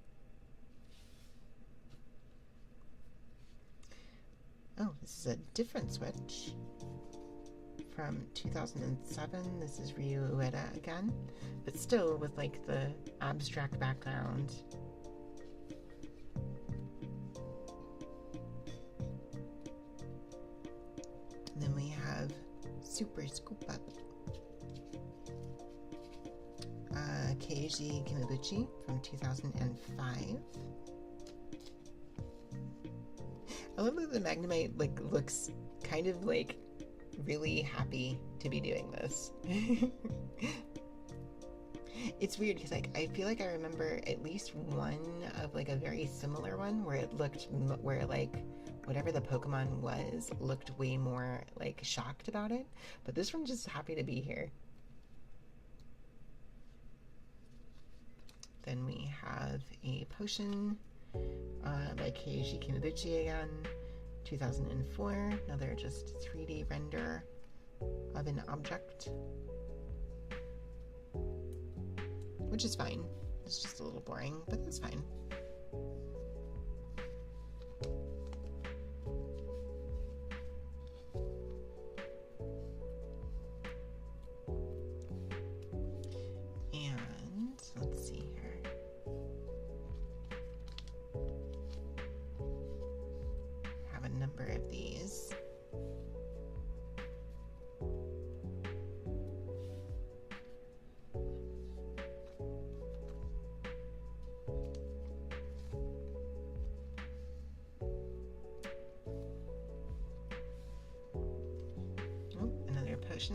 Oh, this is a different Switch from 2007. This is Ryu Ueda again, but still with like the abstract background. And then we have Super Scoop Up. Keiji Kimabuchi from 2005. I love that the Magnemite like looks kind of like really happy to be doing this. It's weird because like I feel like I remember at least one of like a very similar one where it looked where like whatever the Pokemon was looked way more like shocked about it, but this one's just happy to be here. Then we have a potion by Keiji Kimabuchi again, 2004. Another just 3D render of an object, which is fine. It's just a little boring, but that's fine. And let's see here. Have a number of these.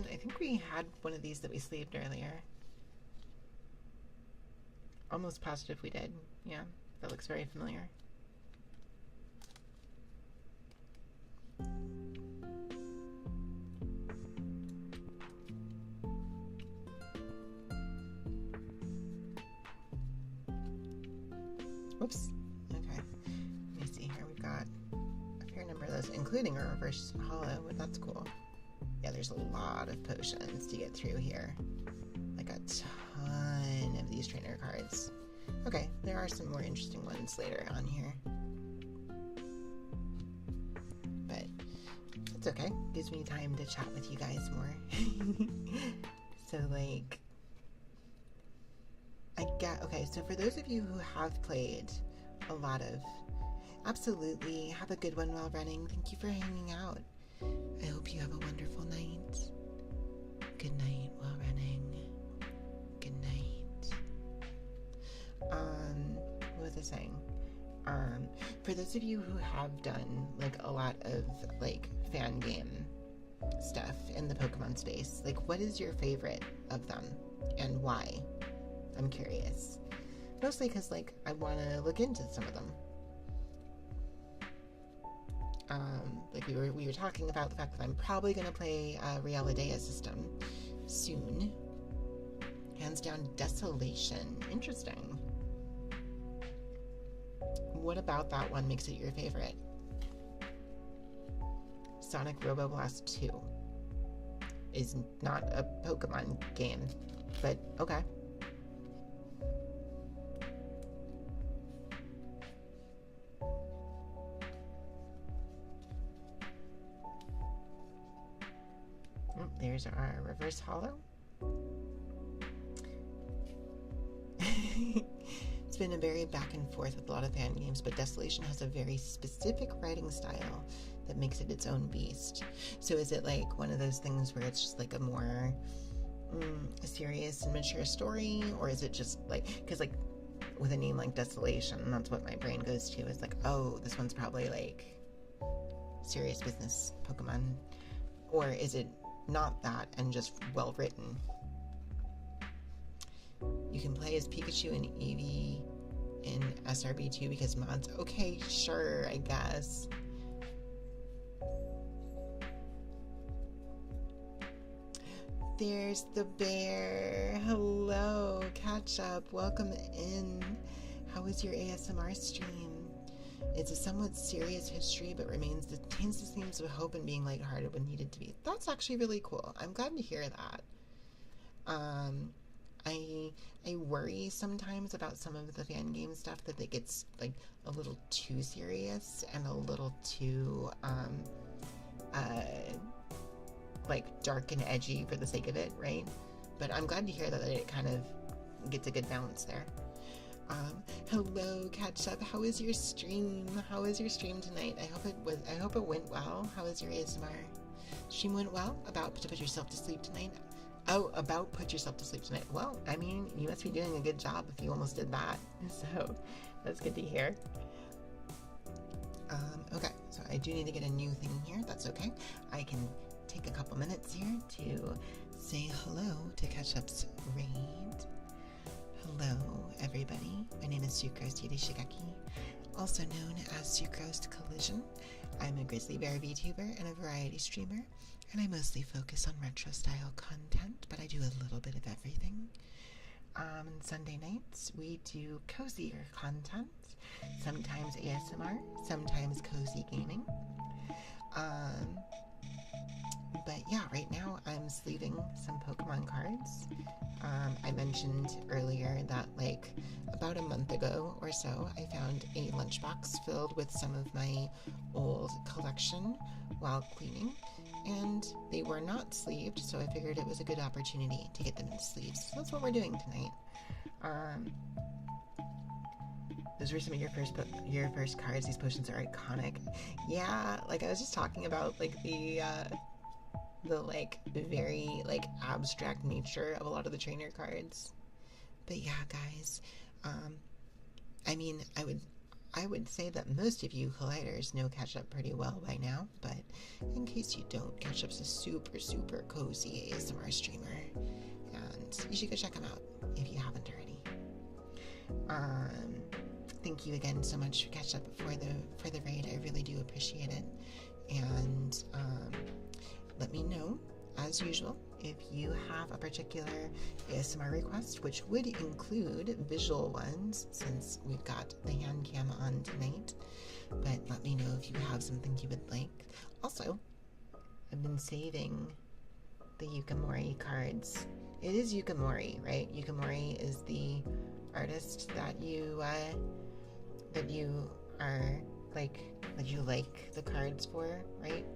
I think we had one of these that we sleeved earlier. Almost positive we did. Yeah, that looks very familiar. Whoops. Okay. Let me see here. We've got a fair number of those, including a reverse hollow, but that's cool. Yeah, there's a lot of potions to get through here. Like a ton of these trainer cards. Okay, there are some more interesting ones later on here. But it's okay. Gives me time to chat with you guys more. So, like, okay, so for those of you who have played a lot of, absolutely, have a good one while running. Thank you for hanging out. I hope you have a wonderful night. Good night while running. Good night. What was I saying? For those of you who have done, like, a lot of, like, fan game stuff in the Pokemon space, like, what is your favorite of them and why? I'm curious. Mostly because, like, I want to look into some of them. Like we were talking about the fact that I'm probably going to play Realidea system soon. Hands down, Desolation. Interesting. What about that one makes it your favorite? Sonic Roboblast 2 is not a Pokemon game, but okay. There's our reverse holo. It's been a very back and forth with a lot of fan games, but Desolation has a very specific writing style that makes it its own beast. So is it like one of those things where it's just like a more serious and mature story, or is it just like, because like with a name like Desolation, that's what my brain goes to, is like, oh, this one's probably like serious business Pokemon, or is it not that and just well written? You can play as Pikachu and Eevee in SRB2 because mods. Okay, sure, I guess. There's the bear. Hello, catch up. Welcome in. How was your ASMR stream? It's a somewhat serious history, but retains the themes of hope and being lighthearted when needed to be. That's actually really cool. I'm glad to hear that. I worry sometimes about some of the fan game stuff that it gets like a little too serious and a little too like dark and edgy for the sake of it, right? But I'm glad to hear that it kind of gets a good balance there. Hello, catch up. How was your stream? How was your stream tonight? I hope it went well. How was your ASMR? Stream went well? About to put yourself to sleep tonight? Oh, about put yourself to sleep tonight. Well, I mean, you must be doing a good job if you almost did that. So that's good to hear. Okay, so I do need to get a new thing here. That's okay. I can take a couple minutes here to say hello to Catch Up's raid. Hello, everybody. My name is Sucrose Shigeki, also known as Sucrose Collision. I'm a grizzly bear VTuber and a variety streamer, and I mostly focus on retro-style content, but I do a little bit of everything. Sunday nights, we do cozier content, sometimes ASMR, sometimes cozy gaming. But yeah, right now I'm sleeving some Pokemon cards. I mentioned earlier that like about a month ago or so, I found a lunchbox filled with some of my old collection while cleaning, and they were not sleeved, so I figured it was a good opportunity to get them in sleeves. So that's what we're doing tonight. Those were some of your first cards. These potions are iconic. Yeah, like I was just talking about like the like very like abstract nature of a lot of the trainer cards. But yeah, guys, I mean, I would say that most of you colliders know Catch Up pretty well by now, but in case you don't, Catch Up's a super, super cozy ASMR streamer, and you should go check him out if you haven't already. Thank you again so much for Catch Up for the raid. I really do appreciate it, and let me know, as usual, if you have a particular ASMR request, which would include visual ones, since we've got the hand cam on tonight. But let me know if you have something you would like. Also, I've been saving the Yukimori cards. It is Yukimori, right? Yukimori is the artist that you are like that you like the cards for, right?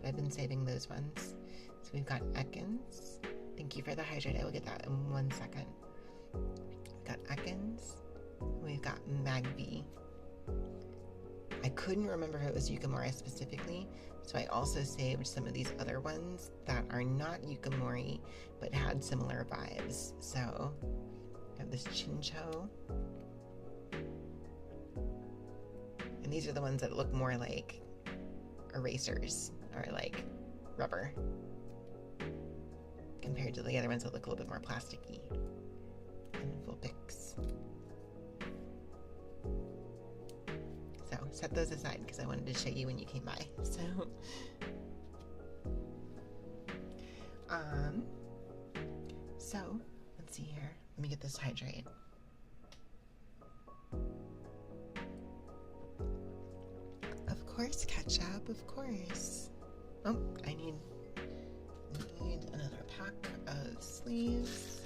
But I've been saving those ones. So we've got Ekans. Thank you for the hydrate. I will get that in 1 second. We've got Ekans. We've got Magby. I couldn't remember if it was Yukimori specifically, so I also saved some of these other ones that are not Yukimori but had similar vibes. So I have this Chincho. And these are the ones that look more like erasers or like rubber compared to the other ones that look a little bit more plasticky. And Vulpix. So set those aside because I wanted to show you when you came by. So let's see here. Let me get this hydrate. Of course, ketchup, of course. Oh, I need another pack of sleeves.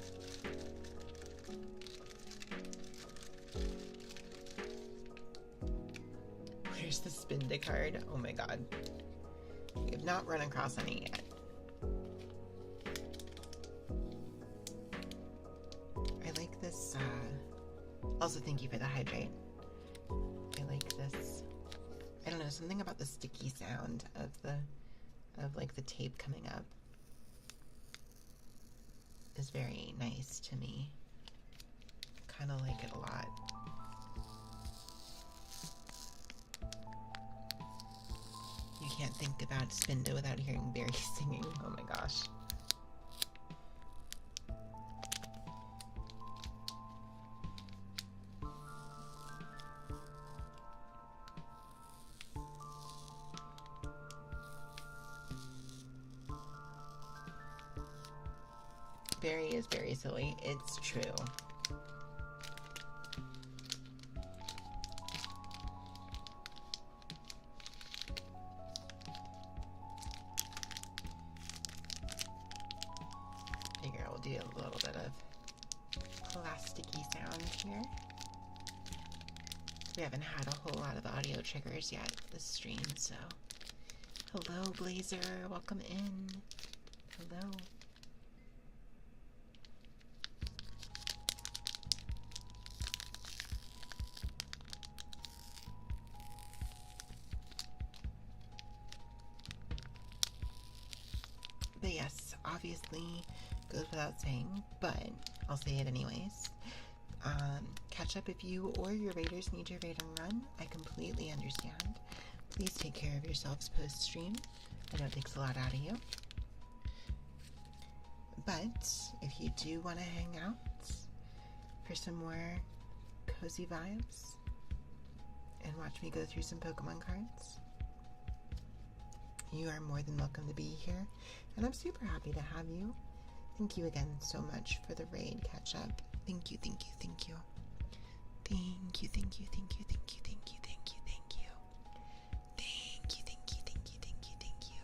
Where's the Spinda card? Oh my god. We have not run across any yet. I like this, also thank you for the hydrate. I like this. I don't know, something about the sticky sound of like the tape coming up is very nice to me. Kind of like it a lot. You can't think about Spinda without hearing Barry singing. Oh my gosh. Barry is very silly. It's true. Figure I will do a little bit of plasticky sound here. We haven't had a whole lot of audio triggers yet this stream, so. Hello, Blazer. Welcome in. Hello. But yes, obviously goes without saying, but I'll say it anyways. Catch up if you or your raiders need your raid and run. I completely understand. Please take care of yourselves post-stream. I know it takes a lot out of you. But if you do want to hang out for some more cozy vibes and watch me go through some Pokemon cards, you are more than welcome to be here, and I'm super happy to have you. Thank you again so much for the raid catch-up. Thank you, thank you, thank you. Thank you, thank you, thank you, thank you, thank you, thank you, thank you. Thank you, thank you, thank you, thank you, thank you.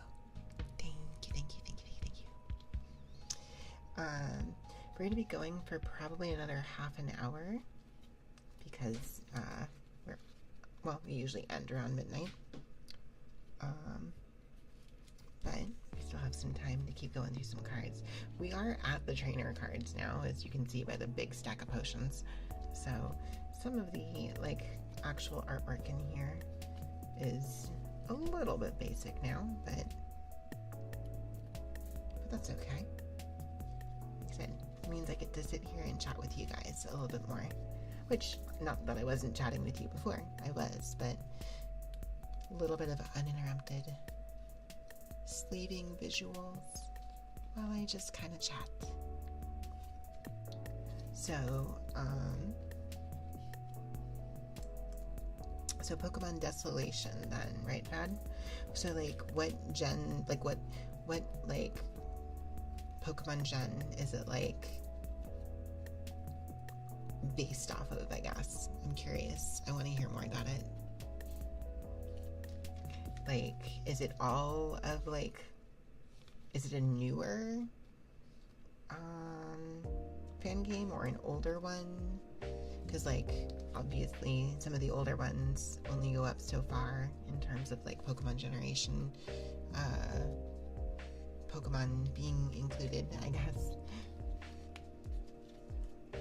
Thank you, thank you, thank you, thank you, thank you. We're going to be going for probably another half an hour because we usually end around midnight. But we still have some time to keep going through some cards. We are at the trainer cards now, as you can see by the big stack of potions. So some of the actual artwork in here is a little bit basic now, but that's okay. Like I said, it means I get to sit here and chat with you guys a little bit more. Which, not that I wasn't chatting with you before, I was, but a little bit of uninterrupted sleeving visuals while I just kind of chat. So, so Pokemon Desolation then, right, Dad? So what gen, what Pokemon gen is it based off of, I guess? I'm curious. I want to hear more about it. Is it all of Is it a newer fan game or an older one? Because, like, obviously some of the older ones only go up so far in terms of, like, Pokemon generation, Pokemon being included, I guess.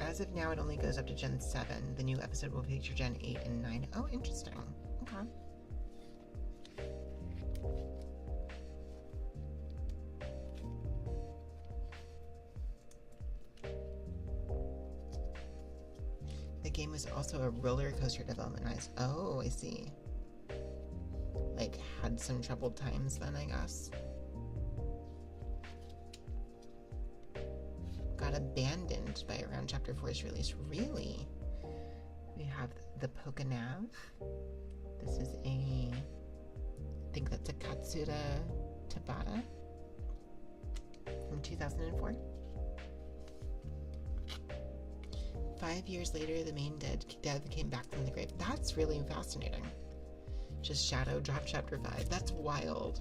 As of now, it only goes up to Gen 7. The new episode will feature Gen 8 and 9. Oh, interesting. Okay. The game was also a roller coaster development rise. Oh, I see. Like, had some troubled times then, I guess. Got abandoned by around Chapter 4's release. Really? We have the Pokenav. This is I think that's a Katsura Tabata from 2004. 5 years later, the main dev came back from the grave. That's really fascinating. Just Shadow dropped Chapter 5. That's wild.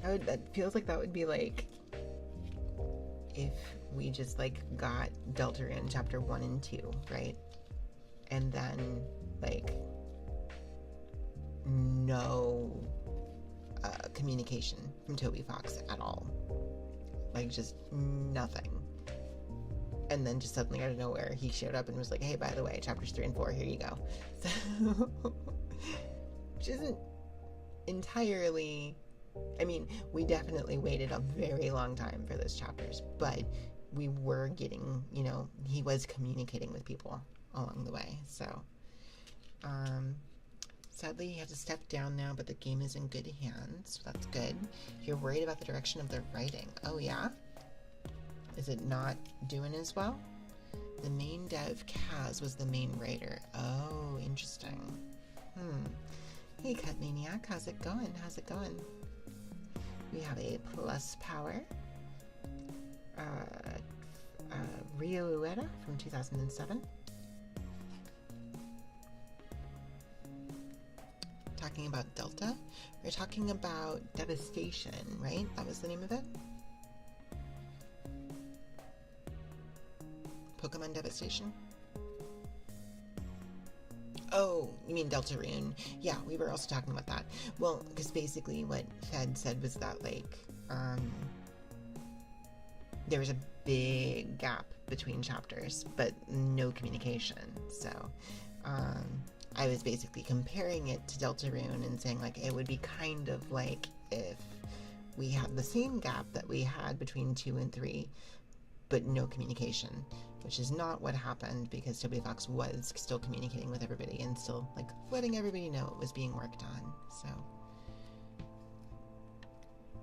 That feels like that would be like if we just like got Deltarune Chapter 1 and 2, right? And then like no communication from Toby Fox at all. Like just nothing. And then just suddenly out of nowhere he showed up and was like, hey, by the way, Chapters 3 and 4, here you go. So which isn't entirely, I mean, we definitely waited a very long time for those chapters, but we were getting, you know, he was communicating with people along the way. So sadly he has to step down now, but the game is in good hands, so that's good. You're worried about the direction of the writing. Oh yeah? Is it not doing as well? The main dev, Kaz, was the main writer. Oh, interesting. Hey, Cut Maniac, how's it going? How's it going? We have a plus power. Rio Ueda from 2007. Talking about Delta. We're talking about Devastation, right? That was the name of it? Pokemon Devastation? Oh, you mean Deltarune. Yeah, we were also talking about that. Well, because basically what Fed said was that, like, there was a big gap between chapters, but no communication. So, I was basically comparing it to Deltarune and saying, like, it would be kind of like if we had the same gap that we had between 2 and 3, but no communication, which is not what happened because Toby Fox was still communicating with everybody and still, like, letting everybody know it was being worked on. So,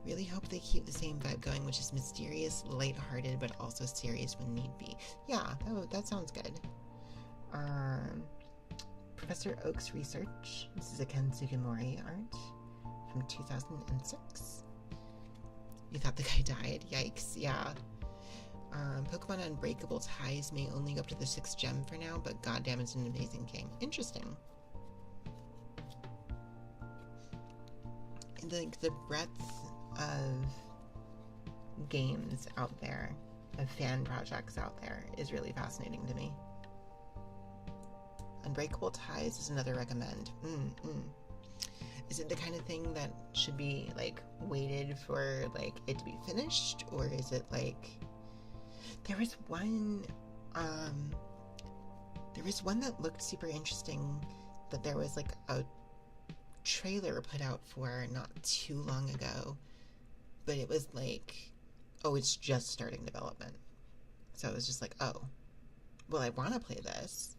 really hope they keep the same vibe going, which is mysterious, lighthearted, but also serious when need be. Yeah, that sounds good. Professor Oak's research. This is a Ken Sugimori art from 2006. You thought the guy died? Yikes, yeah. Pokemon Unbreakable Ties may only go up to the 6th gem for now, but goddamn, it's an amazing game. Interesting. And the breadth of games out there, of fan projects out there, is really fascinating to me. Unbreakable Ties is another recommend. Is it the kind of thing that should be, like, waited for, like, it to be finished? Or is it, like... There was one that looked super interesting that there was, like, a trailer put out for not too long ago. But it was, like, oh, it's just starting development. So it was just like, oh, well, I want to play this.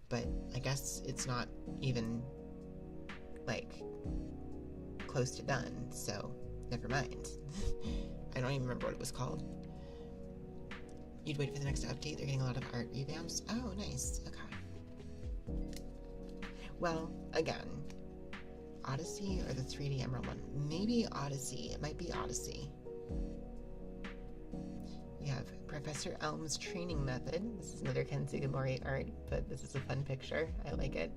But I guess it's not even, like, close to done, so never mind. I don't even remember what it was called. You'd wait for the next update. They're getting a lot of art revamps. Oh, nice. Okay. Well, again, Odyssey or the 3D Emerald one? Maybe Odyssey. It might be Odyssey. We have Professor Elm's training method. This is another Ken Sugimori art, but this is a fun picture. I like it.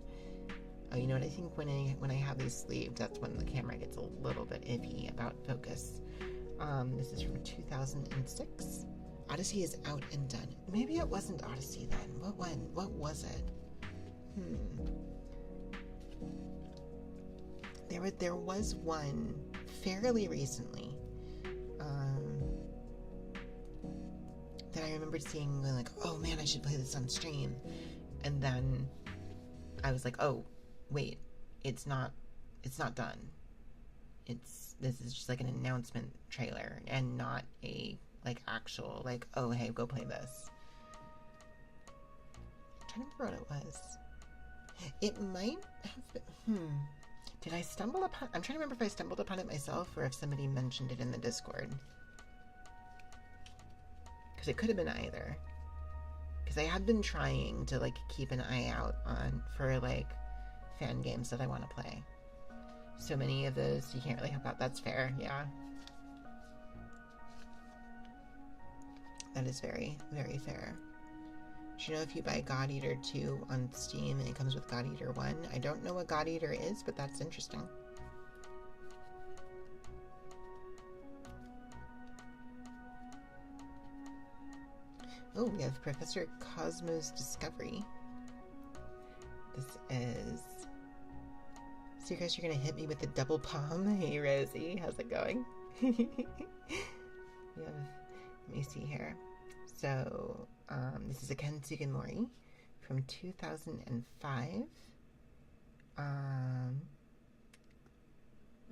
Oh, you know what? I think when I have these sleeved, that's when the camera gets a little bit iffy about focus. This is from 2006. Odyssey is out and done. Maybe it wasn't Odyssey then. What was it? There was one fairly recently that I remembered seeing, going like, oh man, I should play this on stream. And then I was like, oh wait, it's not done. This is just like an announcement trailer and not a like actual like, oh hey, go play this. I'm trying to remember what it was. It might have been, did I stumble upon, I'm trying to remember if I stumbled upon it myself or if somebody mentioned it in the Discord. Because it could have been either. Because I have been trying to like keep an eye out for like fan games that I want to play. So many of those you can't really help out. That's fair, yeah. That is very, very fair. Do you know if you buy God Eater 2 on Steam and it comes with God Eater 1? I don't know what God Eater is, but that's interesting. Oh, we have Professor Cosmo's Discovery. This is... So you guys, you're gonna hit me with the double palm. Hey, Rosie, how's it going? Let me see here. So, this is a Ken Sugimori from 2005.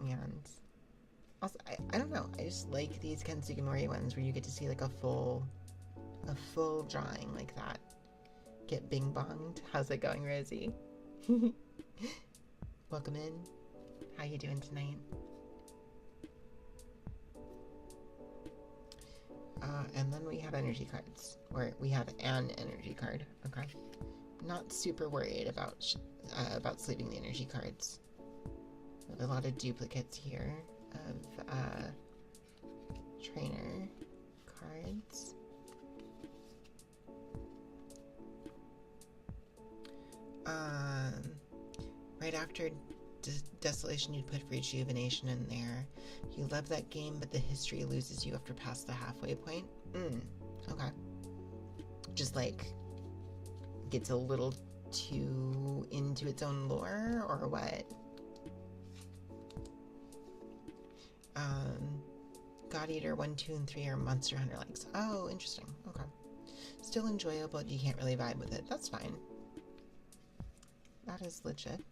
And also, I don't know, I just like these Ken Sugimori ones where you get to see like a full drawing like that. Get bing bonged. How's it going, Rosie? Welcome in. How you doing tonight? And then we have energy cards, or we have an energy card. Okay, not super worried about sleeving the energy cards. We have a lot of duplicates here of trainer cards. Right after Desolation, you'd put Rejuvenation in there. You love that game, but the history loses you after past the halfway point. Okay. Just like gets a little too into its own lore, or what? God Eater 1, 2, and 3 are Monster Hunter likes. Oh, interesting. Okay. Still enjoyable, but you can't really vibe with it. That's fine. That is legit.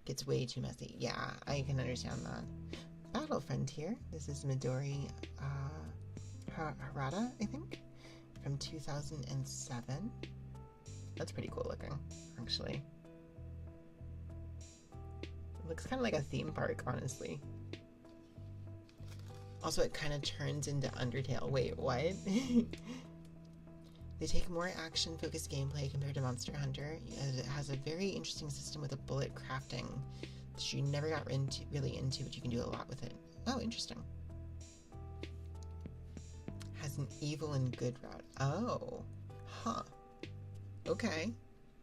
Gets way too messy. Yeah, I can understand that. Battle Frontier. This is Midori Harada, I think, from 2007. That's pretty cool looking, actually. It looks kind of like a theme park, honestly. Also, it kind of turns into Undertale. Wait, what? They take more action-focused gameplay compared to Monster Hunter. It has a very interesting system with a bullet crafting that you never got really into, but you can do a lot with it. Oh, interesting. Has an evil and good route. Oh. Huh. Okay.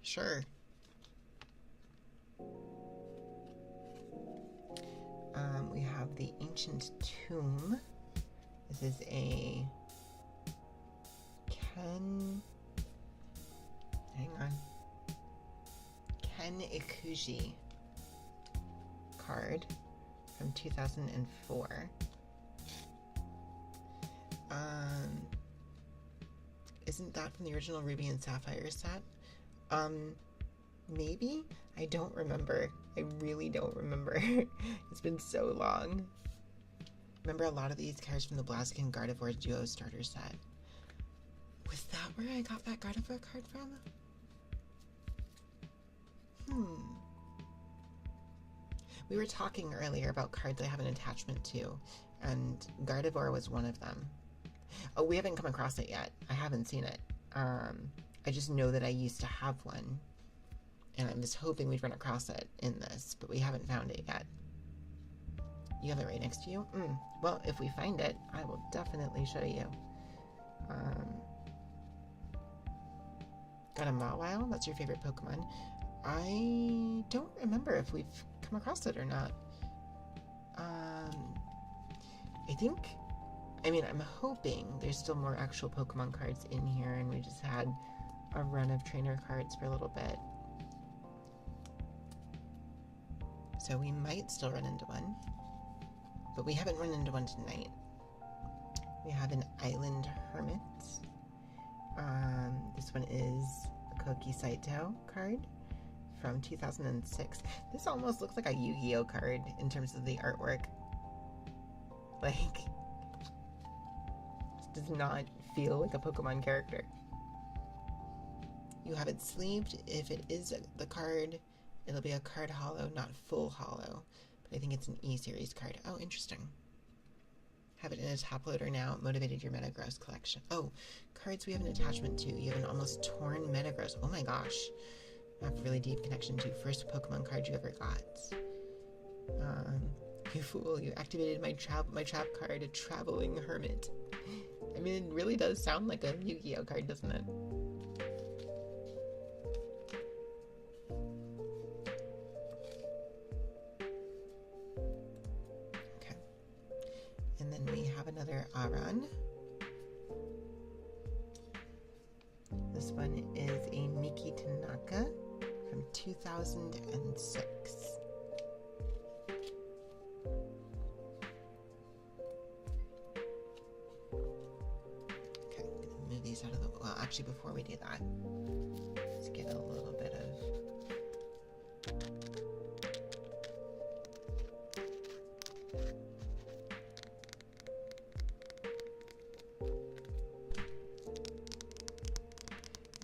Sure. We have the Ancient Tomb. This is a Ken Ikuji card from 2004. Isn't that from the original Ruby and Sapphire set? Maybe? I don't remember. I really don't remember. It's been so long. Remember a lot of these cards from the Blaziken Gardevoir Duo starter set. Was that where I got that Gardevoir card from? We were talking earlier about cards I have an attachment to, and Gardevoir was one of them. Oh, we haven't come across it yet. I haven't seen it. I just know that I used to have one, and I'm just hoping we'd run across it in this, but we haven't found it yet. You have it right next to you? Well, if we find it, I will definitely show you. Got a Mawile? That's your favorite Pokemon? I don't remember if we've come across it or not. I think, I mean, I'm hoping there's still more actual Pokemon cards in here, and we just had a run of trainer cards for a little bit. So we might still run into one, but we haven't run into one tonight. We have an Island Hermit. This one is a Koki Saito card from 2006. This almost looks like a Yu-Gi-Oh card in terms of the artwork. Like, this does not feel like a Pokemon character. You have it sleeved. If it is the card, it'll be a card holo, not full holo. But I think it's an E-series card. Oh, interesting. Have it in a top loader now. Motivated your Metagross collection. Oh, cards we have an attachment to. You have an almost torn Metagross. Oh my gosh. I have a really deep connection to first Pokemon card you ever got. You fool, you activated my trap card, a Traveling Hermit. I mean, it really does sound like a Yu-Gi-Oh card, doesn't it? Okay. And then we have another Aran. This one is a Miki Tanaka from 2006. Out of the, well, actually, before we do that, let's get a little bit of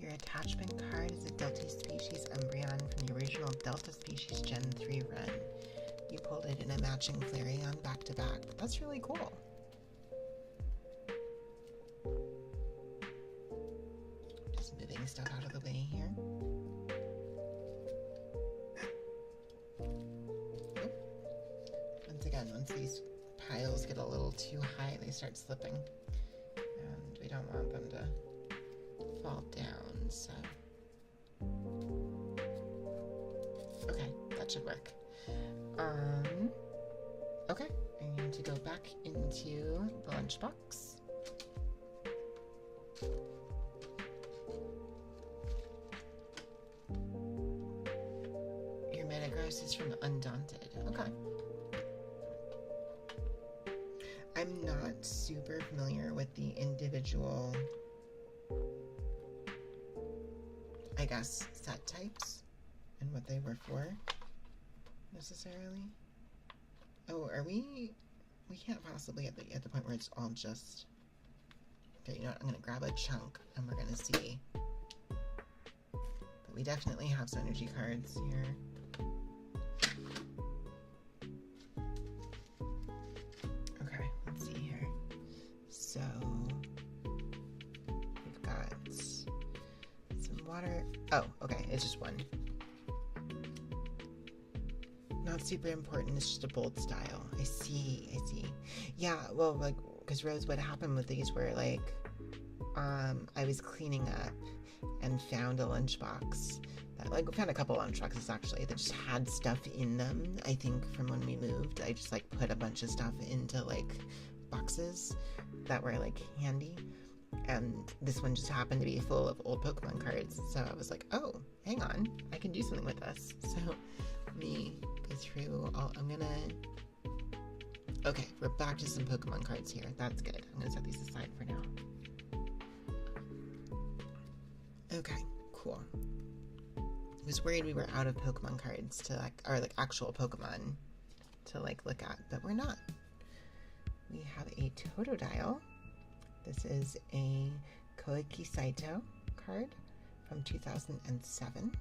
your attachment card is a Delta Species Umbreon from the original Delta Species Gen 3 run. You pulled it in a matching Flareon back to back. That's really cool. Stuff out of the way here. Oh. Once again, once these piles get a little too high, they start slipping. And we don't want them to fall down, so. Okay, that should work. Okay, I need to go back into the lunchbox. Metagross is from Undaunted. Okay. I'm not super familiar with the individual, I guess, set types and what they were for, necessarily. Oh, are we can't possibly at the point where it's all just, okay, you know what, I'm going to grab a chunk and we're going to see. But we definitely have some energy cards here. So we've got some water. Oh, okay, it's just one. Not super important, it's just a bold style. I see. Yeah, well, like, because Rose, what happened with these were, like, I was cleaning up and found a lunchbox. Like, we found a couple lunchboxes, actually, that just had stuff in them, I think, from when we moved. I just, like, put a bunch of stuff into, like, boxes that were like handy, and this one just happened to be full of old Pokemon cards, so I was like, oh, hang on, I can do something with this. So let me go through all. Okay, we're back to some Pokemon cards here. That's good. I'm gonna set these aside for now. Okay, cool. I was worried we were out of Pokemon cards to like, or like actual Pokemon to like look at, but we're not. We have a Totodile. This is a Koiki Saito card from 2007.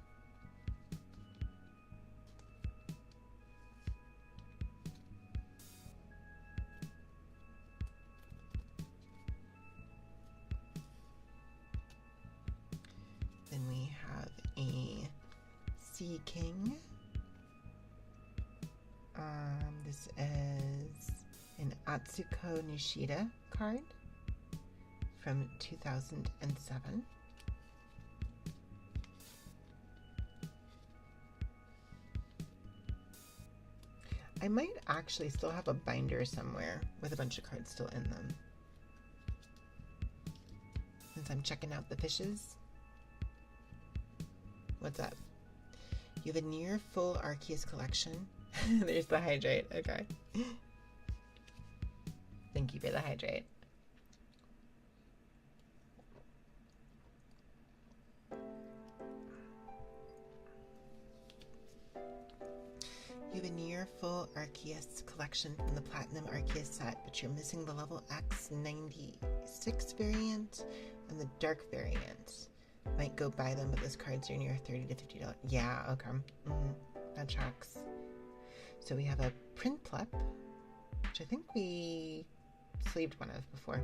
Then we have a Sea King. This is an Atsuko Nishida card from 2007. I might actually still have a binder somewhere with a bunch of cards still in them. Since I'm checking out the fishes. What's up? You have a near full Arceus collection. There's the hydrate. Okay. Thank you for the hydrate. You have a near full Arceus collection from the Platinum Arceus set, but you're missing the level X96 variant and the dark variant. Might go buy them, but those cards are near $30 to $50. Yeah, okay. That tracks. So we have a print plep, which I think we sleeved one of before.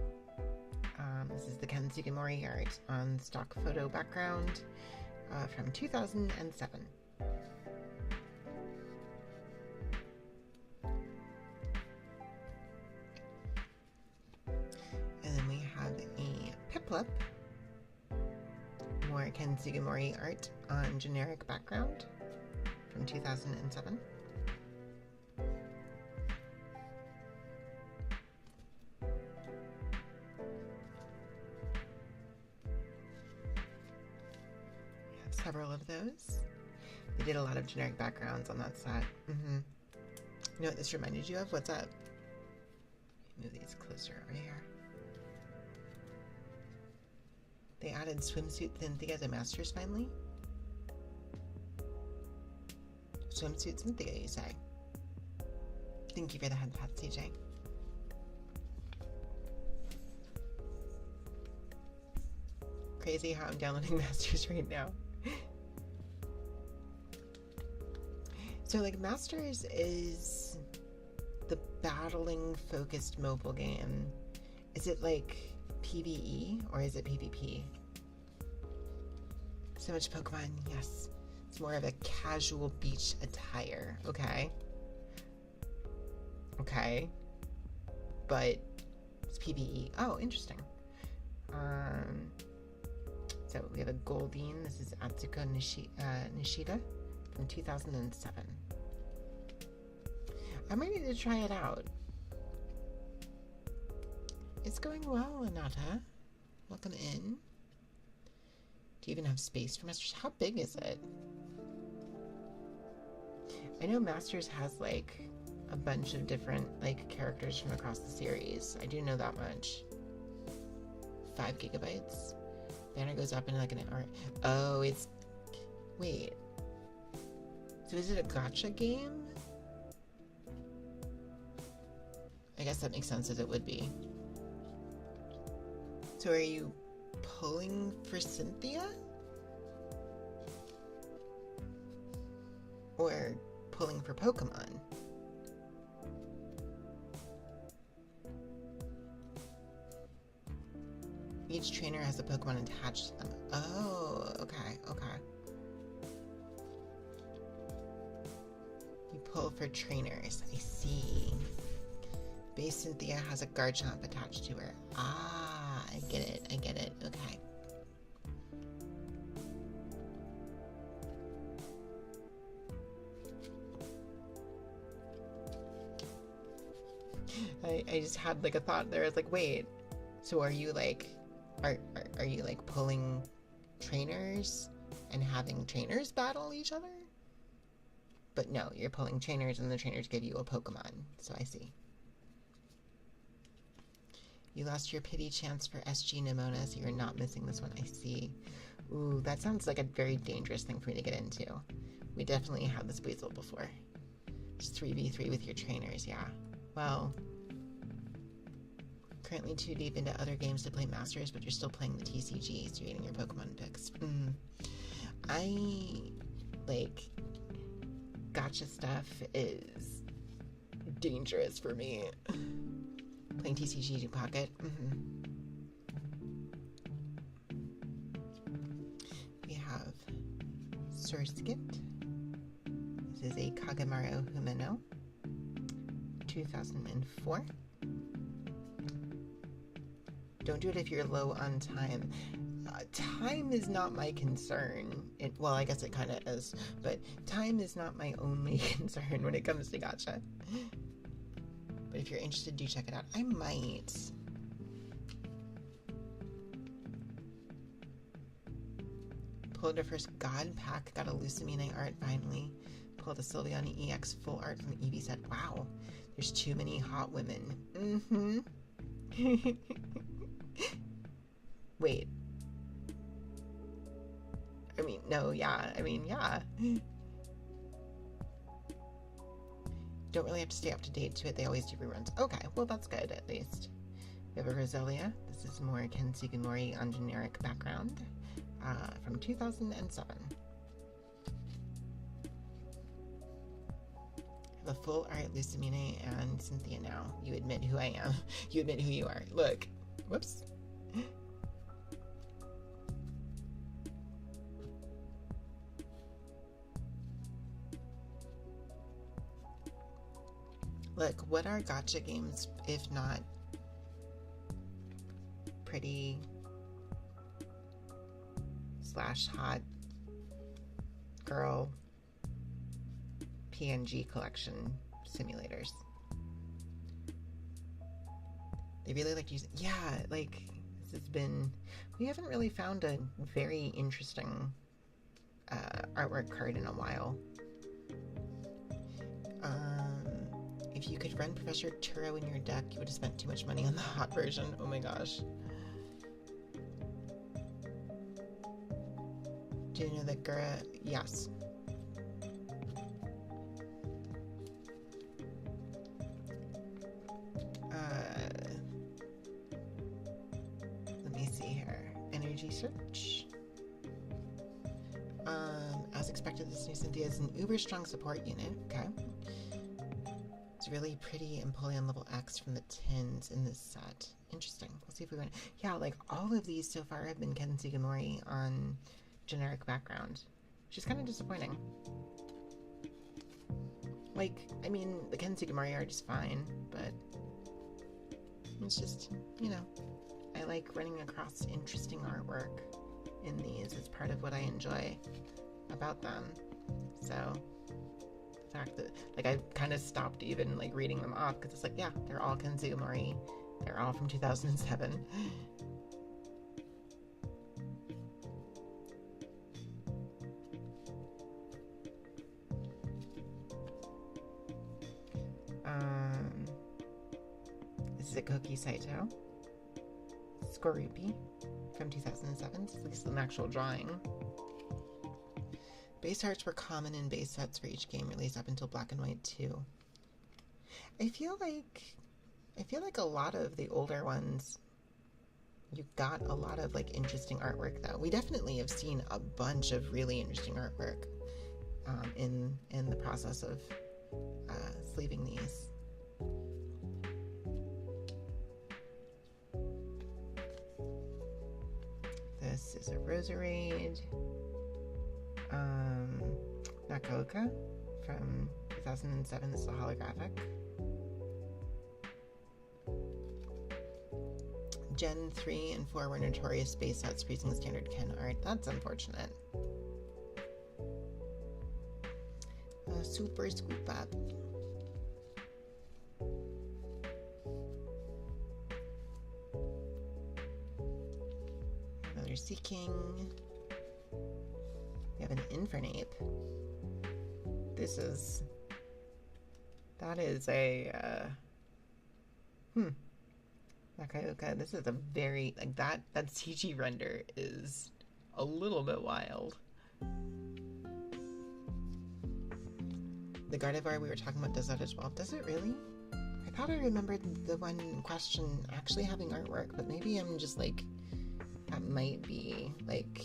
This is the Ken Sugimori art on stock photo background from 2007. And then we have a Piplup, more Ken Sugimori art on generic background from 2007. Several of those. They did a lot of generic backgrounds on that set. You know what this reminded you of? What's up? Move these closer over here. They added swimsuit Cynthia to Masters finally. Swimsuit Cynthia, you say? Thank you for the head pat, CJ. Crazy how I'm downloading Masters right now. So, like, Masters is the battling focused mobile game. Is it like PvE or is it PvP? So much Pokemon, yes. It's more of a casual beach attire, okay? Okay. But it's PvE. Oh, interesting. So we have a Goldeen. This is Atsuko Nishida from 2007. I might need to try it out. It's going well, Anata. Welcome in. Do you even have space for Masters? How big is it? I know Masters has like a bunch of different like characters from across the series. I do know that much. 5 gigabytes. Banner goes up in like an hour. Oh, it's... Wait. So is it a gacha game? I guess that makes sense as it would be. So are you pulling for Cynthia? Or pulling for Pokemon? Each trainer has a Pokemon attached to them. Oh, okay, okay. You pull for trainers. I see. Base Cynthia has a Garchomp attached to her. Ah, I get it, okay. I just had like a thought there. I was like, wait, so are you like, are you like pulling trainers and having trainers battle each other? But no, you're pulling trainers and the trainers give you a Pokemon, so I see. You lost your pity chance for SG Nimona, so you're not missing this one, I see. Ooh, that sounds like a very dangerous thing for me to get into. We definitely had this Weasel before. Just 3v3 with your trainers, yeah. Well, currently too deep into other games to play Masters, but you're still playing the TCG, so you're getting your Pokemon picks. I, like, gacha stuff is dangerous for me. Playing TCG to Pocket. We have Surskit. This is a Kagemaru Humano. 2004. Don't do it if you're low on time. time is not my concern. Well, I guess it kind of is, but time is not my only concern when it comes to gacha. But if you're interested, do check it out. I might. Pulled our first God pack. Got a Lucamine art finally. Pulled a Sylviani EX full art from Evie set. Wow, there's too many hot women. Mm-hmm. Wait. I mean, no, yeah. I mean, yeah. Don't really have to stay up to date to it. They always do reruns. Okay, well, that's good, at least. We have a Roselia. This is more Ken Sugimori on generic background from 2007. I have a full art Lucamine and Cynthia now. You admit who I am. You admit who you are. Look. Whoops. Look, what are gacha games if not pretty / hot girl PNG collection simulators? They really like to use, yeah, like this has been, we haven't really found a very interesting artwork card in a while. If you could run Professor Turo in your deck, you would have spent too much money on the hot version. Oh my gosh. Do you know that Gura? Yes. Let me see here. Energy search. As expected, this new Cynthia is an uber strong support unit. Okay. It's really pretty Empoleon level X from the tins in this set. Interesting. We'll see if we run. Yeah, like all of these so far have been Ken Sugimori on generic background, which is kind of disappointing. Like, I mean, the Ken Sugimori art is fine, but it's just, you know, I like running across interesting artwork in these. It's part of what I enjoy about them. So the fact that, like, I kind of stopped even, like, reading them off, because it's like, yeah, they're all Ken Sugimori. They're all from 2007. This is a Koki Saito. Skorupi from 2007. It's at least an actual drawing. Base arts were common in base sets for each game released up until Black and White 2. I feel like a lot of the older ones, you got a lot of like interesting artwork though. We definitely have seen a bunch of really interesting artwork in the process of sleeving these. This is a Roserade. Nakaoka from 2007. This is a holographic. Gen 3 and 4 were notorious base sets for using standard Ken art. That's unfortunate. Super Scoop Up. Another Seeking. We have an Infernape. That is a, Nakaoka, this is a very, like, that CG render is a little bit wild. The Gardevoir we were talking about does that as well. Does it really? I thought I remembered the one in question actually having artwork, but maybe I'm just like, that might be like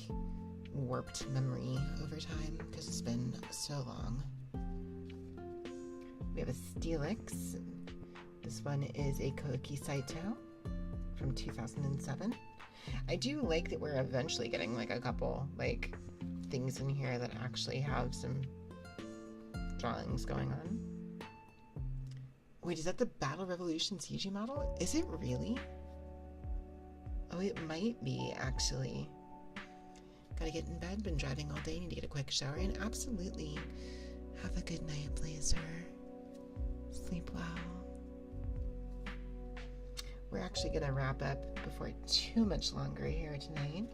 warped memory over time because it's been so long. We have a Steelix. This one is a Koki Saito from 2007. I do like that we're eventually getting like a couple like things in here that actually have some drawings going on. Wait, is that the Battle Revolution CG model? Is it really? Oh, it might be actually. Gotta get in bed, been driving all day, need to get a quick shower, and absolutely have a good night, Blazer. Sleep well. We're actually gonna wrap up before too much longer here tonight.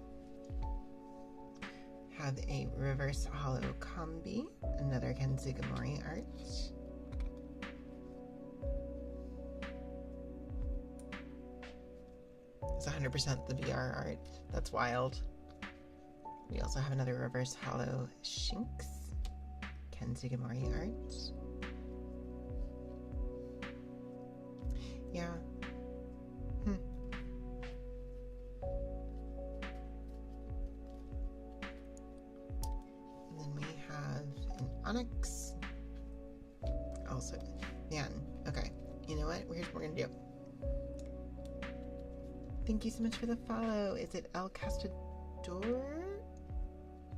Have a reverse hollow combi, another Kensugamori art. It's 100% the VR art. That's wild. We also have another reverse hollow Shinx, Kensugamori art. Yeah. And then we have an Onyx. Also, man, okay. You know what? Here's what we're gonna do. Thank you so much for the follow. Is it El Castador?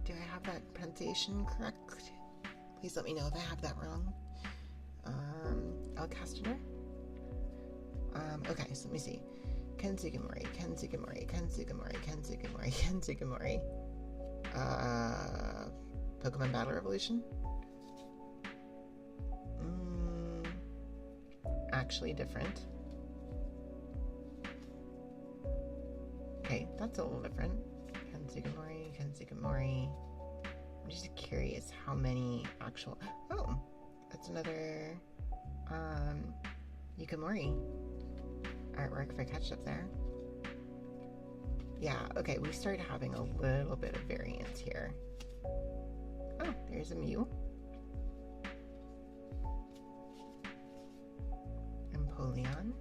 Do I have that pronunciation correct? Please let me know if I have that wrong. El Castador? Okay, so let me see. Kensugamori. Pokemon Battle Revolution? Actually different. Okay, that's a little different. Kensugamori. I'm just curious how many actual... Oh, that's another Yukamori artwork if I catch up there. Yeah, okay, we start having a little bit of variance here. Oh, there's a Mew. Empoleon.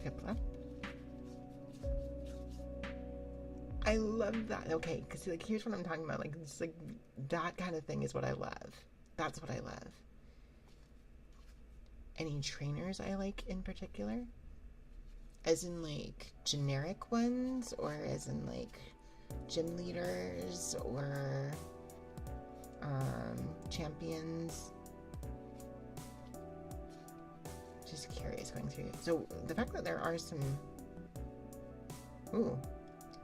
Piplup. I love that. Okay, because like here's what I'm talking about. Like it's like that kind of thing is what I love. That's what I love. Any trainers I like in particular? As in like generic ones, or as in like gym leaders or champions? Just curious going through. So the fact that there are some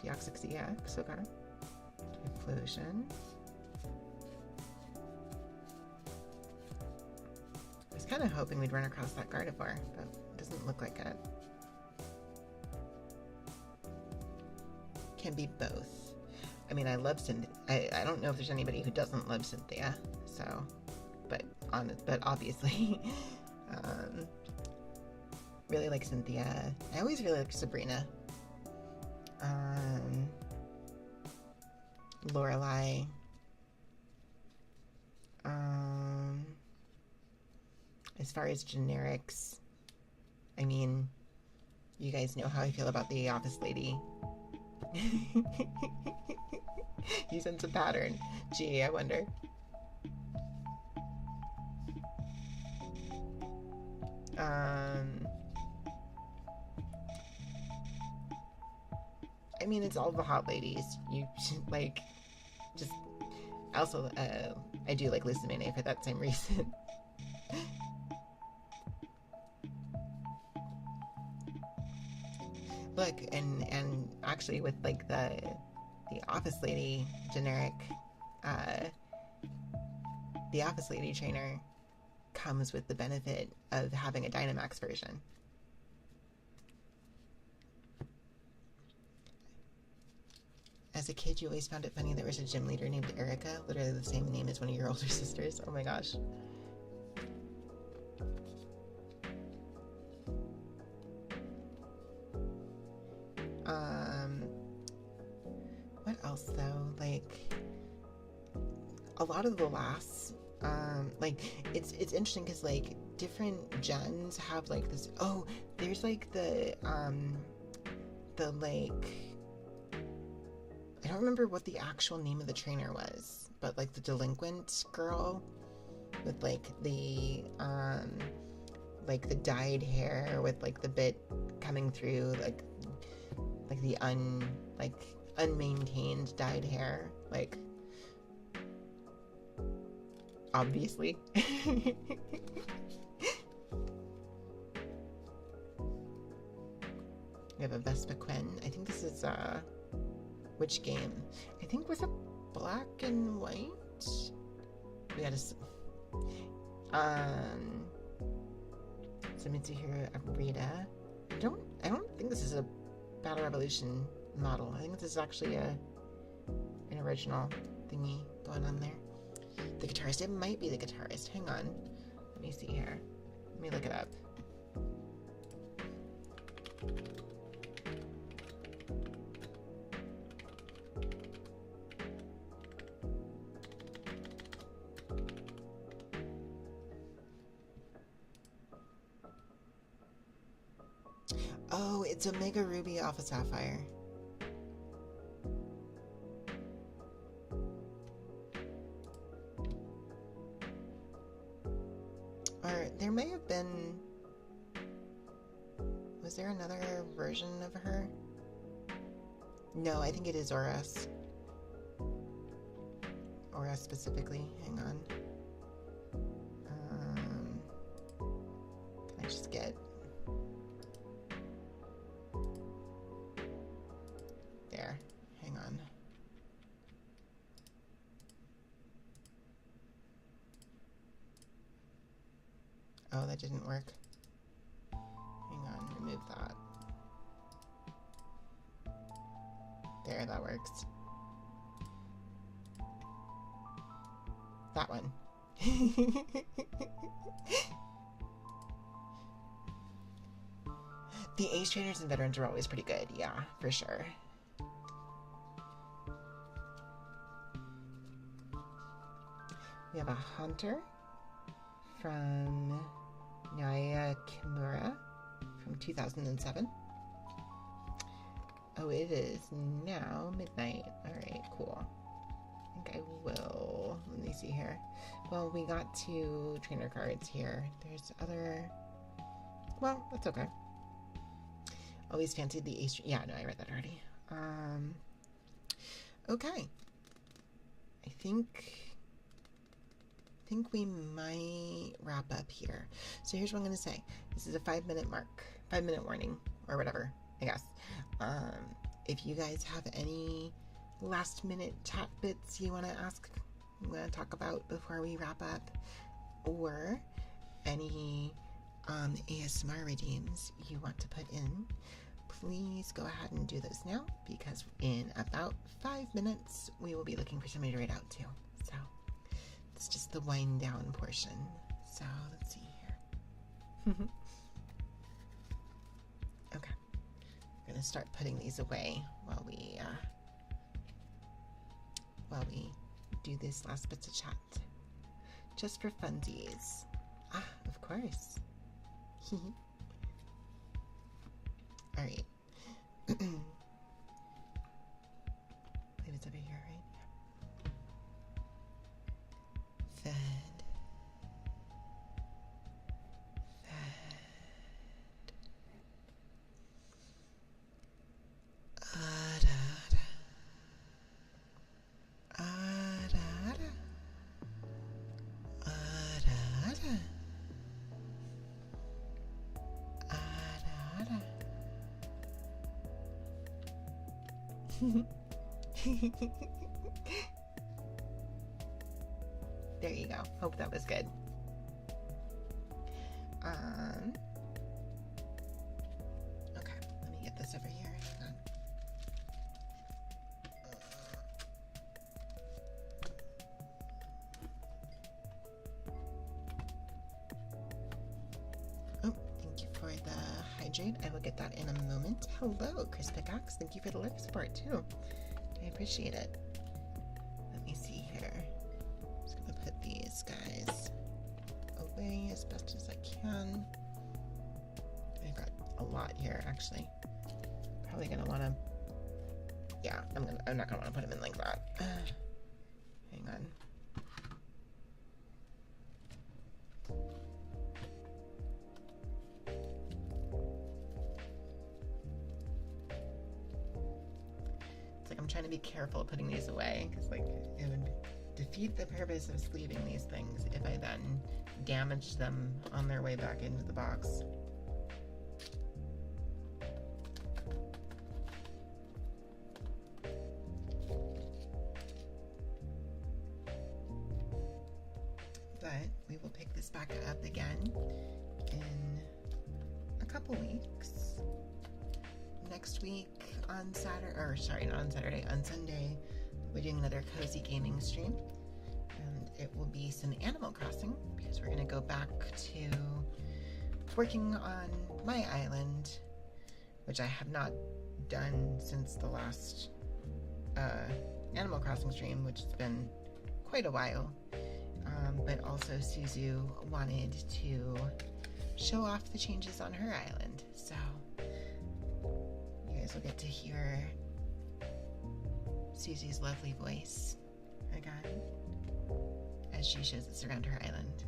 Deoxys EX, okay. Implosion. I was kind of hoping we'd run across that Gardevoir, but it doesn't look like it. Can be both. I mean, I love Cynthia. I don't know if there's anybody who doesn't love Cynthia, so, but obviously, really like Cynthia. I always really like Sabrina. Lorelei. As far as generics, I mean, you guys know how I feel about the office lady. You sense a pattern. Gee, I wonder. I mean, it's all the hot ladies. You like, just also, I do like Lisa Mayne for that same reason. Look, and actually with like the office lady generic, the office lady trainer comes with the benefit of having a Dynamax version. As a kid, you always found it funny there was a gym leader named Erica, literally the same name as one of your older sisters. Oh my gosh. What else though? Like, a lot of the last, like, it's interesting because like different gens have like this. Oh, there's like the like, I don't remember what the actual name of the trainer was, but like the delinquent girl with like the dyed hair with like the bit coming through, like the unmaintained dyed hair, like, obviously. We have a Vespa Quinn. I think this is Which game? I think was it black and white? We gotta so Mitsuhiro Arita. I don't think this is a Battle Revolution model. I think this is actually an original thingy going on there. The guitarist, it might be the guitarist. Hang on. Let me see here. Let me look it up. Oh, it's Omega Ruby Alpha Sapphire. Or there may have been... Was there another version of her? No, I think it is Oras. Oras specifically. Hang on. Can I just get... There. Hang on. Oh, that didn't work. Hang on, remove that. There, that works. That one. The Ace Trainers and Veterans are always pretty good, yeah, for sure. We have a Hunter from Naya Kimura from 2007. Oh, it is now midnight. Alright, cool. I think I will. Let me see here. Well, we got 2 trainer cards here. There's other... Well, that's okay. Always fancied the Ace... Yeah, no, I read that already. Okay. I think we might wrap up here. So here's what I'm going to say. This is a 5-minute mark. 5-minute warning. Or whatever, I guess. If you guys have any last-minute chat bits you want to ask, I'm going to talk about before we wrap up, or any ASMR redeems you want to put in, please go ahead and do those now, because in about 5 minutes, we will be looking for somebody to read out to. So... It's just the wind down portion. So let's see here. Okay. I'm gonna start putting these away while we do this last bits of chat. Just for funsies. Ah, of course. Alright. I believe it's over here, right? Fed. There you go. Hope that was good. Okay, let me get this over here. Hang on. Oh, thank you for the hydrate. I will get that in a moment. Hello, Chris Pickaxe. Thank you for the live support too. I appreciate it. Let me see here. I'm just gonna put these guys away as best as I can. I've got a lot here, actually. Probably gonna wanna... Yeah, I'm not gonna wanna put them in like that. Hang on. I'm trying to be careful putting these away, because like it would defeat the purpose of sleeving these things if I then damage them on their way back into the box. but we will pick this back up again in a couple weeks. Next week on on Sunday, we're doing another cozy gaming stream, and it will be some Animal Crossing because we're going to go back to working on my island, which I have not done since the last Animal Crossing stream, which has been quite a while. But also Suzu wanted to show off the changes on her island, so you guys will get to hear Suzu's lovely voice again as she shows us around her island.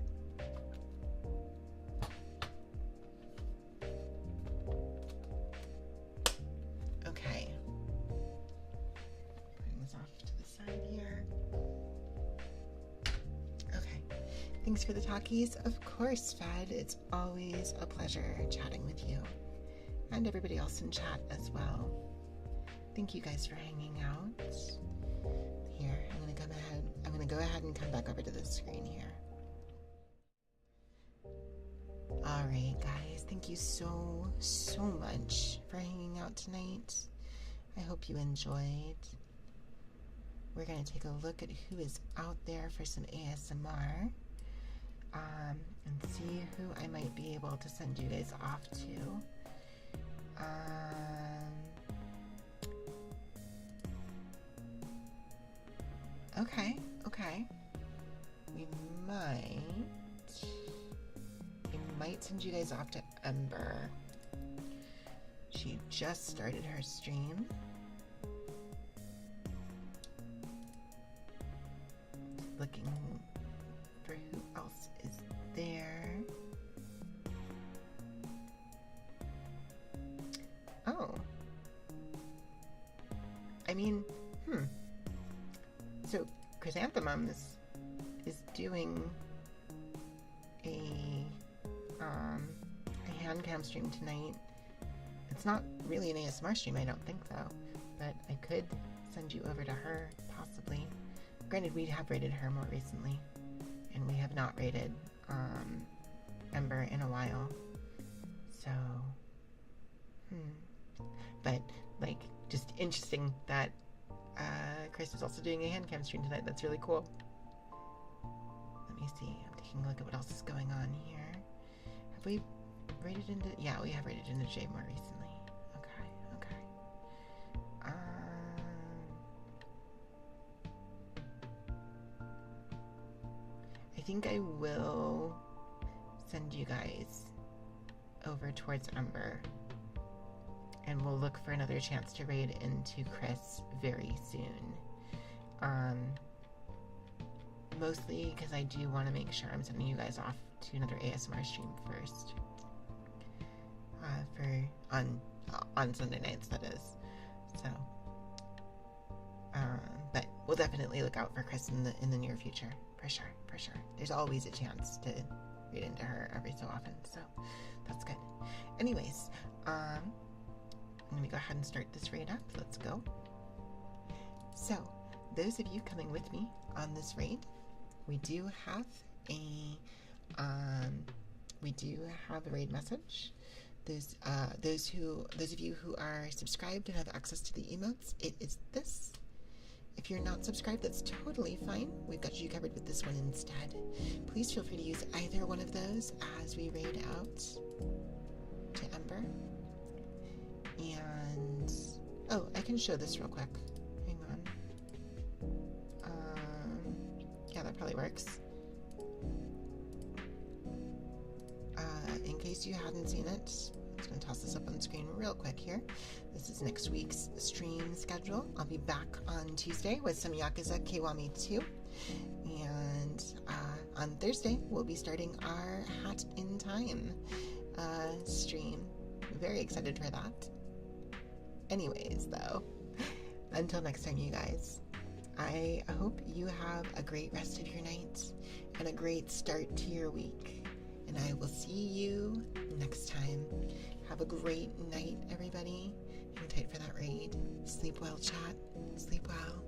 Okay, putting this off to the side here. Okay, thanks for the talkies. Of course, Fed. It's always a pleasure chatting with you and everybody else in chat as well. Thank you guys for hanging out. Here, I'm gonna go ahead and come back over to the screen here. All right, guys, thank you so much for hanging out tonight. I hope you enjoyed. We're gonna take a look at who is out there for some ASMR, and see who I might be able to send you guys off to. Okay. We might send you guys off to Ember. She just started her stream. Looking for who else is there. Oh. I mean, So Chrysanthemum is doing a handcam stream tonight. It's not really an ASMR stream, I don't think, though. But I could send you over to her, possibly. Granted, we have rated her more recently, and we have not rated Ember in a while. So, But, like, just interesting that Chris is also doing a handcam stream tonight. That's really cool. Let me see. I'm taking a look at what else is going on here. Have we rated into... Yeah, we have rated into Jay more recently. Okay. I think I will send you guys over towards Ember, and we'll look for another chance to raid into Chris very soon. Mostly because I do want to make sure I'm sending you guys off to another ASMR stream first. On Sunday nights, that is. So, but we'll definitely look out for Chris in the near future, for sure. There's always a chance to read into her every so often, so that's good. Anyways, let me go ahead and start this raid up. Let's go. So, those of you coming with me on this raid, we do have a raid message. Those of you who are subscribed and have access to the emotes, it is this. If you're not subscribed, that's totally fine. We've got you covered with this one instead. Please feel free to use either one of those as we raid out to Ember. And I can show this real quick. Hang on. Yeah, that probably works. In case you hadn't seen it, I'm just going to toss this up on the screen real quick here. This is next week's stream schedule. I'll be back on Tuesday with some Yakuza Kiwami 2. And on Thursday, we'll be starting our Hat in Time stream. I'm very excited for that. Anyways, though, until next time, you guys, I hope you have a great rest of your night and a great start to your week. And I will see you next time. Have a great night, everybody. Hang tight for that raid. Sleep well, chat. Sleep well.